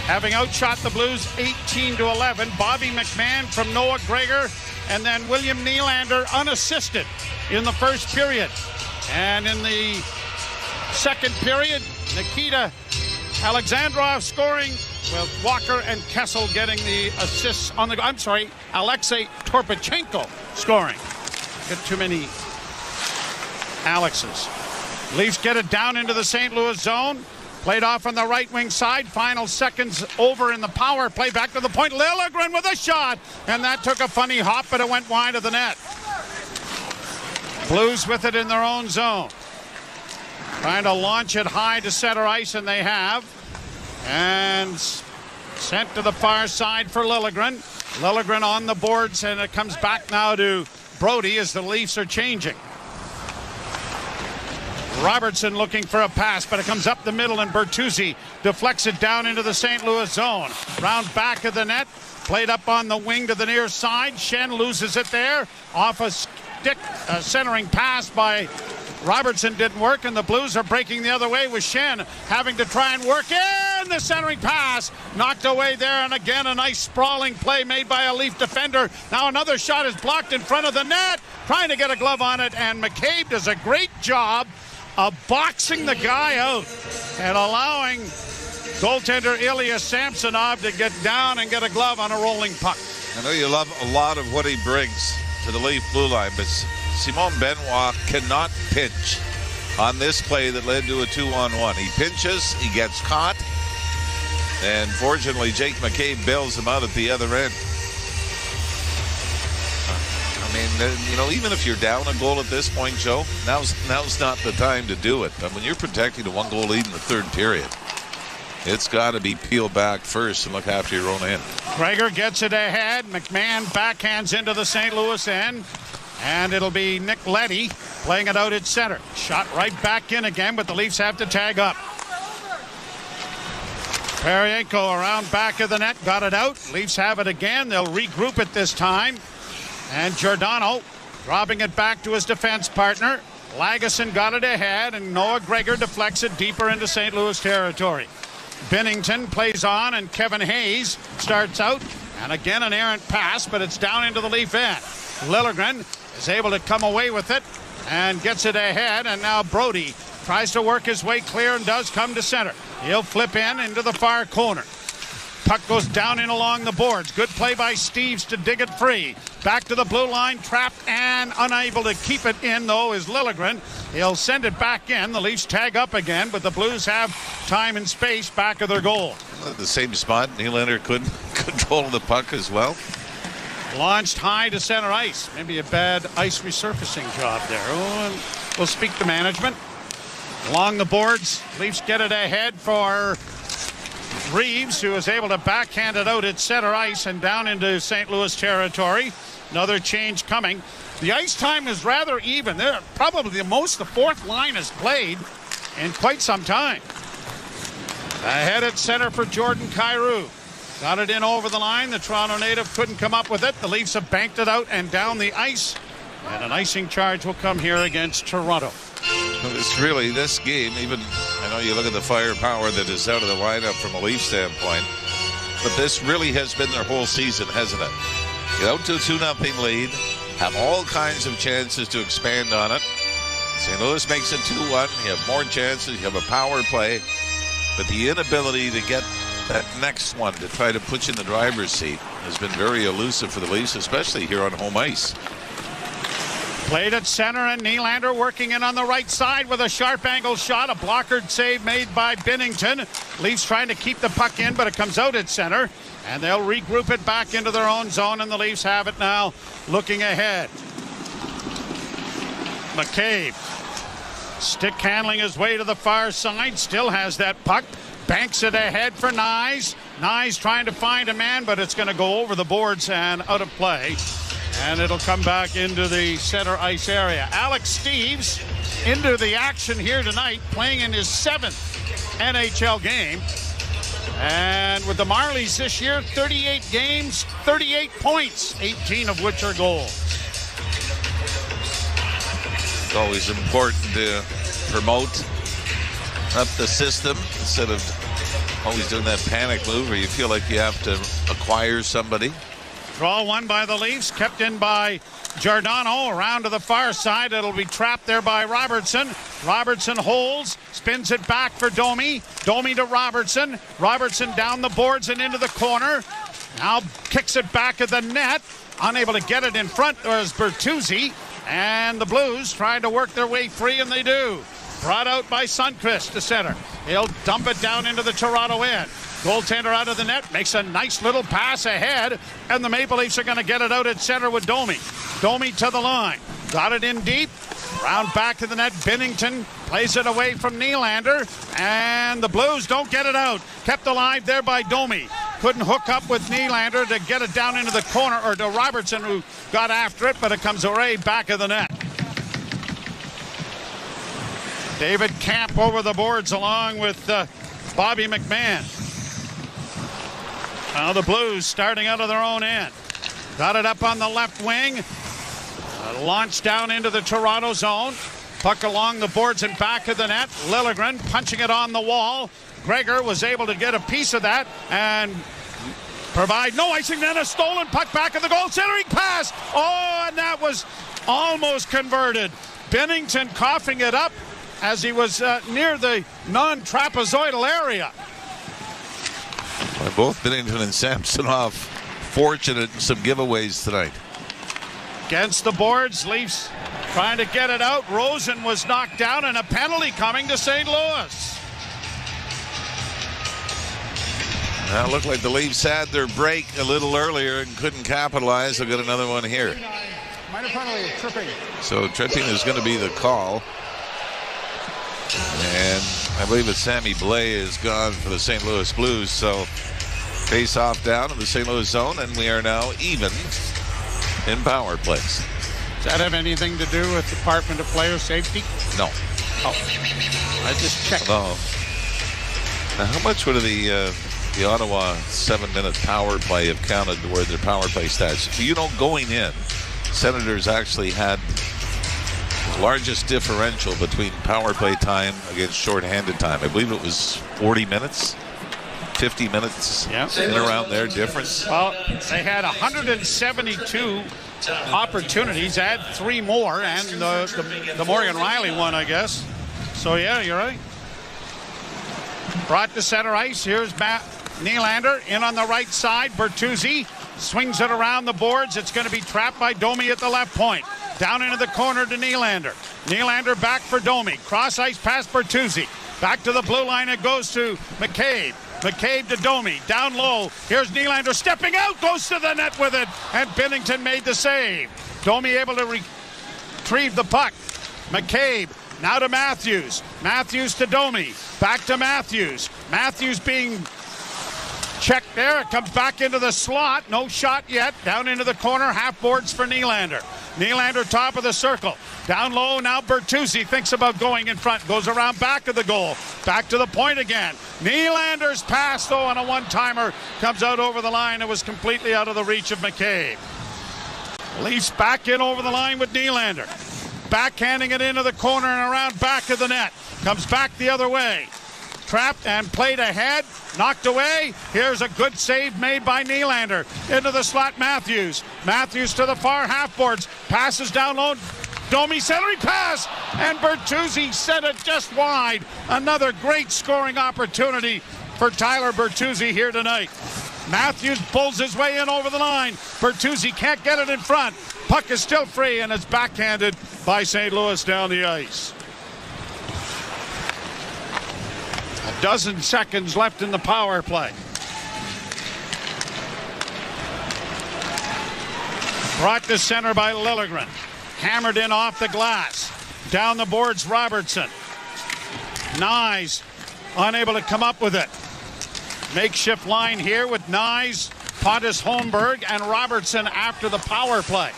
Having outshot the Blues 18-11, Bobby McMahon from Noah Gregor, and then William Nylander unassisted in the first period. And in the second period, Nikita Alexandrov scoring, with Walker and Kessel getting the assists on the... Alexei Torpachenko scoring. Got too many Alexes. Leafs get it down into the St. Louis zone. Played off on the right wing side. Final seconds over in the power play. Back to the point. Liljegren with a shot. And that took a funny hop, but it went wide of the net. Blues with it in their own zone. Trying to launch it high to center ice, and they have. And sent to the far side for Liljegren. Liljegren on the boards, and it comes back now to Brody as the Leafs are changing. Robertson looking for a pass, but it comes up the middle, and Bertuzzi deflects it down into the St. Louis zone. Round back of the net, played up on the wing to the near side. Schenn loses it there. Off a stick, centering pass by Robertson didn't work, and the Blues are breaking the other way with Schenn having to try and work in the centering pass. Knocked away there, and again a nice sprawling play made by a Leaf defender. Now another shot is blocked in front of the net, trying to get a glove on it, and McCabe does a great job of boxing the guy out and allowing goaltender Ilya Samsonov to get down and get a glove on a rolling puck. I know you love a lot of what he brings to the Leaf blue line, but Simon Benoit cannot pinch on this play that led to a 2-on-1. He pinches, he gets caught, and fortunately Jake McCabe bails him out at the other end. I mean, even if you're down a goal at this point, Joe, now's not the time to do it. But when you're protecting a 1-goal lead in the third period, it's got to be peel back first and look after your own end. Gregor gets it ahead. McMahon backhands into the St. Louis end. And it'll be Nick Leddy playing it out at center. Shot right back in again, but the Leafs have to tag up. Parayko around back of the net, got it out. Leafs have it again. They'll regroup it this time. And Giordano dropping it back to his defense partner. Lagesson got it ahead, and Noah Gregor deflects it deeper into St. Louis territory. Binnington plays on, and Kevin Hayes starts out. And again an errant pass, but it's down into the Leaf end. Liljegren is able to come away with it and gets it ahead, and now Brody tries to work his way clear and does come to center. He'll flip in into the far corner. Puck goes down in along the boards. Good play by Steves to dig it free. Back to the blue line, trapped and unable to keep it in, though, is Liljegren. He'll send it back in. The Leafs tag up again, but the Blues have time and space back of their goal. The same spot, Nylander couldn't control the puck as well. Launched high to center ice. Maybe a bad ice resurfacing job there. We'll speak to management. Along the boards, Leafs get it ahead for Reeves, who is able to backhand it out at center ice and down into St. Louis territory. Another change coming. The ice time is rather even. They're probably the most the fourth line has played in quite some time. Ahead at center for Jordan Kyrou. Got it in over the line. The Toronto native couldn't come up with it. The Leafs have banked it out and down the ice. And an icing charge will come here against Toronto. It's really this game, even I know you look at the firepower that is out of the lineup from a Leaf standpoint, but this really has been their whole season, hasn't it? Get out to a 2-0 lead, have all kinds of chances to expand on it. St. Louis makes it 2-1. You have more chances. You have a power play, but the inability to get that next one to try to put you in the driver's seat has been very elusive for the Leafs, especially here on home ice. Played at center, and Nylander working in on the right side with a sharp angle shot. A blockered save made by Binnington. Leafs trying to keep the puck in, but it comes out at center. And they'll regroup it back into their own zone, and the Leafs have it now looking ahead. McCabe stick handling his way to the far side. Still has that puck. Banks it ahead for Nyes. Nyes trying to find a man, but it's going to go over the boards and out of play. And it'll come back into the center ice area. Alex Steeves into the action here tonight, playing in his 7th NHL game. And with the Marlies this year, 38 games, 38 points, 18 of which are goals. It's always important to promote up the system instead of always doing that panic move where you feel like you have to acquire somebody. Draw one by the Leafs, kept in by Giordano. Around to the far side. It'll be trapped there by Robertson. Robertson holds, spins it back for Domi. Domi to Robertson. Robertson down the boards and into the corner. Now kicks it back at the net. Unable to get it in front. There's Bertuzzi. And the Blues trying to work their way free, and they do. Brought out by Sundqvist to center. He'll dump it down into the Toronto end. Goaltender out of the net, makes a nice little pass ahead, and the Maple Leafs are going to get it out at center with Domi. Domi to the line. Got it in deep. Round back to the net. Binnington plays it away from Nylander, and the Blues don't get it out. Kept alive there by Domi. Couldn't hook up with Nylander to get it down into the corner, or to Robertson, who got after it, but it comes right back of the net. David Camp over the boards along with Bobby McMahon. Now the Blues starting out of their own end. Got it up on the left wing. Launched down into the Toronto zone. Puck along the boards and back of the net. Liljegren punching it on the wall. Gregor was able to get a piece of that and provide no icing. Then a stolen puck back of the goal. Centering pass. Oh, and that was almost converted. Binnington coughing it up as he was near the non-trapezoidal area. Well, both Binnington and Samsonov fortunate in some giveaways tonight. Against the boards, Leafs trying to get it out. Rosen was knocked down, and a penalty coming to St. Louis. Now, it looked like the Leafs had their break a little earlier and couldn't capitalize. They'll get another one here. Minor penalty, tripping. So tripping is going to be the call. And I believe that Sammy Blais is gone for the St. Louis Blues. So face off down in the St. Louis zone, and we are now even in power plays. Does that have anything to do with Department of Player Safety? No. Oh, I just checked. No. Now, how much would the Ottawa 7-minute power play have counted toward their power play stats? You know, going in, Senators actually had the largest differential between power play time against shorthanded time. I believe it was 40 minutes. 50 minutes in around their difference. Well, they had 172 opportunities, add 3 more, and the Morgan Riley one, I guess. So, yeah, you're right. Brought to center ice. Here's Nylander in on the right side. Bertuzzi swings it around the boards. It's going to be trapped by Domi at the left point. Down into the corner to Nylander. Nylander back for Domi. Cross ice past Bertuzzi. Back to the blue line. It goes to McCabe. McCabe to Domi. Down low. Here's Nylander stepping out. Goes to the net with it. And Binnington made the save. Domi able to retrieve the puck. McCabe now to Matthews. Matthews to Domi. Back to Matthews. Matthews being checked there. It comes back into the slot. No shot yet. Down into the corner. Half boards for Nylander. Nylander top of the circle. Down low now Bertuzzi thinks about going in front. Goes around back of the goal. Back to the point again. Nylander's pass though on a one-timer comes out over the line. It was completely out of the reach of McCabe. Leafs back in over the line with Nylander. Backhanding it into the corner and around back of the net. Comes back the other way. Trapped and played ahead. Knocked away. Here's a good save made by Nylander. Into the slot, Matthews. Matthews to the far half boards. Passes down low. Domi centering pass. And Bertuzzi sent it just wide. Another great scoring opportunity for Tyler Bertuzzi here tonight. Matthews pulls his way in over the line. Bertuzzi can't get it in front. Puck is still free, and it's backhanded by St. Louis down the ice. 12 seconds left in the power play. Brought to center by Liljegren. Hammered in off the glass. Down the boards, Robertson. Nyes unable to come up with it. Makeshift line here with Nyes, Pontus Holmberg, and Robertson after the power play.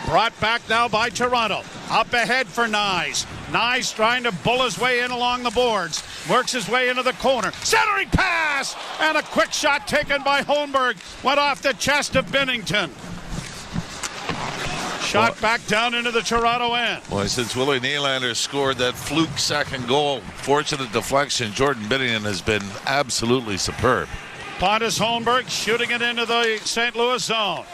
Brought back now by Toronto. Up ahead for Nyes. Nyes trying to bull his way in along the boards. Works his way into the corner. Centering pass! And a quick shot taken by Holmberg. Went off the chest of Binnington. Shot back down into the Toronto end. Well, since Willie Nylander scored that fluke second goal, fortunate deflection, Jordan Binnington has been absolutely superb. Pontus Holmberg shooting it into the St. Louis zone.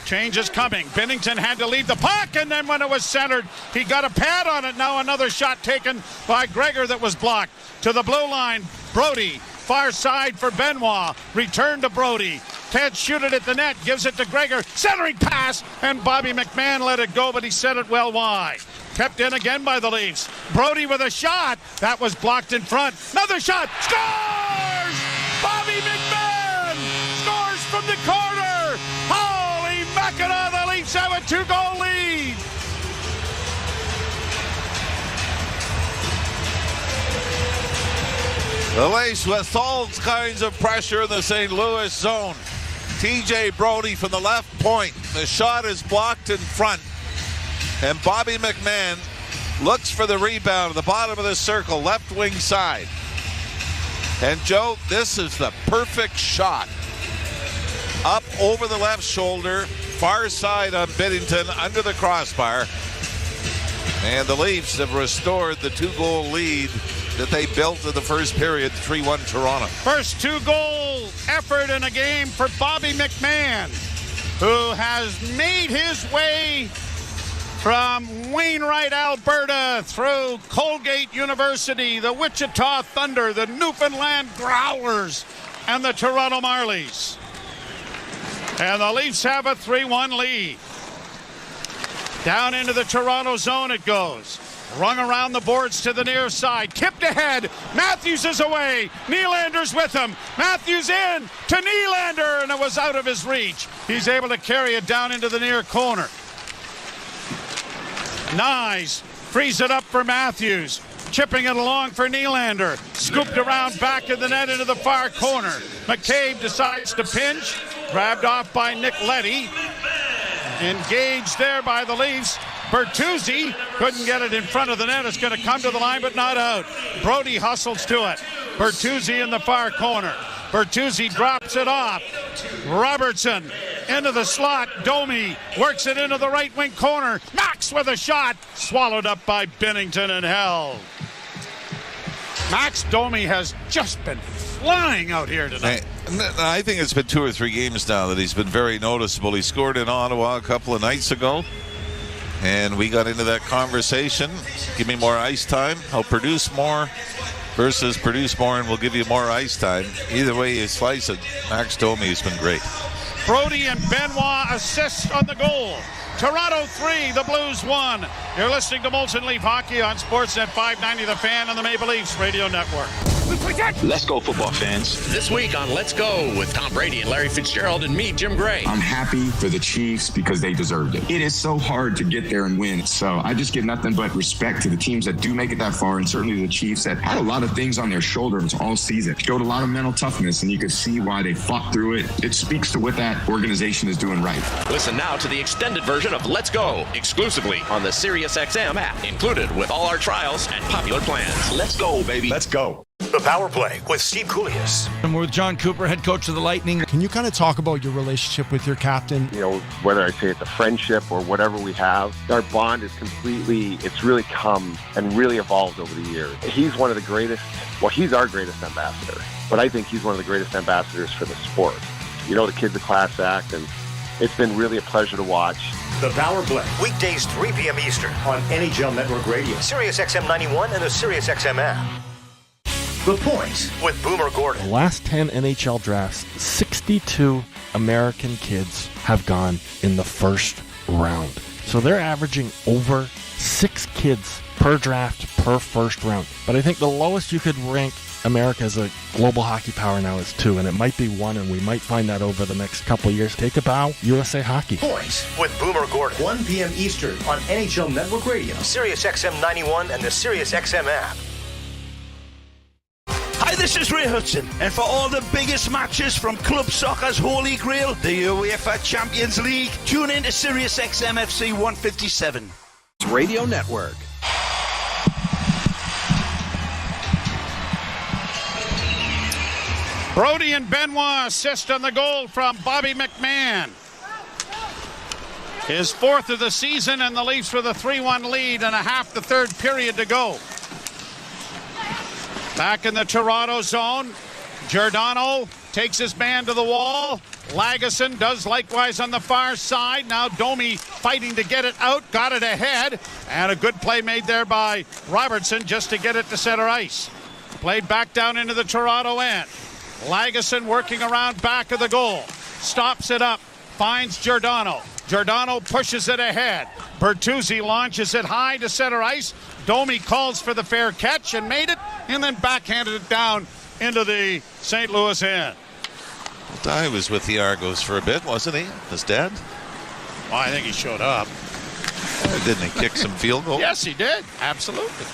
Change is coming. Binnington had to leave the puck, and then when it was centered, he got a pad on it. Now another shot taken by Gregor that was blocked. To the blue line, Brody. Far side for Benoit. Return to Brody. Can't shoot it at the net. Gives it to Gregor. Centering pass, and Bobby McMahon let it go, but he set it well wide. Kept in again by the Leafs. Brody with a shot. That was blocked in front. Another shot. Scores! Bobby McMahon scores from the corner. Holy Mackinac, the Leafs have a 2-goal lead. The Leafs with all kinds of pressure in the St. Louis zone. TJ Brody from the left point. The shot is blocked in front. And Bobby McMahon looks for the rebound at the bottom of the circle, left wing side. And Joe, this is the perfect shot. Up over the left shoulder, far side on Binnington, under the crossbar. And the Leafs have restored the 2-goal lead that they built in the first period, 3-1 Toronto. First 2-goal effort in a game for Bobby McMahon, who has made his way from Wainwright, Alberta, through Colgate University, the Wichita Thunder, the Newfoundland Growlers, and the Toronto Marlies. And the Leafs have a 3-1 lead. Down into the Toronto zone it goes. Rung around the boards to the near side. Tipped ahead. Matthews is away. Nylander's with him. Matthews in to Nylander, and it was out of his reach. He's able to carry it down into the near corner. Nyes frees it up for Matthews. Chipping it along for Nylander. Scooped around back of the net into the far corner. McCabe decides to pinch. Grabbed off by Nick Leddy. Engaged there by the Leafs. Bertuzzi couldn't get it in front of the net. It's going to come to the line, but not out. Brody hustles to it. Bertuzzi in the far corner. Bertuzzi drops it off. Robertson into the slot. Domi works it into the right wing corner. Max with a shot. Swallowed up by Binnington and held. Max Domi has just been flying out here tonight. I think it's been 2 or 3 games now that he's been very noticeable. He scored in Ottawa a couple of nights ago. And we got into that conversation. Give me more ice time. I'll produce more versus produce more and we'll give you more ice time. Either way you slice it, Max Domi has been great. Brody and Benoit assist on the goal. Toronto 3, the Blues 1. You're listening to Molson Leaf Hockey on Sportsnet 590 The Fan and the Maple Leafs Radio Network. Let's go, football fans. This week on Let's Go with Tom Brady and Larry Fitzgerald and me, Jim Gray. I'm happy for the Chiefs because they deserved it. It is so hard to get there and win. So I just give nothing but respect to the teams that do make it that far, and certainly the Chiefs that had a lot of things on their shoulders all season. Showed a lot of mental toughness, and you could see why they fought through it. It speaks to what that organization is doing right. Listen now to the extended version of Let's Go, exclusively on the SiriusXM app, included with all our trials and popular plans. Let's go, baby. Let's go. The Power Play with Steve Koulias. And we're with John Cooper, head coach of the Lightning. Can you kind of talk about your relationship with your captain? You know, whether I say it's a friendship or whatever we have, our bond is it's really come and really evolved over the years. He's one of the greatest, he's our greatest ambassador, but I think he's one of the greatest ambassadors for the sport. You know, the kid's a class act, and it's been really a pleasure to watch. The Power Play, weekdays 3 p.m. Eastern on NHL Network Radio, SiriusXM 91 and the SiriusXM app. The Point with Boomer Gordon. The last 10 NHL drafts, 60 62 American kids have gone in the first round. So they're averaging over 6 kids per draft per first round. But I think the lowest you could rank America as a global hockey power now is 2, and it might be 1, and we might find that over the next couple of years. Take a bow, USA Hockey. Points with Boomer Gordon. 1 p.m. Eastern on NHL Network Radio, Sirius XM 91, and the Sirius XM app. Hi, this is Ray Hudson, and for all the biggest matches from club soccer's holy grail, the UEFA Champions League, tune in to Sirius XM FC 157. Radio Network. Brody and Benoit assist on the goal from Bobby McMahon. His 4th of the season, and the Leafs with a 3-1 lead and a half the third period to go. Back in the Toronto zone, Giordano takes his man to the wall. Lagesson does likewise on the far side. Now Domi fighting to get it out, got it ahead, and a good play made there by Robertson just to get it to center ice. Played back down into the Toronto end. Lagesson working around back of the goal. Stops it up. Finds Giordano. Giordano pushes it ahead. Bertuzzi launches it high to center ice. Domi calls for the fair catch and made it, and then backhanded it down into the St. Louis end. Dye was with the Argos for a bit, wasn't he? His dad? Well, I think he showed up. Didn't he kick some field goals? Yes, he did. Absolutely.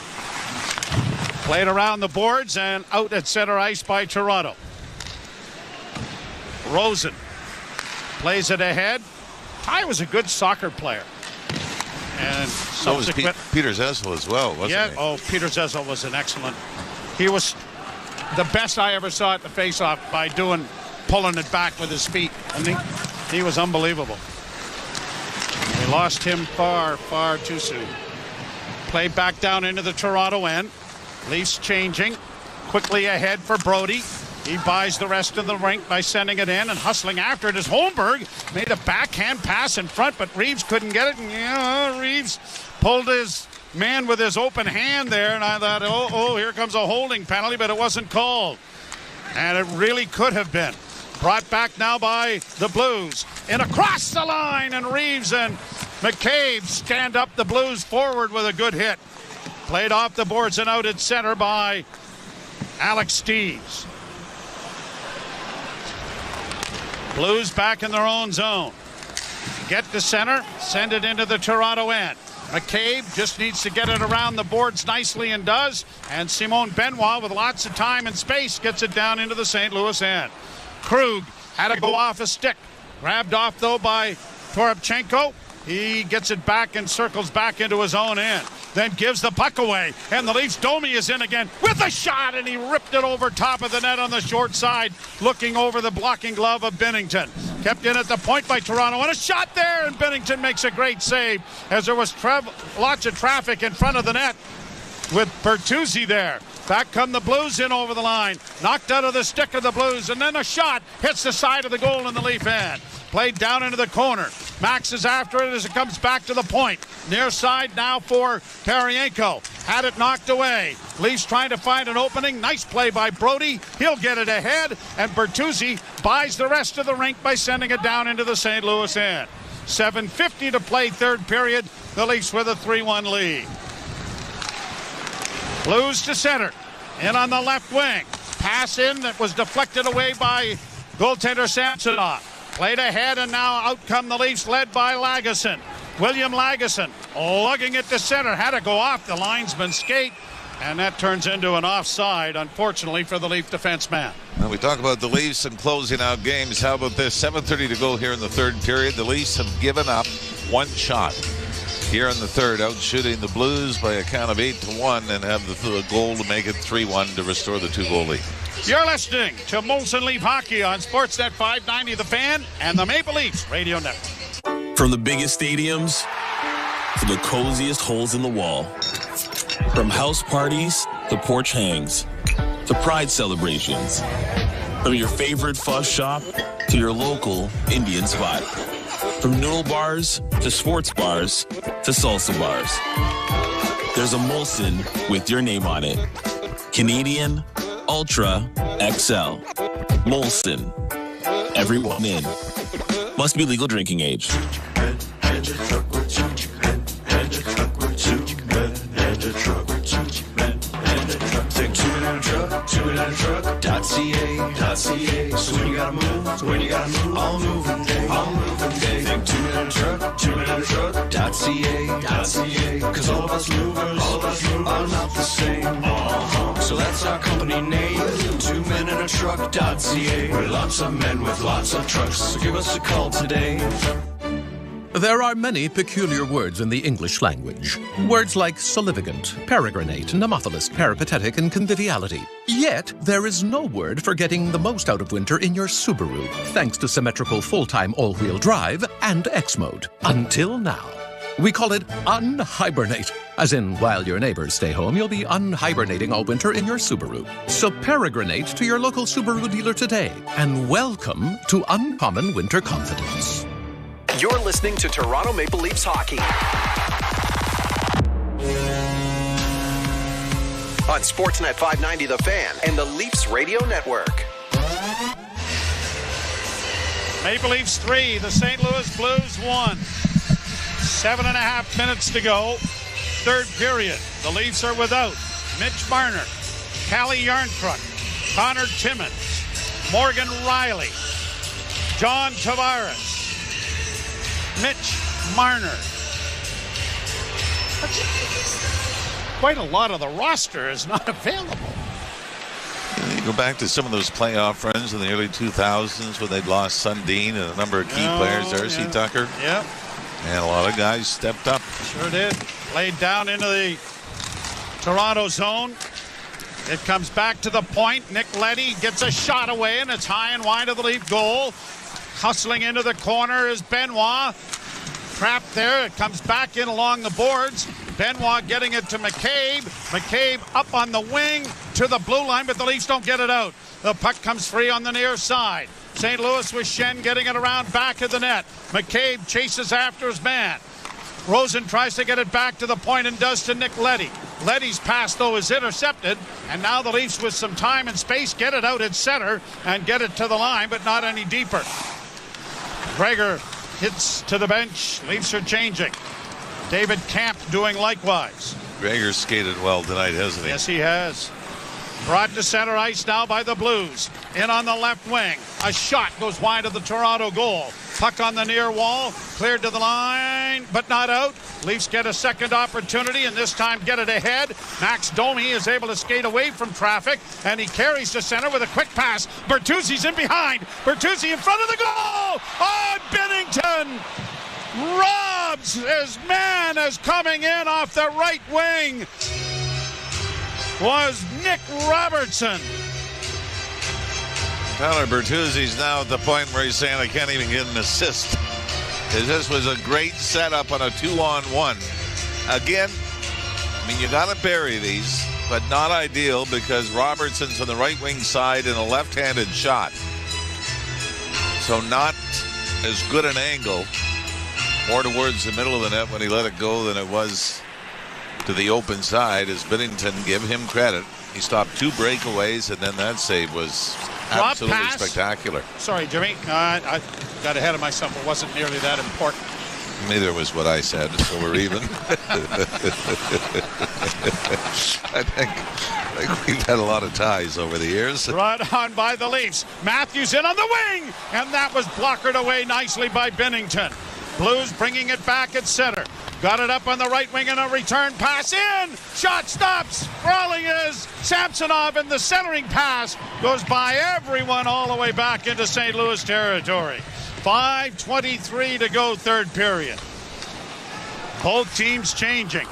Played around the boards and out at center ice by Toronto. Rosen plays it ahead. Ty was a good soccer player. And so was Peter Zezel as well, wasn't he? Oh, Peter Zezel was an excellent. He was the best I ever saw at the faceoff by pulling it back with his feet. And he was unbelievable. We lost him far, far too soon. Play back down into the Toronto end. Leafs changing. Quickly ahead for Brody. He buys the rest of the rink by sending it in and hustling after it as Holmberg made a backhand pass in front, but Reeves couldn't get it. And Reeves pulled his man with his open hand there, and I thought, oh, here comes a holding penalty, but it wasn't called. And it really could have been. Brought back now by the Blues. And across the line, and Reeves and McCabe stand up the Blues forward with a good hit. Played off the boards and out at center by Alex Steeves. Blues back in their own zone. Get to center, send it into the Toronto end. McCabe just needs to get it around the boards nicely and does. And Simone Benoit, with lots of time and space, gets it down into the St. Louis end. Krug had to go off a stick. Grabbed off, though, by Toropchenko. He gets it back and circles back into his own end. Then gives the puck away. And the Leafs, Domi is in again with a shot, and he ripped it over top of the net on the short side, looking over the blocking glove of Binnington. Kept in at the point by Toronto, and a shot there, and Binnington makes a great save as there was lots of traffic in front of the net with Bertuzzi there. Back come the Blues in over the line. Knocked out of the stick of the Blues, and then a shot hits the side of the goal in the Leaf end. Played down into the corner. Max is after it as it comes back to the point. Near side now for Tarasenko. Had it knocked away. Leafs trying to find an opening. Nice play by Brody. He'll get it ahead. And Bertuzzi buys the rest of the rink by sending it down into the St. Louis end. 7:50 to play third period. The Leafs with a 3-1 lead. Blues to center. In on the left wing. Pass in that was deflected away by goaltender Samsonov. Played ahead, and now out come the Leafs, led by Lagesson. William Lagesson lugging it to center. Had to go off the linesman's skate, and that turns into an offside, unfortunately, for the Leaf defenseman. Now we talk about the Leafs and closing out games. How about this? 7:30 to go here in the third period. The Leafs have given up one shot here in the third, out shooting the Blues by a count of 8-1, and have the goal to make it 3-1 to restore the 2-goal lead. You're listening to Molson Leaf Hockey on Sportsnet 590 The Fan and the Maple Leafs Radio Network. From the biggest stadiums to the coziest holes in the wall. From house parties to porch hangs to pride celebrations. From your favorite fuzz shop to your local Indian spot. From noodle bars to sports bars to salsa bars. There's a Molson with your name on it. Canadian Ultra XL. Molson. Everyone in. Must be legal drinking age. And a truck with two men. And a truck with two men. And a truck with two men. And a truck. Think 2 men and a truck. 2 men and a truck.ca. So when you gotta move, all moving day. Think 2 men and a truck. 2 men and a truck.ca. Cause all of us movers are not the same. So that's our company name. 2 men and a truck.ca. We're lots of men with lots of trucks. So give us a call today. There are many peculiar words in the English language. Words like solivigant, peregrinate, nemophilus, peripatetic, and conviviality. Yet, there is no word for getting the most out of winter in your Subaru, thanks to symmetrical full-time all-wheel drive and X-Mode. Until now. We call it unhibernate. As in, while your neighbors stay home, you'll be unhibernating all winter in your Subaru. So peregrinate to your local Subaru dealer today, and welcome to uncommon winter confidence. You're listening to Toronto Maple Leafs hockey on Sportsnet 590 The Fan and the Leafs Radio Network. Maple Leafs 3, the St. Louis Blues 1. 7.5 minutes to go. Third period. The Leafs are without Mitch Marner, Callie Yarncrook, Connor Timmins, Morgan Riley, John Tavares, Mitch Marner. Quite a lot of the roster is not available. You go back to some of those playoff runs in the early 2000s when they'd lost Sundin and a number of key players. Darcy Tucker. Yep. And a lot of guys stepped up. Sure did. Laid down into the Toronto zone. It comes back to the point. Nick Leddy gets a shot away, and it's high and wide of the Leaf goal. Hustling into the corner is Benoit. Trapped there. It comes back in along the boards. Benoit getting it to McCabe. McCabe up on the wing to the blue line, but the Leafs don't get it out. The puck comes free on the near side. St. Louis with Schenn getting it around back of the net. McCabe chases after his man. Rosen tries to get it back to the point and does to Nick Leddy. Leddy's pass, though, is intercepted, and now the Leafs with some time and space get it out at center and get it to the line, but not any deeper. Gregor hits to the bench. Leafs are changing. David Camp doing likewise. Gregor skated well tonight, hasn't he? Yes, he has. Brought to center ice now by the Blues. In on the left wing. A shot goes wide of the Toronto goal. Puck on the near wall. Cleared to the line, but not out. Leafs get a second opportunity, and this time get it ahead. Max Domi is able to skate away from traffic, and he carries to center with a quick pass. Bertuzzi's in behind. Bertuzzi in front of the goal. Oh, Binnington robs his man as coming in off the right wing was Nick Robertson. Tyler Bertuzzi's now at the point where he's saying, I can't even get an assist. This was a great setup on a 2-on-1. Again, I mean, you got to bury these, but not ideal because Robertson's on the right wing side in a left-handed shot. So not as good an angle, more towards the middle of the net when he let it go than it was to the open side. As Binnington, give him credit. He stopped 2 breakaways, and then that save was absolutely spectacular. Sorry, Jimmy. I got ahead of myself. It wasn't nearly that important. Neither was what I said, so we're even. I think we've had a lot of ties over the years. Right on by the Leafs. Matthews in on the wing, and that was blockered away nicely by Binnington. Blues bringing it back at center. Got it up on the right wing and a return pass in. Shot stops. Crawling is Samsonov, and the centering pass goes by everyone all the way back into St. Louis territory. 5:23 to go, third period. Both teams changing.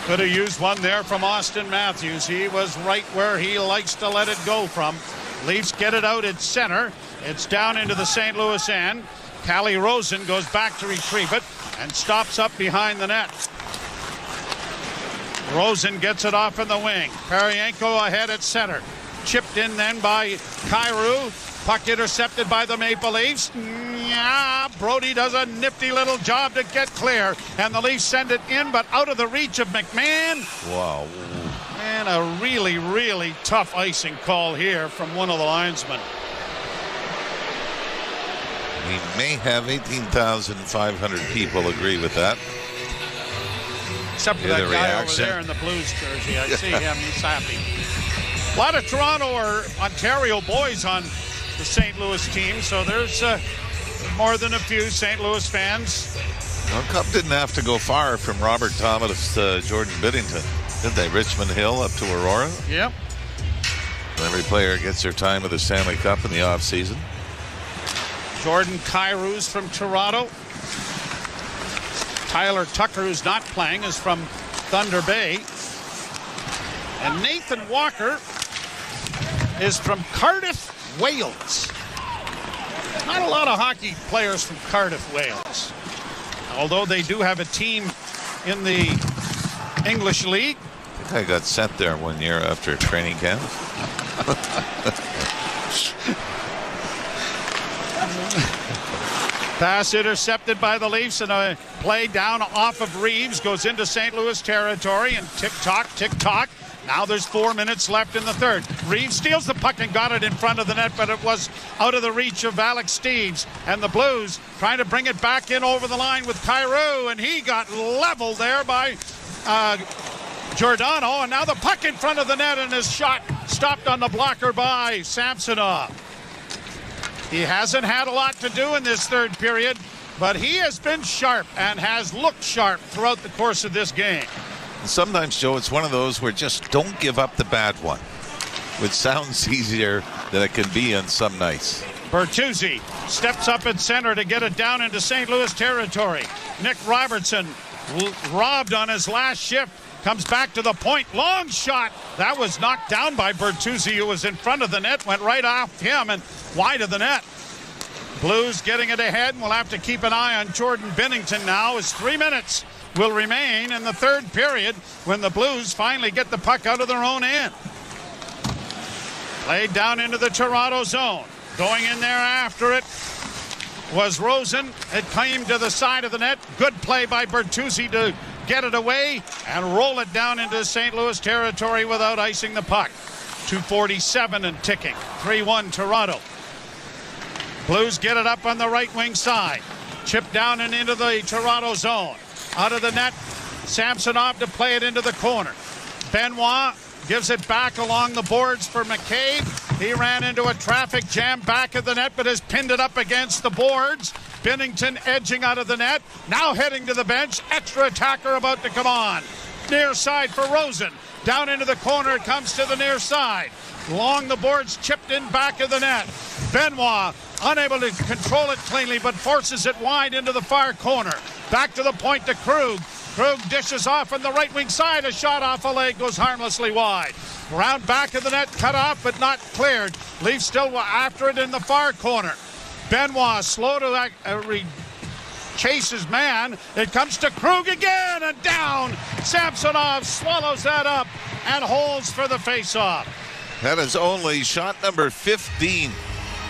Could have used one there from Auston Matthews. He was right where he likes to let it go from. Leafs get it out at center. It's down into the St. Louis end. Callie Rosen goes back to retrieve it and stops up behind the net. Rosen gets it off in the wing. Paryenko ahead at center. Chipped in then by Kyrou. Puck intercepted by the Maple Leafs. Brody does a nifty little job to get clear, and the Leafs send it in, but out of the reach of McMahon. Wow. And a really, really tough icing call here from one of the linesmen. We may have 18,500 people agree with that. Except for that guy over there in the Blues jersey. I see him. He's happy. A lot of Toronto or Ontario boys on the St. Louis team, so there's more than a few St. Louis fans. Well, Cup didn't have to go far from Robert Thomas to Jordan Binnington, did they? Richmond Hill up to Aurora. Yep. Every player gets their time with the Stanley Cup in the offseason. Jordan Kyrous from Toronto. Tyler Tucker, who's not playing, is from Thunder Bay. And Nathan Walker is from Cardiff, Wales. Not a lot of hockey players from Cardiff, Wales. Although they do have a team in the English League. I think I got sent there one year after training camp. Pass intercepted by the Leafs, and a play down off of Reeves goes into St. Louis territory, and tick-tock, tick-tock. Now there's 4 minutes left in the third. Reeves steals the puck and got it in front of the net, but it was out of the reach of Alex Steeves. And the Blues trying to bring it back in over the line with Kyrou, and he got leveled there by Giordano. And now the puck in front of the net, and his shot stopped on the blocker by Samsonov. He hasn't had a lot to do in this third period, but he has been sharp and has looked sharp throughout the course of this game. Sometimes, Joe, it's one of those where just don't give up the bad one, which sounds easier than it can be on some nights. Bertuzzi steps up at center to get it down into St. Louis territory. Nick Robertson robbed on his last shift. Comes back to the point. Long shot. That was knocked down by Bertuzzi, who was in front of the net. Went right off him and wide of the net. Blues getting it ahead, and we'll have to keep an eye on Jordan Binnington now, as 3 minutes will remain in the third period when the Blues finally get the puck out of their own end. Played down into the Toronto zone. Going in there after it was Rosen. It came to the side of the net. Good play by Bertuzzi to get it away and roll it down into St. Louis territory without icing the puck. 2:47 and ticking. 3-1 Toronto. Blues get it up on the right wing side. Chip down and into the Toronto zone. Out of the net, Samsonov to play it into the corner. Benoit gives it back along the boards for McCabe. He ran into a traffic jam back of the net, but has pinned it up against the boards. Binnington edging out of the net. Now heading to the bench. Extra attacker about to come on. Near side for Rosen. Down into the corner it comes to the near side. Along the boards, chipped in back of the net. Benoit unable to control it cleanly, but forces it wide into the far corner. Back to the point to Krug. Krug dishes off on the right wing side. A shot off a leg goes harmlessly wide. Round back of the net, cut off but not cleared. Leafs still after it in the far corner. Benoit slow to chase his man. It comes to Krug again and down. Samsonov swallows that up and holds for the faceoff. That is only shot number 15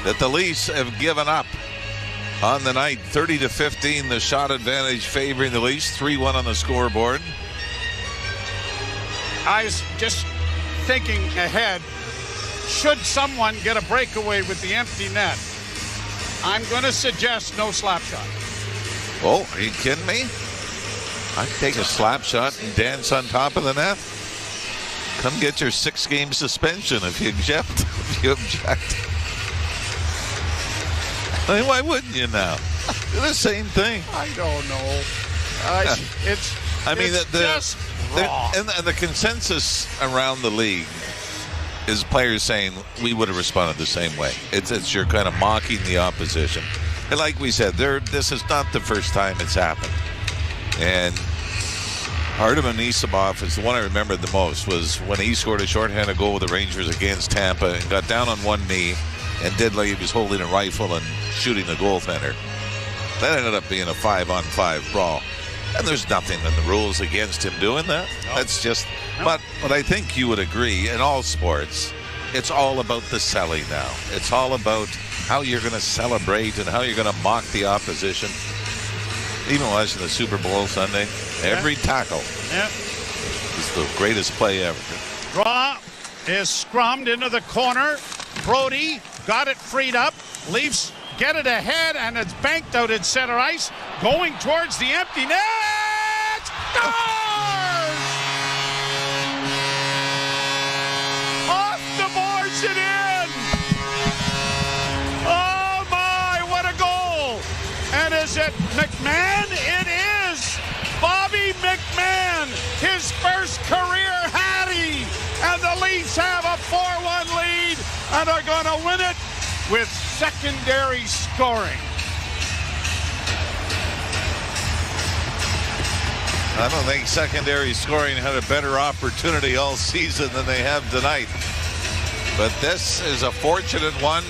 that the Leafs have given up on the night. 30-15, the shot advantage favoring the Leafs. 3-1 on the scoreboard. I was just thinking ahead. Should someone get a breakaway with the empty net, I'm going to suggest no slap shot. Oh, are you kidding me? I'd take a slap shot and dance on top of the net. Come get your 6-game suspension if you object. I mean, why wouldn't you now? Do the same thing. I don't know. And the consensus around the league is players saying we would have responded the same way. It's you're kind of mocking the opposition. And like we said, this is not the first time it's happened. And Artem Anisimov is the one I remember the most, was when he scored a shorthanded goal with the Rangers against Tampa and got down on one knee and did like he was holding a rifle and shooting the goaltender. That ended up being a 5-on-5 brawl. And there's nothing in the rules against him doing that. No. That's just... No. But I think you would agree, in all sports, it's all about the selling now. It's all about how you're going to celebrate and how you're going to mock the opposition. Even watching the Super Bowl Sunday, every tackle is the greatest play ever. Draw is scrummed into the corner. Brody got it freed up. Leafs get it ahead, and it's banked out at center ice. Going towards the empty net. Scores! Off the boards and in. Oh my, what a goal! And is it McMahon? It is Bobby McMahon, his first career hattie. And the Leafs have a 4-1 lead and are going to win it with secondary scoring. I don't think secondary scoring had a better opportunity all season than they have tonight. But this is a fortunate one.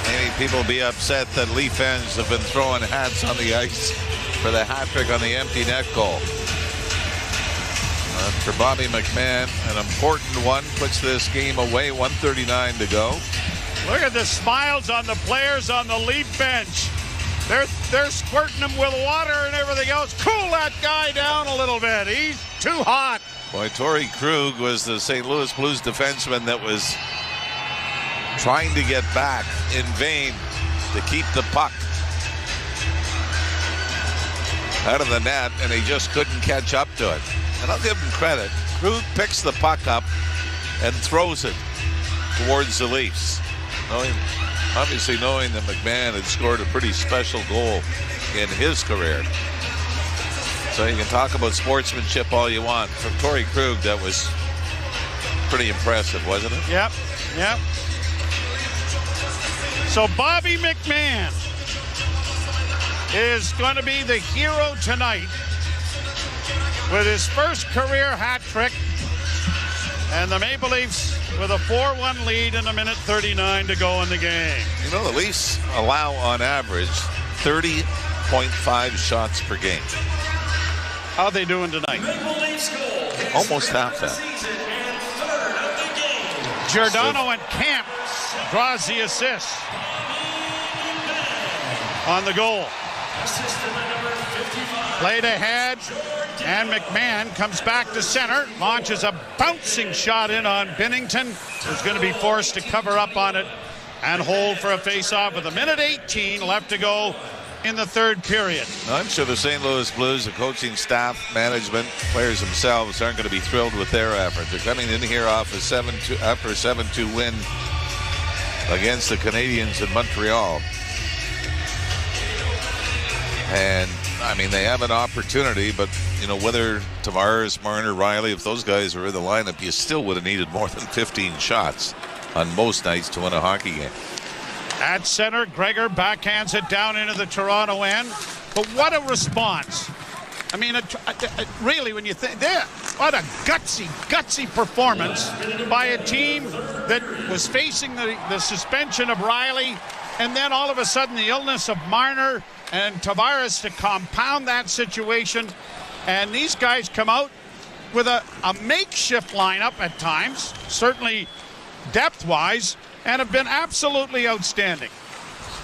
Maybe people be upset that Leaf fans have been throwing hats on the ice for the hat trick on the empty net goal. For Bobby McMahon, an important one, puts this game away, 1:39 to go. Look at the smiles on the players on the Leaf bench. They're squirting him with water and everything else. Cool that guy down a little bit. He's too hot. Boy, Torrey Krug was the St. Louis Blues defenseman that was trying to get back in vain to keep the puck out of the net, and he just couldn't catch up to it. And I'll give him credit. Krug picks the puck up and throws it towards the Leafs, obviously knowing that McMahon had scored a pretty special goal in his career. So you can talk about sportsmanship all you want. From Torrey Krug, that was pretty impressive, wasn't it? Yep. So Bobby McMahon is going to be the hero tonight with his first career hat trick, and the Maple Leafs with a 4-1 lead and 1:39 to go in the game. You know, the Leafs allow on average 30.5 shots per game. How are they doing tonight? Almost half that. Giordano and Camp draws the assist on the goal. Played ahead, and McMahon comes back to center, launches a bouncing shot in on Binnington, who's going to be forced to cover up on it and hold for a face-off with 1:18 left to go in the third period. I'm sure the St. Louis Blues, the coaching staff, management, players themselves aren't going to be thrilled with their effort. They're coming in here off a 7-2 win against the Canadiens in Montreal. And I mean, they have an opportunity, but you know, whether Tavares, Marner, Riley, if those guys were in the lineup, you still would have needed more than 15 shots on most nights to win a hockey game. At center, Gregor backhands it down into the Toronto end. But what a response. I mean, really, when you think, what a gutsy performance by a team that was facing the suspension of Riley, and then all of a sudden the illness of Marner and Tavares to compound that situation. And these guys come out with a makeshift lineup at times, certainly depth-wise, and have been absolutely outstanding.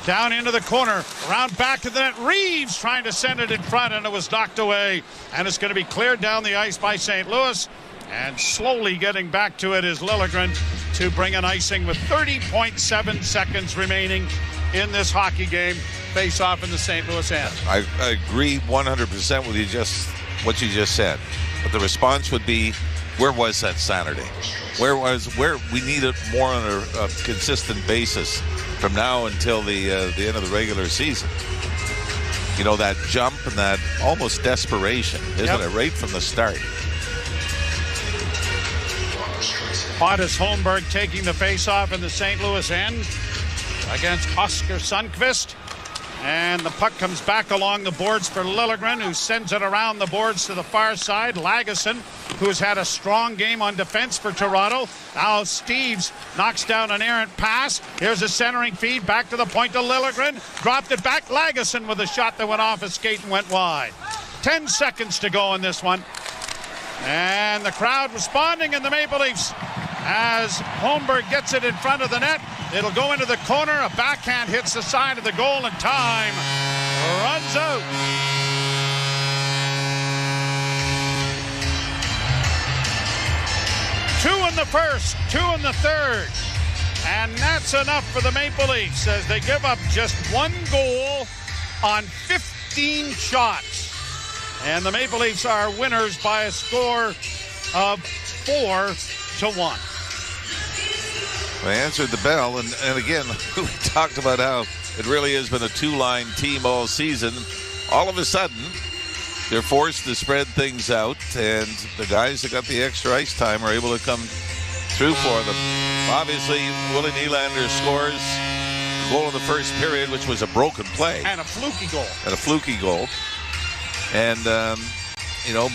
Down into the corner, around back to the net. Reeves trying to send it in front, and it was knocked away. And it's going to be cleared down the ice by St. Louis. And slowly getting back to it is Liljegren to bring an icing with 30.7 seconds remaining in this hockey game. Face off in the St. Louis end. I agree 100% with what you just said. But the response would be, where was that Saturday? Where we need it more on a consistent basis from now until the end of the regular season. You know, that jump and that almost desperation, isn't it, right from the start? Pontus Holmberg taking the face-off in the St. Louis end against Oskar Sundqvist. And the puck comes back along the boards for Liljegren, who sends it around the boards to the far side. Lagesson, who has had a strong game on defense for Toronto. Now Steeves knocks down an errant pass. Here's a centering feed back to the point to Liljegren. Dropped it back. Lagesson with a shot that went off his skate and went wide. 10 seconds to go in this one. And the crowd responding, and the Maple Leafs as Holmberg gets it in front of the net. It'll go into the corner. A backhand hits the side of the goal, and time runs out. Two in the first, two in the third. And that's enough for the Maple Leafs as they give up just one goal on 15 shots. And the Maple Leafs are winners by a score of 4-1. They answered the bell, and again, we talked about how it really has been a two-line team all season. All of a sudden, they're forced to spread things out, and the guys that got the extra ice time are able to come through for them. Obviously, Willie Nylander scores a goal in the first period, which was a broken play. And a fluky goal. And,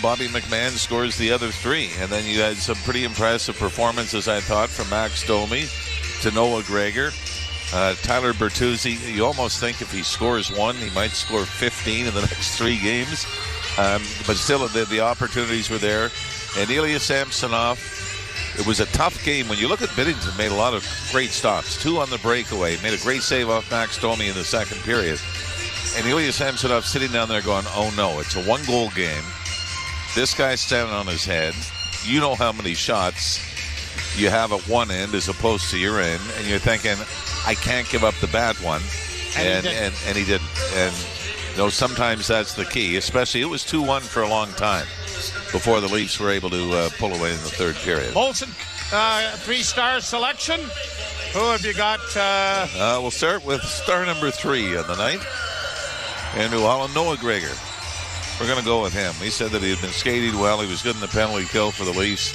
Bobby McMahon scores the other three. And then you had some pretty impressive performances, I thought, from Max Domi to Noah Gregor. Tyler Bertuzzi, you almost think if he scores one, he might score 15 in the next 3 games. But still, the opportunities were there. And Ilya Samsonov, it was a tough game. When you look at Binnington, made a lot of great stops. 2 on the breakaway, made a great save off Max Domi in the second period. And Ilya Samsonov sitting down there going, oh no, it's a 1-goal game. This guy's standing on his head. You know how many shots you have at one end as opposed to your end. And you're thinking, I can't give up the bad one. And he didn't. And sometimes that's the key, especially it was 2-1 for a long time before the Leafs were able to pull away in the third period. Molson, 3-star selection. Who have you got? We'll start with star number 3 on the night. Andrew Holland, Noah Gregor. We're going to go with him. He said that he had been skating well. He was good in the penalty kill for the Leafs.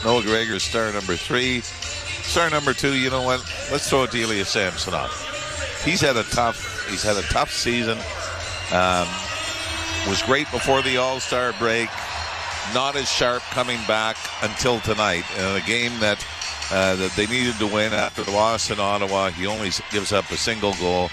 Noah Gregor, star number 3. Star number 2, you know what? Let's throw it to Ilya Samsonov. He's had a tough season. Was great before the All-Star break. Not as sharp coming back until tonight. In a game that they needed to win after the loss in Ottawa, he only gives up a single goal.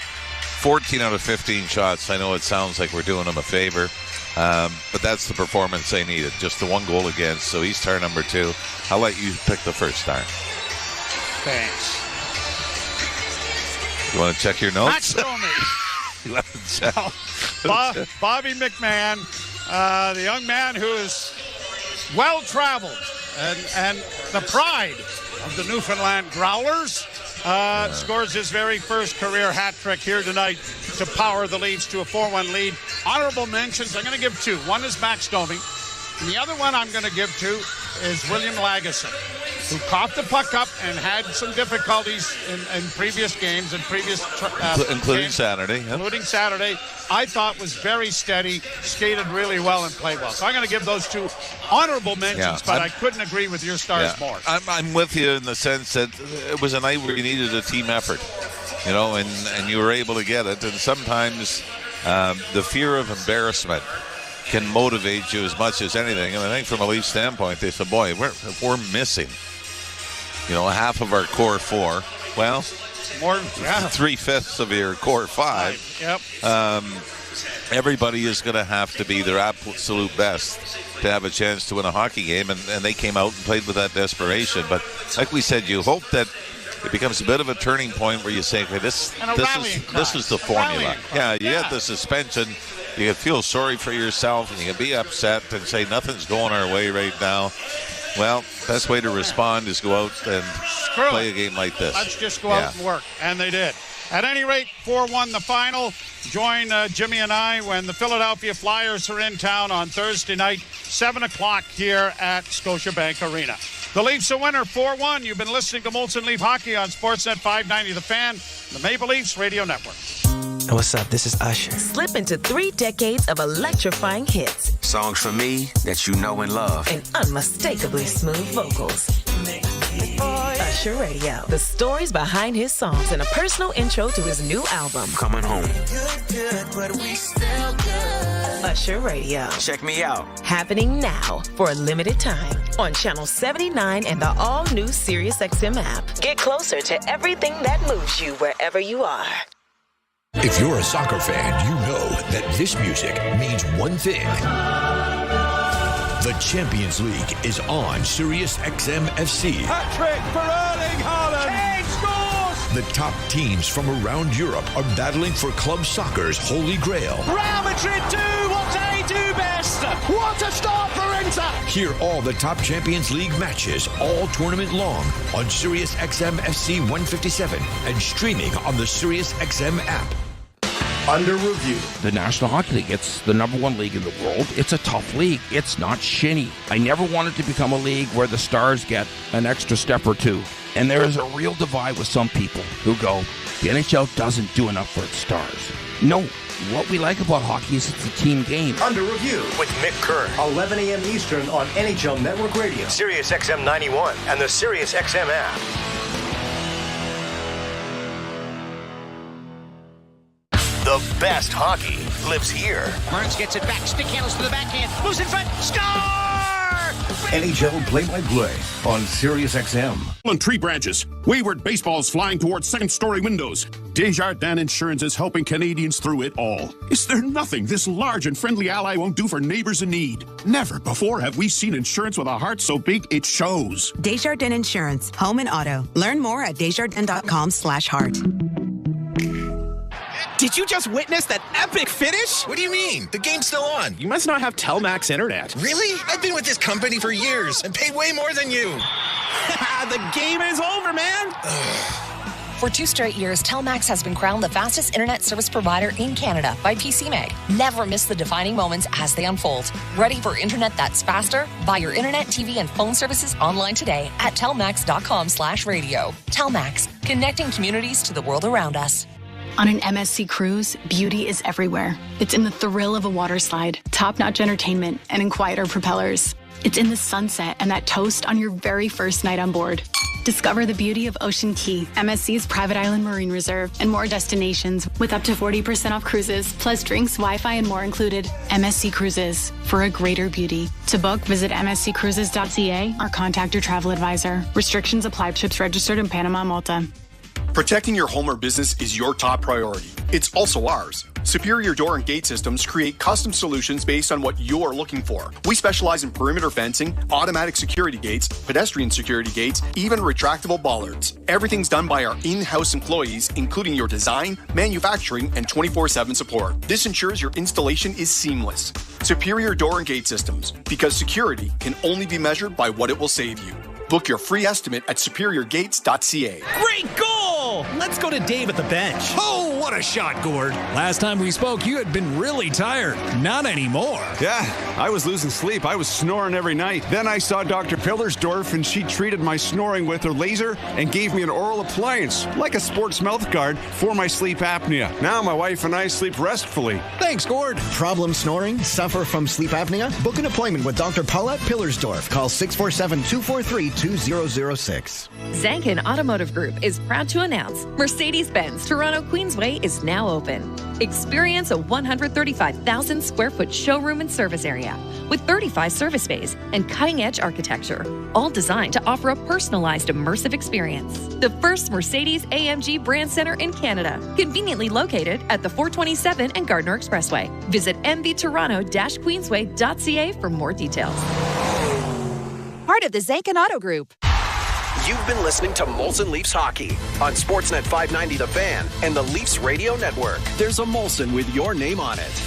14 out of 15 shots. I know it sounds like we're doing him a favor, but that's the performance they needed. Just the 1 goal against. So he's star number 2. I'll let you pick the first star. Thanks. You want to check your notes? Bobby McMahon, the young man who is well-traveled and the pride of the Newfoundland Growlers, scores his very first career hat trick here tonight to power the Leafs to a 4-1 lead. Honorable mentions, I'm going to give 2. One is Max Domi, and the other one I'm going to give to is William Lagesson, who caught the puck up and had some difficulties in previous games and including games, Saturday. Yep. Including Saturday, I thought was very steady, skated really well, and played well. So I'm going to give those 2 honorable mentions, but I couldn't agree with your stars more. I'm with you in the sense that it was a night where you needed a team effort, and you were able to get it. And sometimes the fear of embarrassment can motivate you as much as anything. And I think from a Leafs standpoint, they said, boy, if we're missing, half of our core 4, well, more, 3/5 of your core 5. Yep. Everybody is going to have to be their absolute best to have a chance to win a hockey game, and they came out and played with that desperation. But like we said, you hope that it becomes a bit of a turning point where you say, okay, this is the formula. Yeah, you get the suspension. You can feel sorry for yourself, and you can be upset and say nothing's going our way right now. Well, best way to respond is go out and play a game like this. Let's just go out and work. And they did. At any rate, 4-1 the final. Join Jimmy and I when the Philadelphia Flyers are in town on Thursday night, 7 o'clock here at Scotiabank Arena. The Leafs a winner, 4-1. You've been listening to Molson Leaf Hockey on Sportsnet 590 The Fan, the Maple Leafs Radio Network. What's up? This is Usher. Slip into 3 decades of electrifying hits. Songs from me that you know and love. And unmistakably smooth vocals. Usher Radio. The stories behind his songs and a personal intro to his new album. Coming home. Good, but we still good. Usher Radio. Check me out. Happening now for a limited time on Channel 79 and the all-new SiriusXM app. Get closer to everything that moves you wherever you are. If you're a soccer fan, you know that this music means one thing. The Champions League is on Sirius XM FC. Hat-trick for Erling Haaland. Kane scores. The top teams from around Europe are battling for club soccer's holy grail. Real Madrid do what they do best. What a start for Inter. Hear all the top Champions League matches all tournament long on Sirius XM FC 157 and streaming on the Sirius XM app. Under review. The National Hockey League, it's the number one league in the world. It's a tough league. It's not shinny. I never wanted to become a league where the stars get an extra step or two. And there is a real divide with some people who go, the NHL doesn't do enough for its stars. No, what we like about hockey is it's a team game. Under review with Mick Kerr, 11 a.m. Eastern on NHL Network Radio, Sirius XM 91, and the Sirius XM app. The best hockey lives here. Burns gets it back, stick handles to the backhand, moves in front, score! NHL play-by-play on Sirius XM. On tree branches, wayward baseballs flying towards second-story windows. Desjardins Insurance is helping Canadians through it all. Is there nothing this large and friendly ally won't do for neighbors in need? Never before have we seen insurance with a heart so big it shows. Desjardins Insurance, home and auto. Learn more at desjardins.com/heart. Did you just witness that epic finish? What do you mean? The game's still on. You must not have Telmax internet. Really? I've been with this company for years and pay way more than you. The game is over, man. For 2 straight years, Telmax has been crowned the fastest internet service provider in Canada by PCMag. Never miss the defining moments as they unfold. Ready for internet that's faster? Buy your internet, TV, and phone services online today at telmax.com/radio. Telmax, connecting communities to the world around us. On an MSC cruise, beauty is everywhere. It's in the thrill of a water slide, top-notch entertainment, and in quieter propellers. It's in the sunset and that toast on your very first night on board. Discover the beauty of Ocean Key, MSC's private island marine reserve, and more destinations with up to 40% off cruises, plus drinks, Wi-Fi, and more included. MSC Cruises, for a greater beauty. To book, visit msccruises.ca or contact your travel advisor. Restrictions apply. Ships registered in Panama, Malta. Protecting your home or business is your top priority. It's also ours. Superior Door and Gate Systems create custom solutions based on what you're looking for. We specialize in perimeter fencing, automatic security gates, pedestrian security gates, even retractable bollards. Everything's done by our in-house employees, including your design, manufacturing, and 24/7 support. This ensures your installation is seamless. Superior Door and Gate Systems, because security can only be measured by what it will save you. Book your free estimate at superiorgates.ca. Great goal! Let's go to Dave at the bench. Oh, what a shot, Gord. Last time we spoke, you had been really tired. Not anymore. Yeah, I was losing sleep. I was snoring every night. Then I saw Dr. Pillersdorf, and she treated my snoring with her laser and gave me an oral appliance, like a sports mouth guard, for my sleep apnea. Now my wife and I sleep restfully. Thanks, Gord. Problem snoring? Suffer from sleep apnea? Book an appointment with Dr. Paulette Pillersdorf. Call 647-243-2006. Zankin Automotive Group is proud to announce Mercedes-Benz Toronto Queensway is now open. Experience a 135,000 square foot showroom and service area with 35 service bays and cutting-edge architecture, all designed to offer a personalized, immersive experience. The first Mercedes-AMG brand center in Canada, conveniently located at the 427 and Gardner Expressway. Visit mvtoronto-queensway.ca for more details. Part of the Zankin Auto Group. You've been listening to Molson Leafs Hockey on Sportsnet 590 The Fan and the Leafs Radio Network. There's a Molson with your name on it.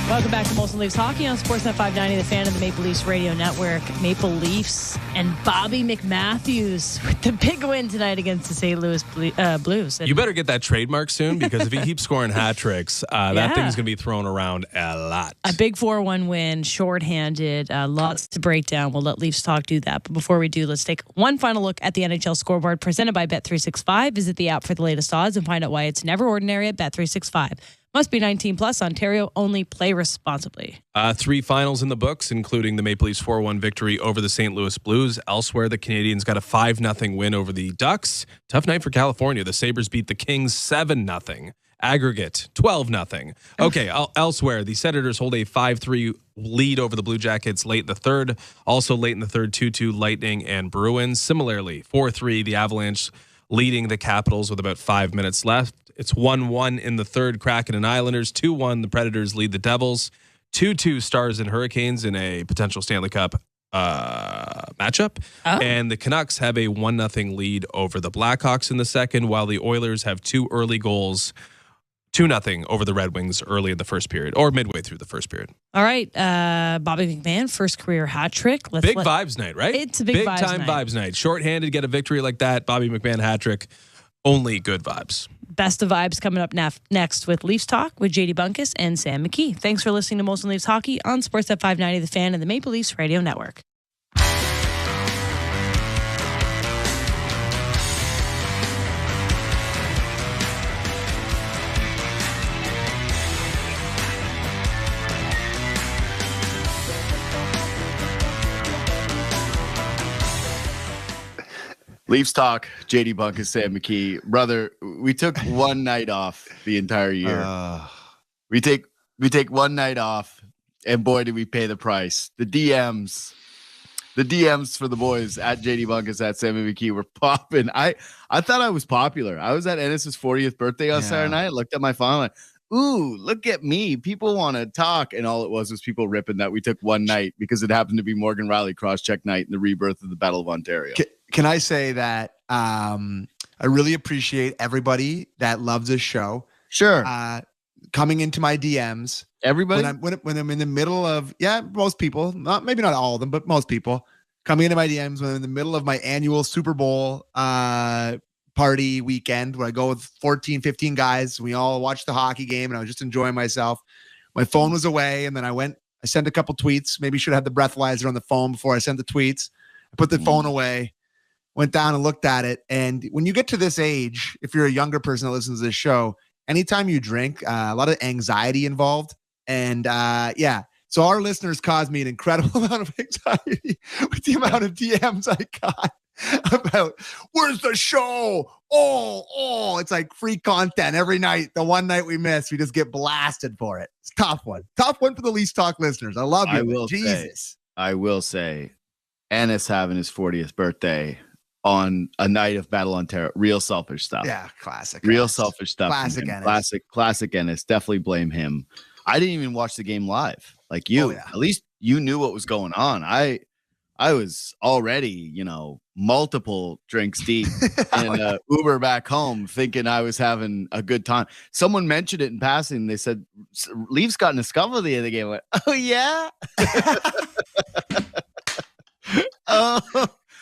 Welcome back to Molson Leafs Hockey on Sportsnet 590, The Fan of the Maple Leafs Radio Network. Maple Leafs and Bobby McMatthews with the big win tonight against the St. Louis Blues. And you better get that trademark soon, because if he keeps scoring hat tricks, that thing's going to be thrown around a lot. A big 4-1 win, shorthanded, lots to break down. We'll let Leafs Talk do that. But before we do, let's take one final look at the NHL scoreboard presented by Bet365. Visit the app for the latest odds and find out why it's never ordinary at Bet365. Must be 19 plus. Ontario only. Play responsibly. 3 finals in the books, including the Maple Leafs 4-1 victory over the St. Louis Blues. Elsewhere, the Canadiens got a 5-0 win over the Ducks. Tough night for California. The Sabres beat the Kings 7-0. Aggregate 12-0. Okay, elsewhere, the Senators hold a 5-3 lead over the Blue Jackets late in the third. Also late in the third, 2-2 Lightning and Bruins. Similarly, 4-3 the Avalanche leading the Capitals with about 5 minutes left. It's 1-1 in the third. Kraken and Islanders. 2-1. The Predators lead the Devils. 2-2 Stars and Hurricanes in a potential Stanley Cup matchup. And the Canucks have a 1-0 lead over the Blackhawks in the second, while the Oilers have 2 early goals, 2-0 over the Red Wings early in the first period, or midway through the first period. All right. Bobby McMahon, first career hat trick. Big vibes night, right? It's a big vibes time night. Vibes night. Shorthanded, get a victory like that. Bobby McMahon hat trick. Only good vibes. Best of vibes coming up next with Leafs Talk with JD Bunkus and Sam McKee. Thanks for listening to Molson Leafs Hockey on Sportsnet 590 The Fan and the Maple Leafs Radio Network. Leafs Talk, JD Bunkus, Sam McKee. Brother, we took one night off the entire year. We take one night off, and boy, did we pay the price. The DMs for the boys at JD Bunkus, at Sam McKee were popping. I thought I was popular. I was at Ennis's 40th birthday on Saturday night. I looked at my phone, like, ooh, look at me. People want to talk. And all it was people ripping that we took one night because it happened to be Morgan Riley cross-check night in the rebirth of the Battle of Ontario. Can I say that I really appreciate everybody that loves this show. Sure. Coming into my DMs. Everybody? When I'm in the middle of, most people, maybe not all of them, but most people coming into my DMs when I'm in the middle of my annual Super Bowl party weekend where I go with 14, 15 guys. We all watched the hockey game and I was just enjoying myself. My phone was away and then I sent a couple tweets. Maybe should have had the breathalyzer on the phone before I sent the tweets. I put the phone away. Went down and looked at it. And when you get to this age, if you're a younger person that listens to this show, anytime you drink, a lot of anxiety involved. And so our listeners caused me an incredible amount of anxiety with the amount of DMs I got about where's the show? Oh, it's like free content every night. The one night we miss, we just get blasted for it. It's a tough one. Tough one for the Leafs Talk listeners. I love you. I will say, Ennis having his 40th birthday on a night of Battle Ontario, real selfish stuff. Yeah, classic. Real selfish stuff. Classic Ennis. Classic Ennis. Definitely blame him. I didn't even watch the game live. Like you. At least you knew what was going on. I was already, multiple drinks deep and Uber back home thinking I was having a good time. Someone mentioned it in passing. They said, Leafs got in a scuffle at the end of the game. I went, oh, yeah?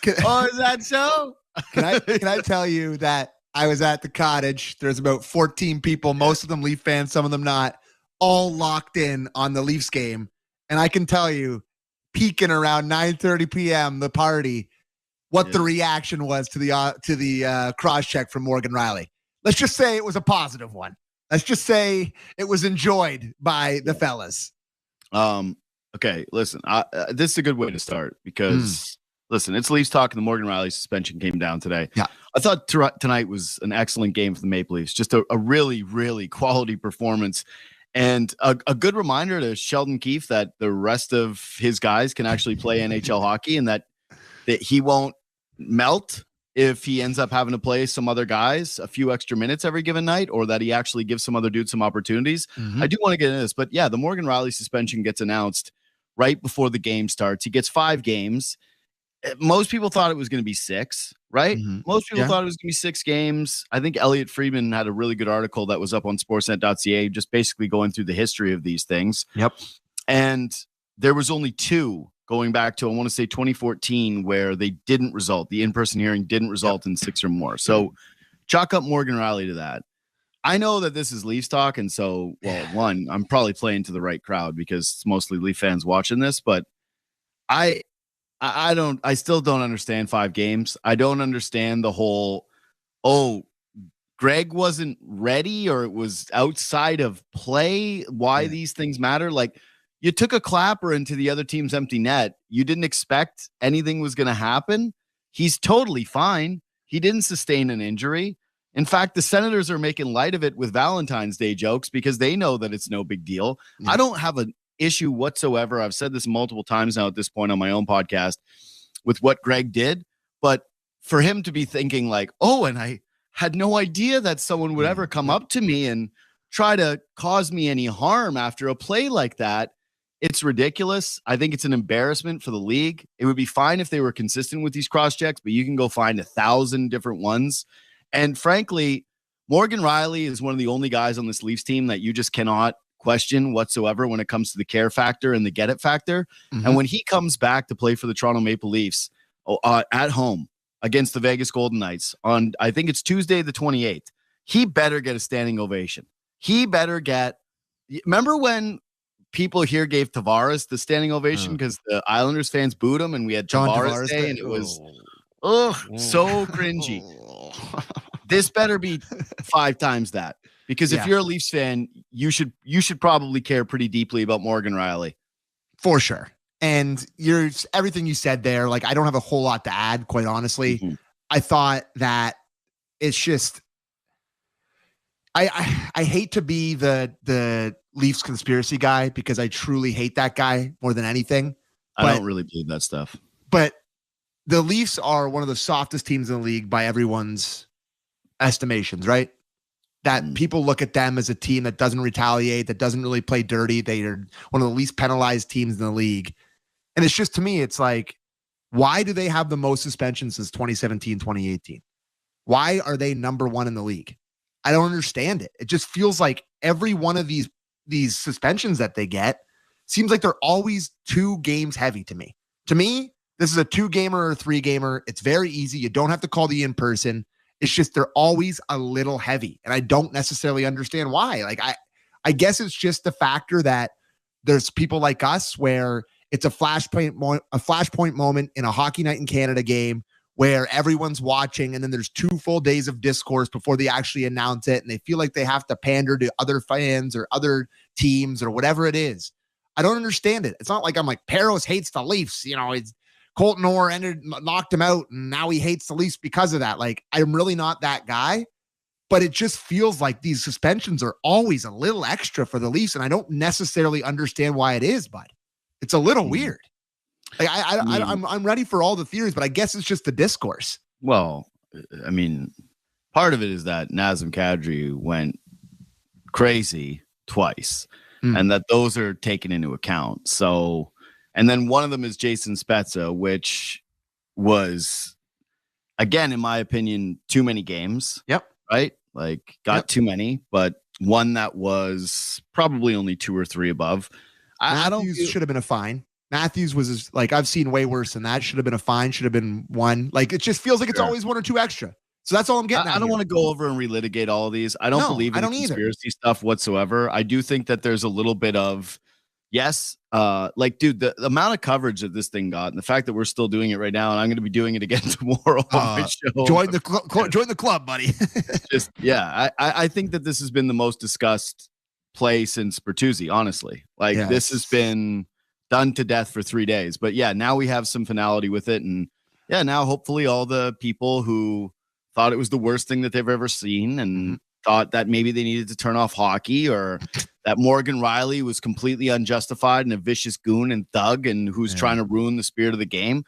Is that so? Can I tell you that I was at the cottage? There's about 14 people, most of them Leaf fans, some of them not, all locked in on the Leafs game. And I can tell you, peaking around 9:30 p.m., the party, what the reaction was to the cross check from Morgan Riley. Let's just say it was a positive one. Let's just say it was enjoyed by the fellas. Okay, listen, this is a good way to start because. Listen, it's Leafs Talk, and the Morgan Riley suspension came down today. Yeah. I thought tonight was an excellent game for the Maple Leafs. Just a really, really quality performance. And a good reminder to Sheldon Keefe that the rest of his guys can actually play NHL hockey and that he won't melt if he ends up having to play some other guys a few extra minutes every given night, or that he actually gives some other dudes some opportunities. I do want to get into this, but the Morgan Riley suspension gets announced right before the game starts. He gets 5 games. Most people thought it was going to be 6, right? Most people thought it was going to be 6 games. I think Elliot Friedman had a really good article that was up on sportsnet.ca, just basically going through the history of these things. Yep. And there was only 2 going back to, I want to say 2014, where they didn't result. The in-person hearing didn't result in 6 or more. So chalk up Morgan Riley to that. I know that this is Leafs Talk. And so, one, I'm probably playing to the right crowd because it's mostly Leaf fans watching this, but I still don't understand 5 games. I don't understand the whole, Greg wasn't ready or it was outside of play. Why these things matter. Like, you took a clapper into the other team's empty net. You didn't expect anything was going to happen. He's totally fine. He didn't sustain an injury. In fact, the Senators are making light of it with Valentine's Day jokes because they know that it's no big deal. I don't have an issue whatsoever. I've said this multiple times now at this point on my own podcast with what Greg did, but for him to be thinking like, and I had no idea that someone would ever come up to me and try to cause me any harm after a play like that. It's ridiculous. I think it's an embarrassment for the league. It would be fine if they were consistent with these cross checks, but you can go find 1,000 different ones. And frankly, Morgan Rielly is one of the only guys on this Leafs team that you just cannot question whatsoever when it comes to the care factor and the get it factor. Mm-hmm. And when he comes back to play for the Toronto Maple Leafs at home against the Vegas Golden Knights on, I think it's Tuesday the 28th, he better get a standing ovation. He better get, remember when people here gave Tavares the standing ovation because the Islanders fans booed him and we had Tavares Day and it was so cringy. This better be 5 times that, because if you're a Leafs fan, you should probably care pretty deeply about Morgan Rielly. For sure. And everything you said there, like, I don't have a whole lot to add, quite honestly. Mm-hmm. I thought that it's just, I hate to be the Leafs conspiracy guy because I truly hate that guy more than anything. I don't really believe that stuff. But the Leafs are one of the softest teams in the league by everyone's estimations, right? That people look at them as a team that doesn't retaliate, that doesn't really play dirty. They are one of the least penalized teams in the league. And it's just, to me, it's like, why do they have the most suspensions since 2017, 2018? Why are they number 1 in the league? I don't understand it. It just feels like every one of these suspensions that they get seems like they're always 2 games heavy to me. To me, this is a 2-gamer or a 3-gamer. It's very easy. You don't have to call the in-person. It's just they're always a little heavy. And I don't necessarily understand why. Like, I guess it's just the factor that there's people like us where it's a flashpoint moment in a Hockey Night in Canada game where everyone's watching, and then there's 2 full days of discourse before they actually announce it, and they feel like they have to pander to other fans or other teams or whatever it is. I don't understand it. It's not like I'm like, Peros hates the Leafs. You know, it's Colton Orr knocked him out, and now he hates the Leafs because of that. Like, I'm really not that guy, but it just feels like these suspensions are always a little extra for the Leafs, and I don't necessarily understand why it is, bud. It's a little weird. Like, I'm ready for all the theories, but I guess it's just the discourse. Well, I mean, part of it is that Nazem Kadri went crazy twice, and that those are taken into account. So, and then one of them is Jason Spezza, which was, again, in my opinion, too many games. Yep. Right? Like, got too many, but one that was probably only 2 or 3 above. Matthews should have been a fine. Matthews was like, I've seen way worse than that. Should have been a fine. Should have been 1. Like, it just feels like it's always 1 or 2 extra. So that's all I'm getting at. I don't want to go over and relitigate all of these. I don't believe in conspiracy stuff whatsoever. I do think that there's a little bit of, like, dude, the amount of coverage that this thing got and the fact that we're still doing it right now, and I'm going to be doing it again tomorrow on my show. Join the club, buddy. I think that this has been the most discussed play since Bertuzzi, honestly. Like, this has been done to death for 3 days. But now we have some finality with it. And now hopefully all the people who thought it was the worst thing that they've ever seen and thought that maybe they needed to turn off hockey, or that Morgan Rielly was completely unjustified and a vicious goon and thug and who's trying to ruin the spirit of the game.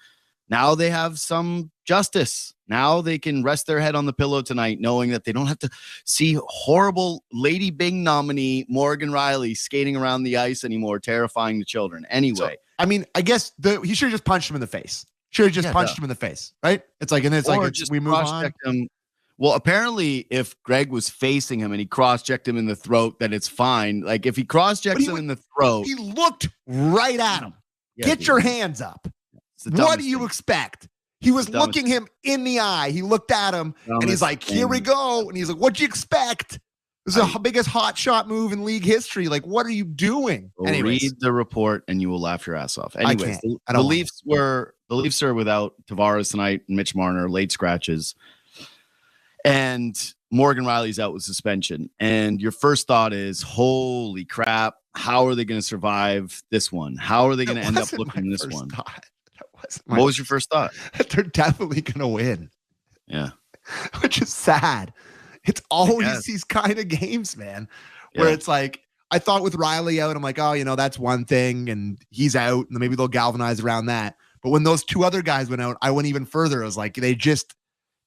Now they have some justice. Now they can rest their head on the pillow tonight knowing that they don't have to see horrible Lady Bing nominee Morgan Rielly skating around the ice anymore, terrifying the children. Anyway. So, I mean, I guess he should have just punched him in the face. Should have just punched him in the face, right? It's like, and it's like, we move on. Him. Well, apparently if Greg was facing him and he cross-checked him in the throat, then it's fine. Like, if he cross-checks him in the throat. He looked right at him. Get your hands up. What do you expect? He was looking him in the eye. He looked at him and he's like, here we go. And he's like, what'd you expect? This is the biggest hot shot move in league history. Like, what are you doing? Read the report and you will laugh your ass off. Anyways, the Leafs are without Tavares tonight, Mitch Marner, late scratches. And Morgan Rielly's out with suspension. And your first thought is, holy crap, how are they going to survive this one? How are they going to end up looking this one? What was your first thought? They're definitely going to win. Yeah. Which is sad. It's always these kind of games, man, where it's like, I thought with Rielly out, I'm like, oh, that's one thing, and he's out, and maybe they'll galvanize around that. But when those 2 other guys went out, I went even further. I was like, they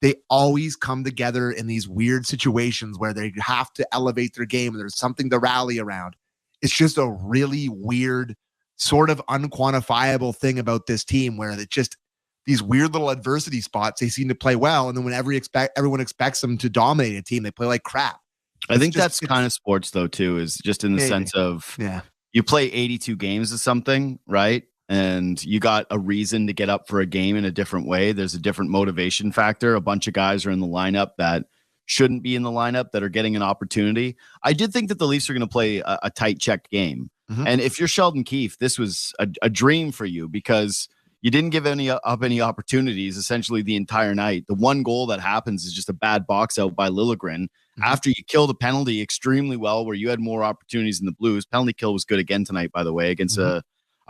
they always come together in these weird situations where they have to elevate their game and there's something to rally around. It's just a really weird, sort of unquantifiable thing about this team where it just these weird little adversity spots, they seem to play well. And then when everyone expects them to dominate a team, they play like crap. I think that's kind of sports though, too, is just in the sense of you play 82 games of something, right? And you got a reason to get up for a game in a different way. There's a different motivation factor. A bunch of guys are in the lineup that shouldn't be in the lineup that are getting an opportunity. I did think that the Leafs are going to play a tight check game. And if you're Sheldon Keefe, this was a dream for you because you didn't give any opportunities essentially the entire night. The one goal that happens is just a bad box out by Liljegren after you killed a penalty extremely well where you had more opportunities than the Blues. Penalty kill was good again tonight, by the way, against a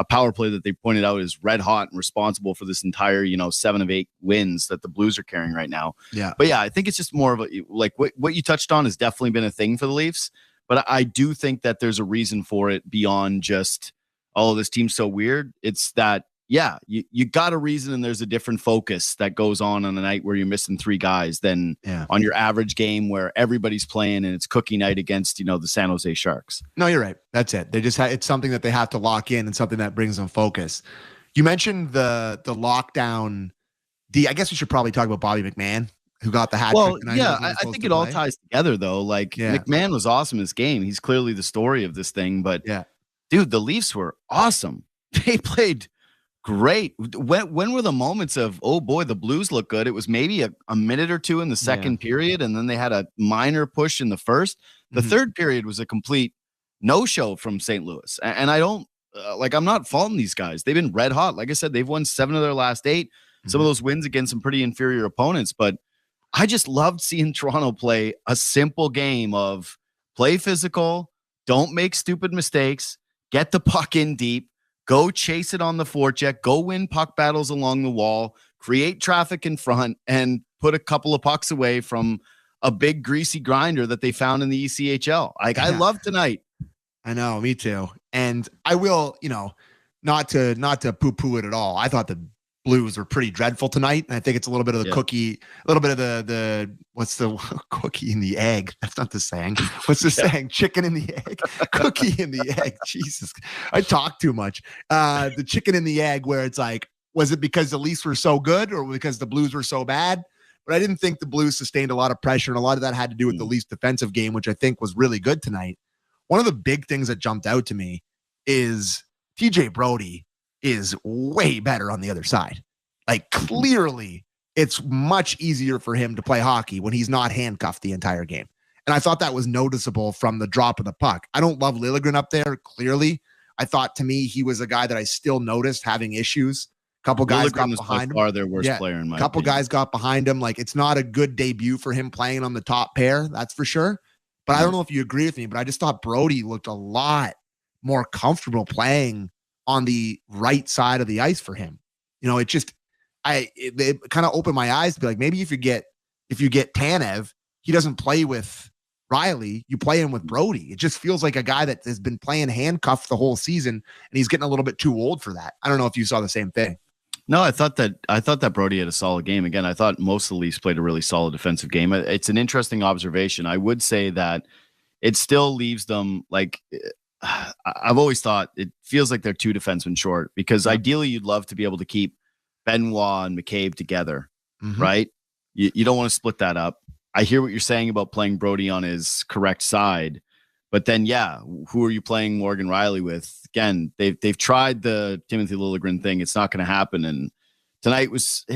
power play that they pointed out is red hot and responsible for this entire, 7 of 8 wins that the Blues are carrying right now. Yeah. But yeah, I think it's just more of a, like what you touched on has definitely been a thing for the Leafs. But I do think that there's a reason for it beyond just, oh, this team's so weird. It's that, yeah, you got a reason and there's a different focus that goes on a night where you're missing 3 guys than on your average game where everybody's playing and it's cookie night against, the San Jose Sharks. No, you're right. That's it. They just it's something that they have to lock in and something that brings them focus. You mentioned the lockdown. I guess we should probably talk about Bobby McMahon, who got the hat trick. Well, yeah, I think it all ties together though. Like McMahon was awesome in this game. He's clearly the story of this thing, but dude, the Leafs were awesome. They played great. When were the moments of, oh boy, the Blues look good? It was maybe a minute or two in the second period, and then they had a minor push in the first. The third period was a complete no-show from St. Louis. And I don't, I'm not faulting these guys. They've been red hot. Like I said, they've won 7 of their last 8. Some of those wins against some pretty inferior opponents, but I just loved seeing Toronto play a simple game of play physical, don't make stupid mistakes, get the puck in deep, go chase it on the forecheck, go win puck battles along the wall, create traffic in front, and put a couple of pucks away from a big greasy grinder that they found in the ECHL. I love tonight. I know, me too. And I will, not to poo-poo it at all. I thought the Blues were pretty dreadful tonight. And I think it's a little bit of the cookie, a little bit of the what's the cookie in the egg? That's not the saying. What's the saying? Chicken in the egg, cookie in the egg. Jesus, I talk too much. The chicken in the egg, where it's like, was it because the Leafs were so good or because the Blues were so bad? But I didn't think the Blues sustained a lot of pressure. And a lot of that had to do with the Leafs defensive game, which I think was really good tonight. One of the big things that jumped out to me is TJ Brodie is way better on the other side. Like clearly it's much easier for him to play hockey when he's not handcuffed the entire game. And I thought that was noticeable from the drop of the puck. I don't love Liljegren up there. Clearly I thought to me, he was a guy that I still noticed having issues. A couple guys got behind him. Far their worst player in my couple opinion. Guys got behind him. Like it's not a good debut for him playing on the top pair. That's for sure. But I don't know if you agree with me, but I just thought Brodie looked a lot more comfortable playing on the right side of the ice for him. It kind of opened my eyes to be like, maybe if you get Tanev, he doesn't play with Riley, you play him with Brodie. It just feels like a guy that has been playing handcuffed the whole season, and he's getting a little bit too old for that. I don't know if you saw the same thing. No, I thought that Brodie had a solid game. Again, I thought most of the Leafs played a really solid defensive game. It's an interesting observation. I would say that it still leaves them like, I've always thought it feels like they're 2 defensemen short, because ideally you'd love to be able to keep Benoit and McCabe together, right? You don't want to split that up. I hear what you're saying about playing Brodie on his correct side, but then, who are you playing Morgan Riley with? Again, they've tried the Timothy Liljegren thing. It's not going to happen. And tonight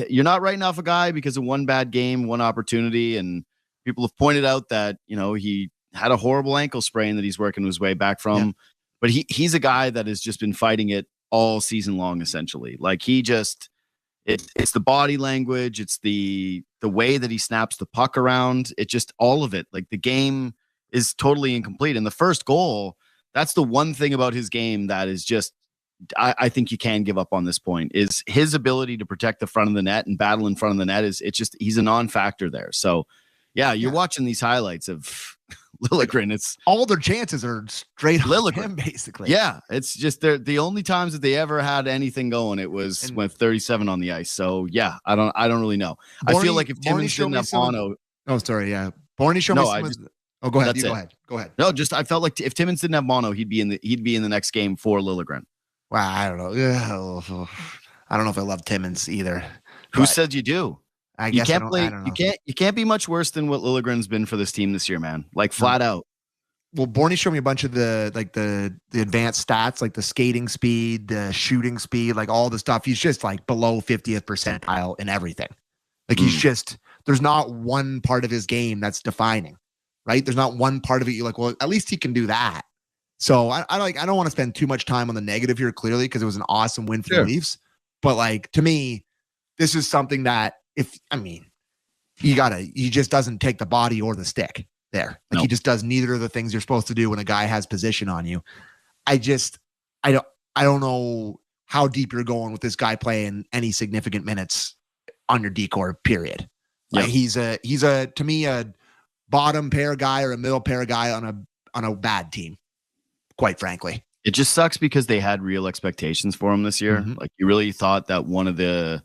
you're not writing off a guy because of one bad game, one opportunity. And people have pointed out that, he had a horrible ankle sprain that he's working his way back from, but he's a guy that has just been fighting it all season long, essentially. Like it's the body language. It's the way that he snaps the puck around. It just, all of it, like the game is totally incomplete. And the first goal, that's the one thing about his game that is just, I think you can give up on this point, is his ability to protect the front of the net and battle in front of the net. He's a non-factor there. So yeah, you're watching these highlights of Liljegren. It's all their chances are straight Liljegren, him, basically. Yeah, it's just the only times that they ever had anything going, it was with 37 on the ice. So yeah, I don't really know. I feel like if Timmins didn't have Bono. Oh, sorry, yeah. Borny showed me some. Go ahead. Go ahead. No, just I felt like if Timmins didn't have Mono, he'd be in the next game for Liljegren. Wow, I don't know. I don't know if I love Timmins either. Who said you do? I guess I don't know. You can't be much worse than what Liljegren's been for this team this year, man. Like flat out. Well, Borny showed me a bunch of the advanced stats, like the skating speed, the shooting speed, like all the stuff. He's just like below 50th percentile in everything. Like he's just, there's not one part of his game that's defining, right? There's not one part of it you're like, well, at least he can do that. So I don't want to spend too much time on the negative here, clearly, because it was an awesome win for the Leafs. But like, to me, this is something that he just doesn't take the body or the stick there. Like he just does neither of the things you're supposed to do when a guy has position on you. I don't know how deep you're going with this guy playing any significant minutes on your decor, period. Like he's to me a bottom pair guy or a middle pair guy on a bad team, quite frankly. It just sucks because they had real expectations for him this year. Like you really thought that one of the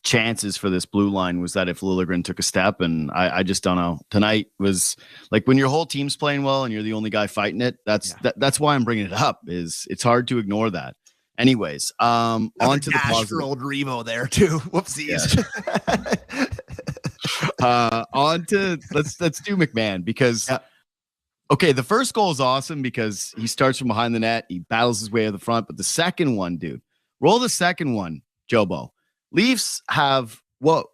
chances for this blue line was that if Liljegren took a step, and I just don't know. Tonight was like when your whole team's playing well and you're the only guy fighting it. That's why I'm bringing it up. Is it's hard to ignore that. Anyways, on to the positive. For old Revo there too. Whoopsies. Let's do McMahon because okay, the first goal is awesome because he starts from behind the net, he battles his way to the front, but the second one, dude, roll the second one, Jobo. Leafs have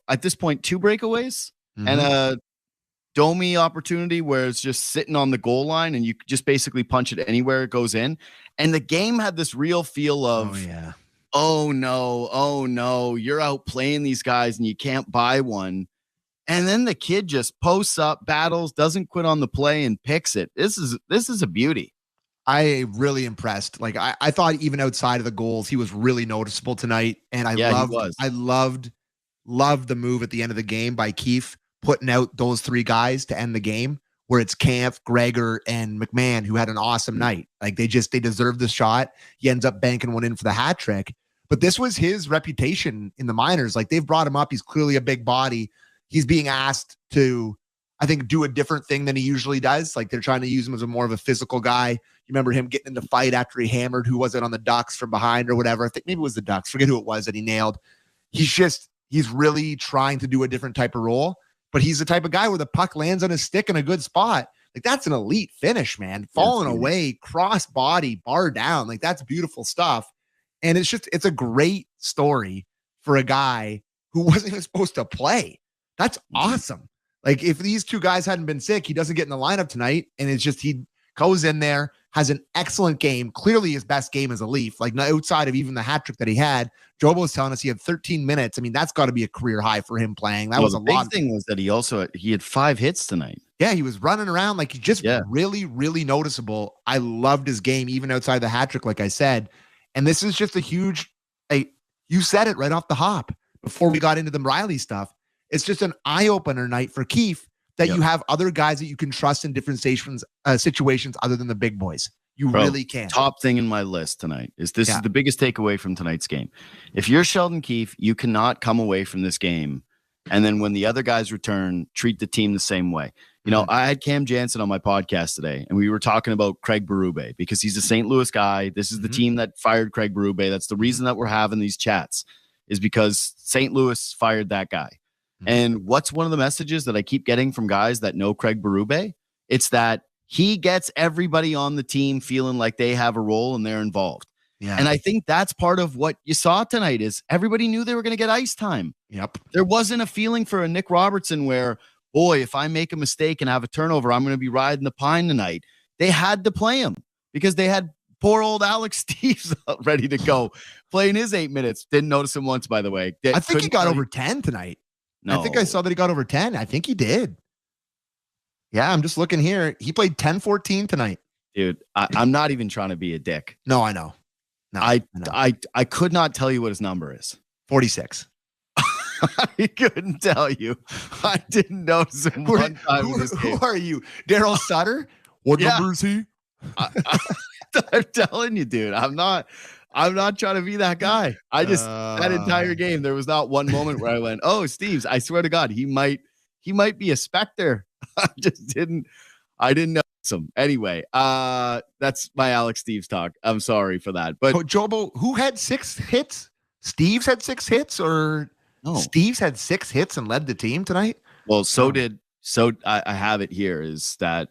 at this point 2 breakaways and a Domi opportunity where it's just sitting on the goal line and you just basically punch it anywhere it goes in. And the game had this real feel of, oh no, you're out playing these guys and you can't buy one. And then the kid just posts up, battles, doesn't quit on the play, and picks it. This is a beauty. I really impressed. Like I thought even outside of the goals, he was really noticeable tonight. And I loved the move at the end of the game by Keefe putting out those 3 guys to end the game, where it's Kampf, Gregor, and McMahon, who had an awesome night. Like they deserved the shot. He ends up banking one in for the hat trick. But this was his reputation in the minors. Like they've brought him up. He's clearly a big body. He's being asked to, I think, do a different thing than he usually does. Like they're trying to use him as a more of a physical guy. You remember him getting in the fight after he hammered, who was it, on the Ducks from behind or whatever? I think maybe it was the Ducks. Forget who it was that he nailed. He's really trying to do a different type of role, but he's the type of guy where the puck lands on his stick in a good spot. Like that's an elite finish, man. Falling away, cross body, bar down. Like that's beautiful stuff. And it's a great story for a guy who wasn't even supposed to play. That's awesome. Like if these 2 guys hadn't been sick, he doesn't get in the lineup tonight. And it's just, he goes in there, has an excellent game, clearly his best game as a Leaf, like outside of even the hat trick that he had. Jobo was telling us he had 13 minutes. I mean, that's got to be a career high for him playing. That was a lot. The big thing was that he had 5 hits tonight. Yeah, he was running around like he just really, really noticeable. I loved his game, even outside the hat trick, like I said. And this is just a huge, you said it right off the hop before we got into the Riley stuff. It's just an eye-opener night for Keefe that you have other guys that you can trust in different situations other than the big boys. You really can. Top thing in my list tonight is this is the biggest takeaway from tonight's game. If you're Sheldon Keefe, you cannot come away from this game and then when the other guys return, treat the team the same way. You know, I had Cam Jansen on my podcast today, and we were talking about Craig Berube because he's a St. Louis guy. This is the team that fired Craig Berube. That's the reason that we're having these chats, is because St. Louis fired that guy. And what's one of the messages that I keep getting from guys that know Craig Berube? It's that he gets everybody on the team feeling like they have a role and they're involved. Yeah. And I think that's part of what you saw tonight is everybody knew they were going to get ice time. Yep. There wasn't a feeling for a Nick Robertson where, boy, if I make a mistake and have a turnover, I'm going to be riding the pine tonight. They had to play him because they had poor old Alex Steves ready to go playing his 8 minutes. Didn't notice him once, by the way. I think he got over 10 tonight. No. I think I saw that he got over 10. I think he did. Yeah, I'm just looking here. He played 10-14 tonight. Dude, I'm not even trying to be a dick. No, I know. No, I could not tell you what his number is. 46. I couldn't tell you. I didn't notice him one time in this game. Who are you? Daryl Sutter? What number is he? I'm telling you, dude. I'm not trying to be that guy. I just that entire game, there was not one moment where I went, "Oh, Steve's." I swear to God, he might be a Spectre. I didn't notice him. Anyway, that's my Alex Steves talk. I'm sorry for that. But Jobo, who had 6 hits? Steves had 6 hits, or no? Steves had 6 hits and led the team tonight. Well, I have it here is that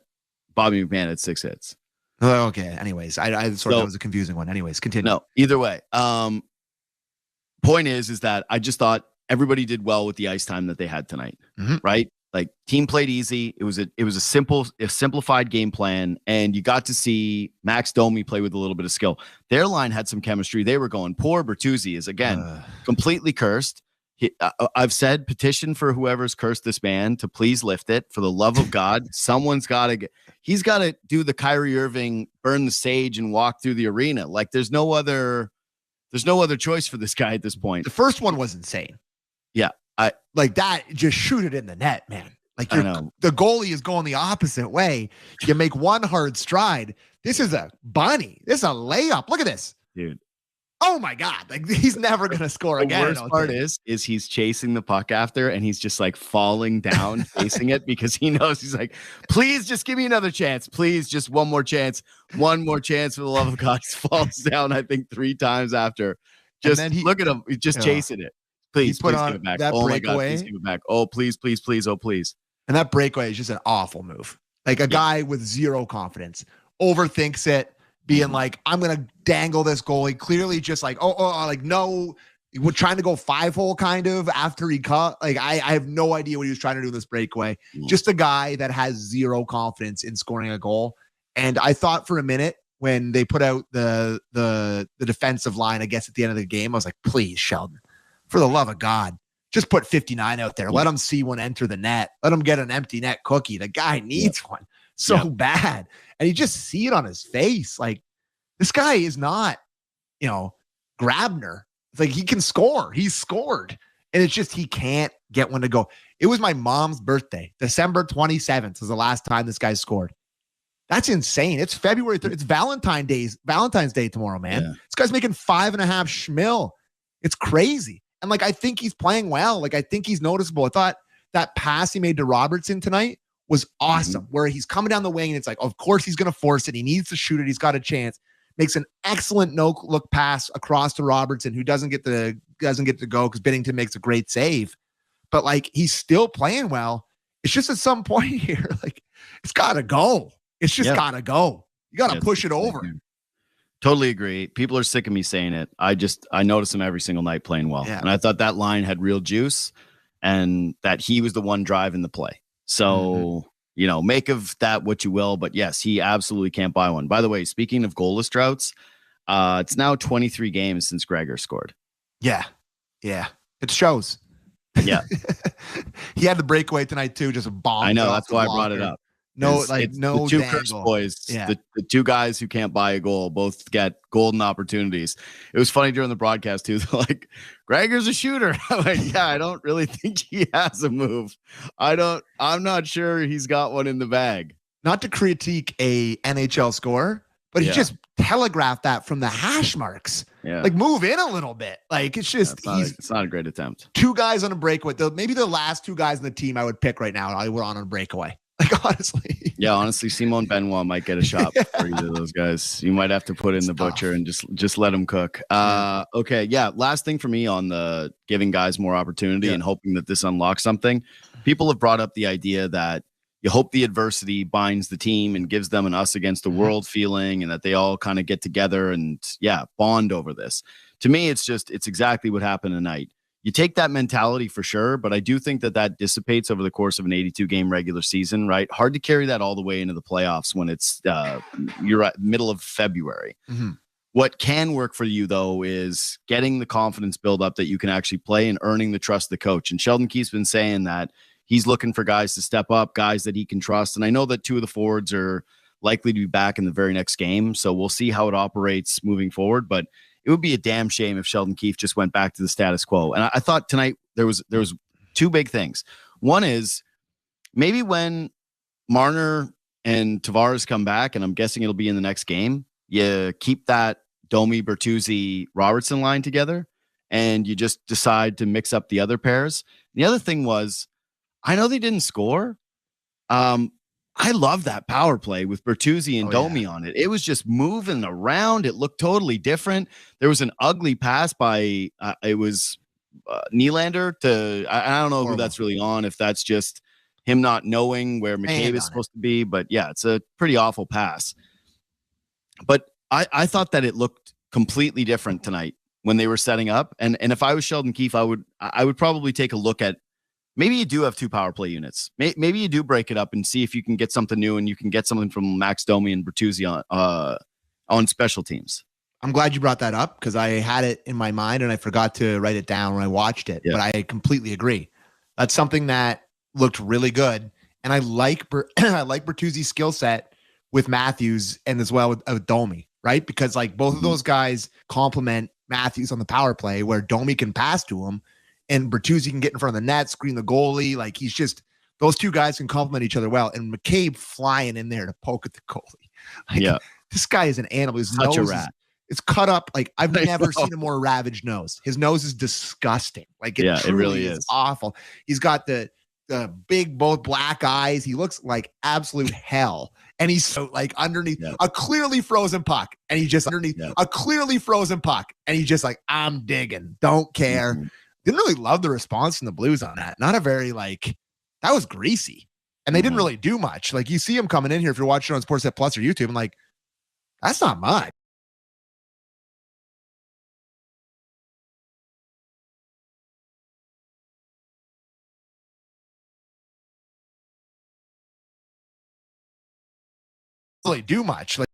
Bobby McMahon had 6 hits. Oh, okay. Anyways, I thought that was a confusing one. Anyways, continue. No, either way. Point is that I just thought everybody did well with the ice time that they had tonight, right? Like team played easy. It was a simplified game plan, and you got to see Max Domi play with a little bit of skill. Their line had some chemistry. They were going. Poor Bertuzzi is again completely cursed. I've said petition for whoever's cursed this man to please lift it. For the love of God, someone's got to get. He's got to do the Kyrie Irving, burn the sage, and walk through the arena. Like there's no other choice for this guy at this point. The first one was insane. Yeah. Like that, just shoot it in the net, man. Like the goalie is going the opposite way. You make one hard stride. This is a bunny. This is a layup. Look at this, dude. Oh my God. Like he's never going to score again. The worst part is he's chasing the puck after, and he's just like falling down, facing it, because he knows he's like, please just give me another chance. Please, just one more chance. One more chance, for the love of God. He falls down, I think 3 times after. Just look at him. He's just chasing it. Please give it back. Oh my God, please give it back. Oh, please, please, please. Oh, please. And that breakaway is just an awful move. Like a guy with zero confidence overthinks it, being like, I'm going to dangle this goalie. Clearly just like, like, no, we're trying to go 5-hole kind of after he cut. Like, I have no idea what he was trying to do in this breakaway. Just a guy that has zero confidence in scoring a goal. And I thought for a minute when they put out the defensive line, I guess at the end of the game, I was like, please, Sheldon, for the love of God, just put 59 out there. Let him see one enter the net. Let him get an empty net cookie. The guy needs one so bad. And you just see it on his face. Like, this guy is not, Grabner. It's like he can score. He's scored. And it's just he can't get one to go. It was my mom's birthday. December 27th was the last time this guy scored. That's insane. It's February 3rd. It's Valentine's Day tomorrow, man. Yeah. This guy's making $5.5 schmil. It's crazy. And like, I think he's playing well. Like, I think he's noticeable. I thought that pass he made to Robertson tonight was awesome, where he's coming down the wing and it's like, of course he's going to force it. He needs to shoot it. He's got a chance. Makes an excellent no-look pass across to Robertson, who doesn't get to go because Binnington makes a great save. But like, he's still playing well. It's just at some point here, like, it's got to go. It's just got to go. You got to push it over. Totally agree. People are sick of me saying it. I notice him every single night playing well. Yeah. And I thought that line had real juice and that he was the one driving the play. So, make of that what you will. But yes, he absolutely can't buy one. By the way, speaking of goalless droughts, it's now 23 games since Gregor scored. Yeah. Yeah. It shows. Yeah. He had the breakaway tonight too. Just a bomb. I know. That's why I brought it up. No, the two cursed boys, the two guys who can't buy a goal, both get golden opportunities. It was funny during the broadcast too. They're like, Gregor's a shooter. I'm like, yeah, I don't really think he has a move. I'm not sure he's got one in the bag. Not to critique a NHL scorer, but he just telegraphed that from the hash marks. Yeah. Like, move in a little bit. Like, it's just, it's not a great attempt. 2 guys on a breakaway. Maybe the last 2 guys in the team I would pick right now, I would on a breakaway. Like, honestly. Yeah, honestly, Simone Benoit might get a shot for either of those guys. You might have to put in the butcher and just let him cook. Okay, yeah. Last thing for me on the giving guys more opportunity and hoping that this unlocks something. People have brought up the idea that you hope the adversity binds the team and gives them an us against the world feeling, and that they all kind of get together and bond over this. To me, it's exactly what happened tonight. You take that mentality for sure, but I do think that dissipates over the course of an 82-game regular season, right? Hard to carry that all the way into the playoffs when it's you're at middle of February. Mm-hmm. What can work for you, though, is getting the confidence build up that you can actually play and earning the trust of the coach. And Sheldon Keefe's been saying that he's looking for guys to step up, guys that he can trust. And I know that 2 of the forwards are likely to be back in the very next game, so we'll see how it operates moving forward. But it would be a damn shame if Sheldon Keefe just went back to the status quo. And I thought tonight there was two big things. One is maybe when Marner and Tavares come back, and I'm guessing it'll be in the next game, you keep that Domi, Bertuzzi, Robertson line together, and you just decide to mix up the other pairs. The other thing was, I know they didn't score. I love that power play with Bertuzzi and Domi on it. It was just moving around. It looked totally different. There was an ugly pass by it was Nylander to I don't know who that's really on, if that's just him not knowing where McCabe is supposed to be, but yeah, it's a pretty awful pass. But I thought that it looked completely different tonight when they were setting up. And if I was Sheldon Keefe, I would probably take a look at, maybe you do have 2 power play units. Maybe you do break it up and see if you can get something new, and you can get something from Max Domi and Bertuzzi on special teams. I'm glad you brought that up, because I had it in my mind and I forgot to write it down when I watched it. Yeah. But I completely agree. That's something that looked really good. And I like Bertuzzi's skill set with Matthews and as well with Domi, right? Because like both of those guys complement Matthews on the power play, where Domi can pass to him and Bertuzzi can get in front of the net, screen the goalie. Like he's just, those two guys can complement each other well. And McCabe flying in there to poke at the goalie. Like, this guy is an animal. His such a rat. It's cut up. Like I've never seen a more ravaged nose. His nose is disgusting. Like it really is awful. He's got the big, both black eyes. He looks like absolute hell. And he's so like underneath a clearly frozen puck. And he's just underneath a clearly frozen puck. And he's just like, I'm digging. Don't care. Didn't really love the response from the Blues on that. Not a very that was greasy. And they didn't really do much. Like you see him coming in here if you're watching on Sportsnet Plus or YouTube, and like, that's not much. Really do much. Like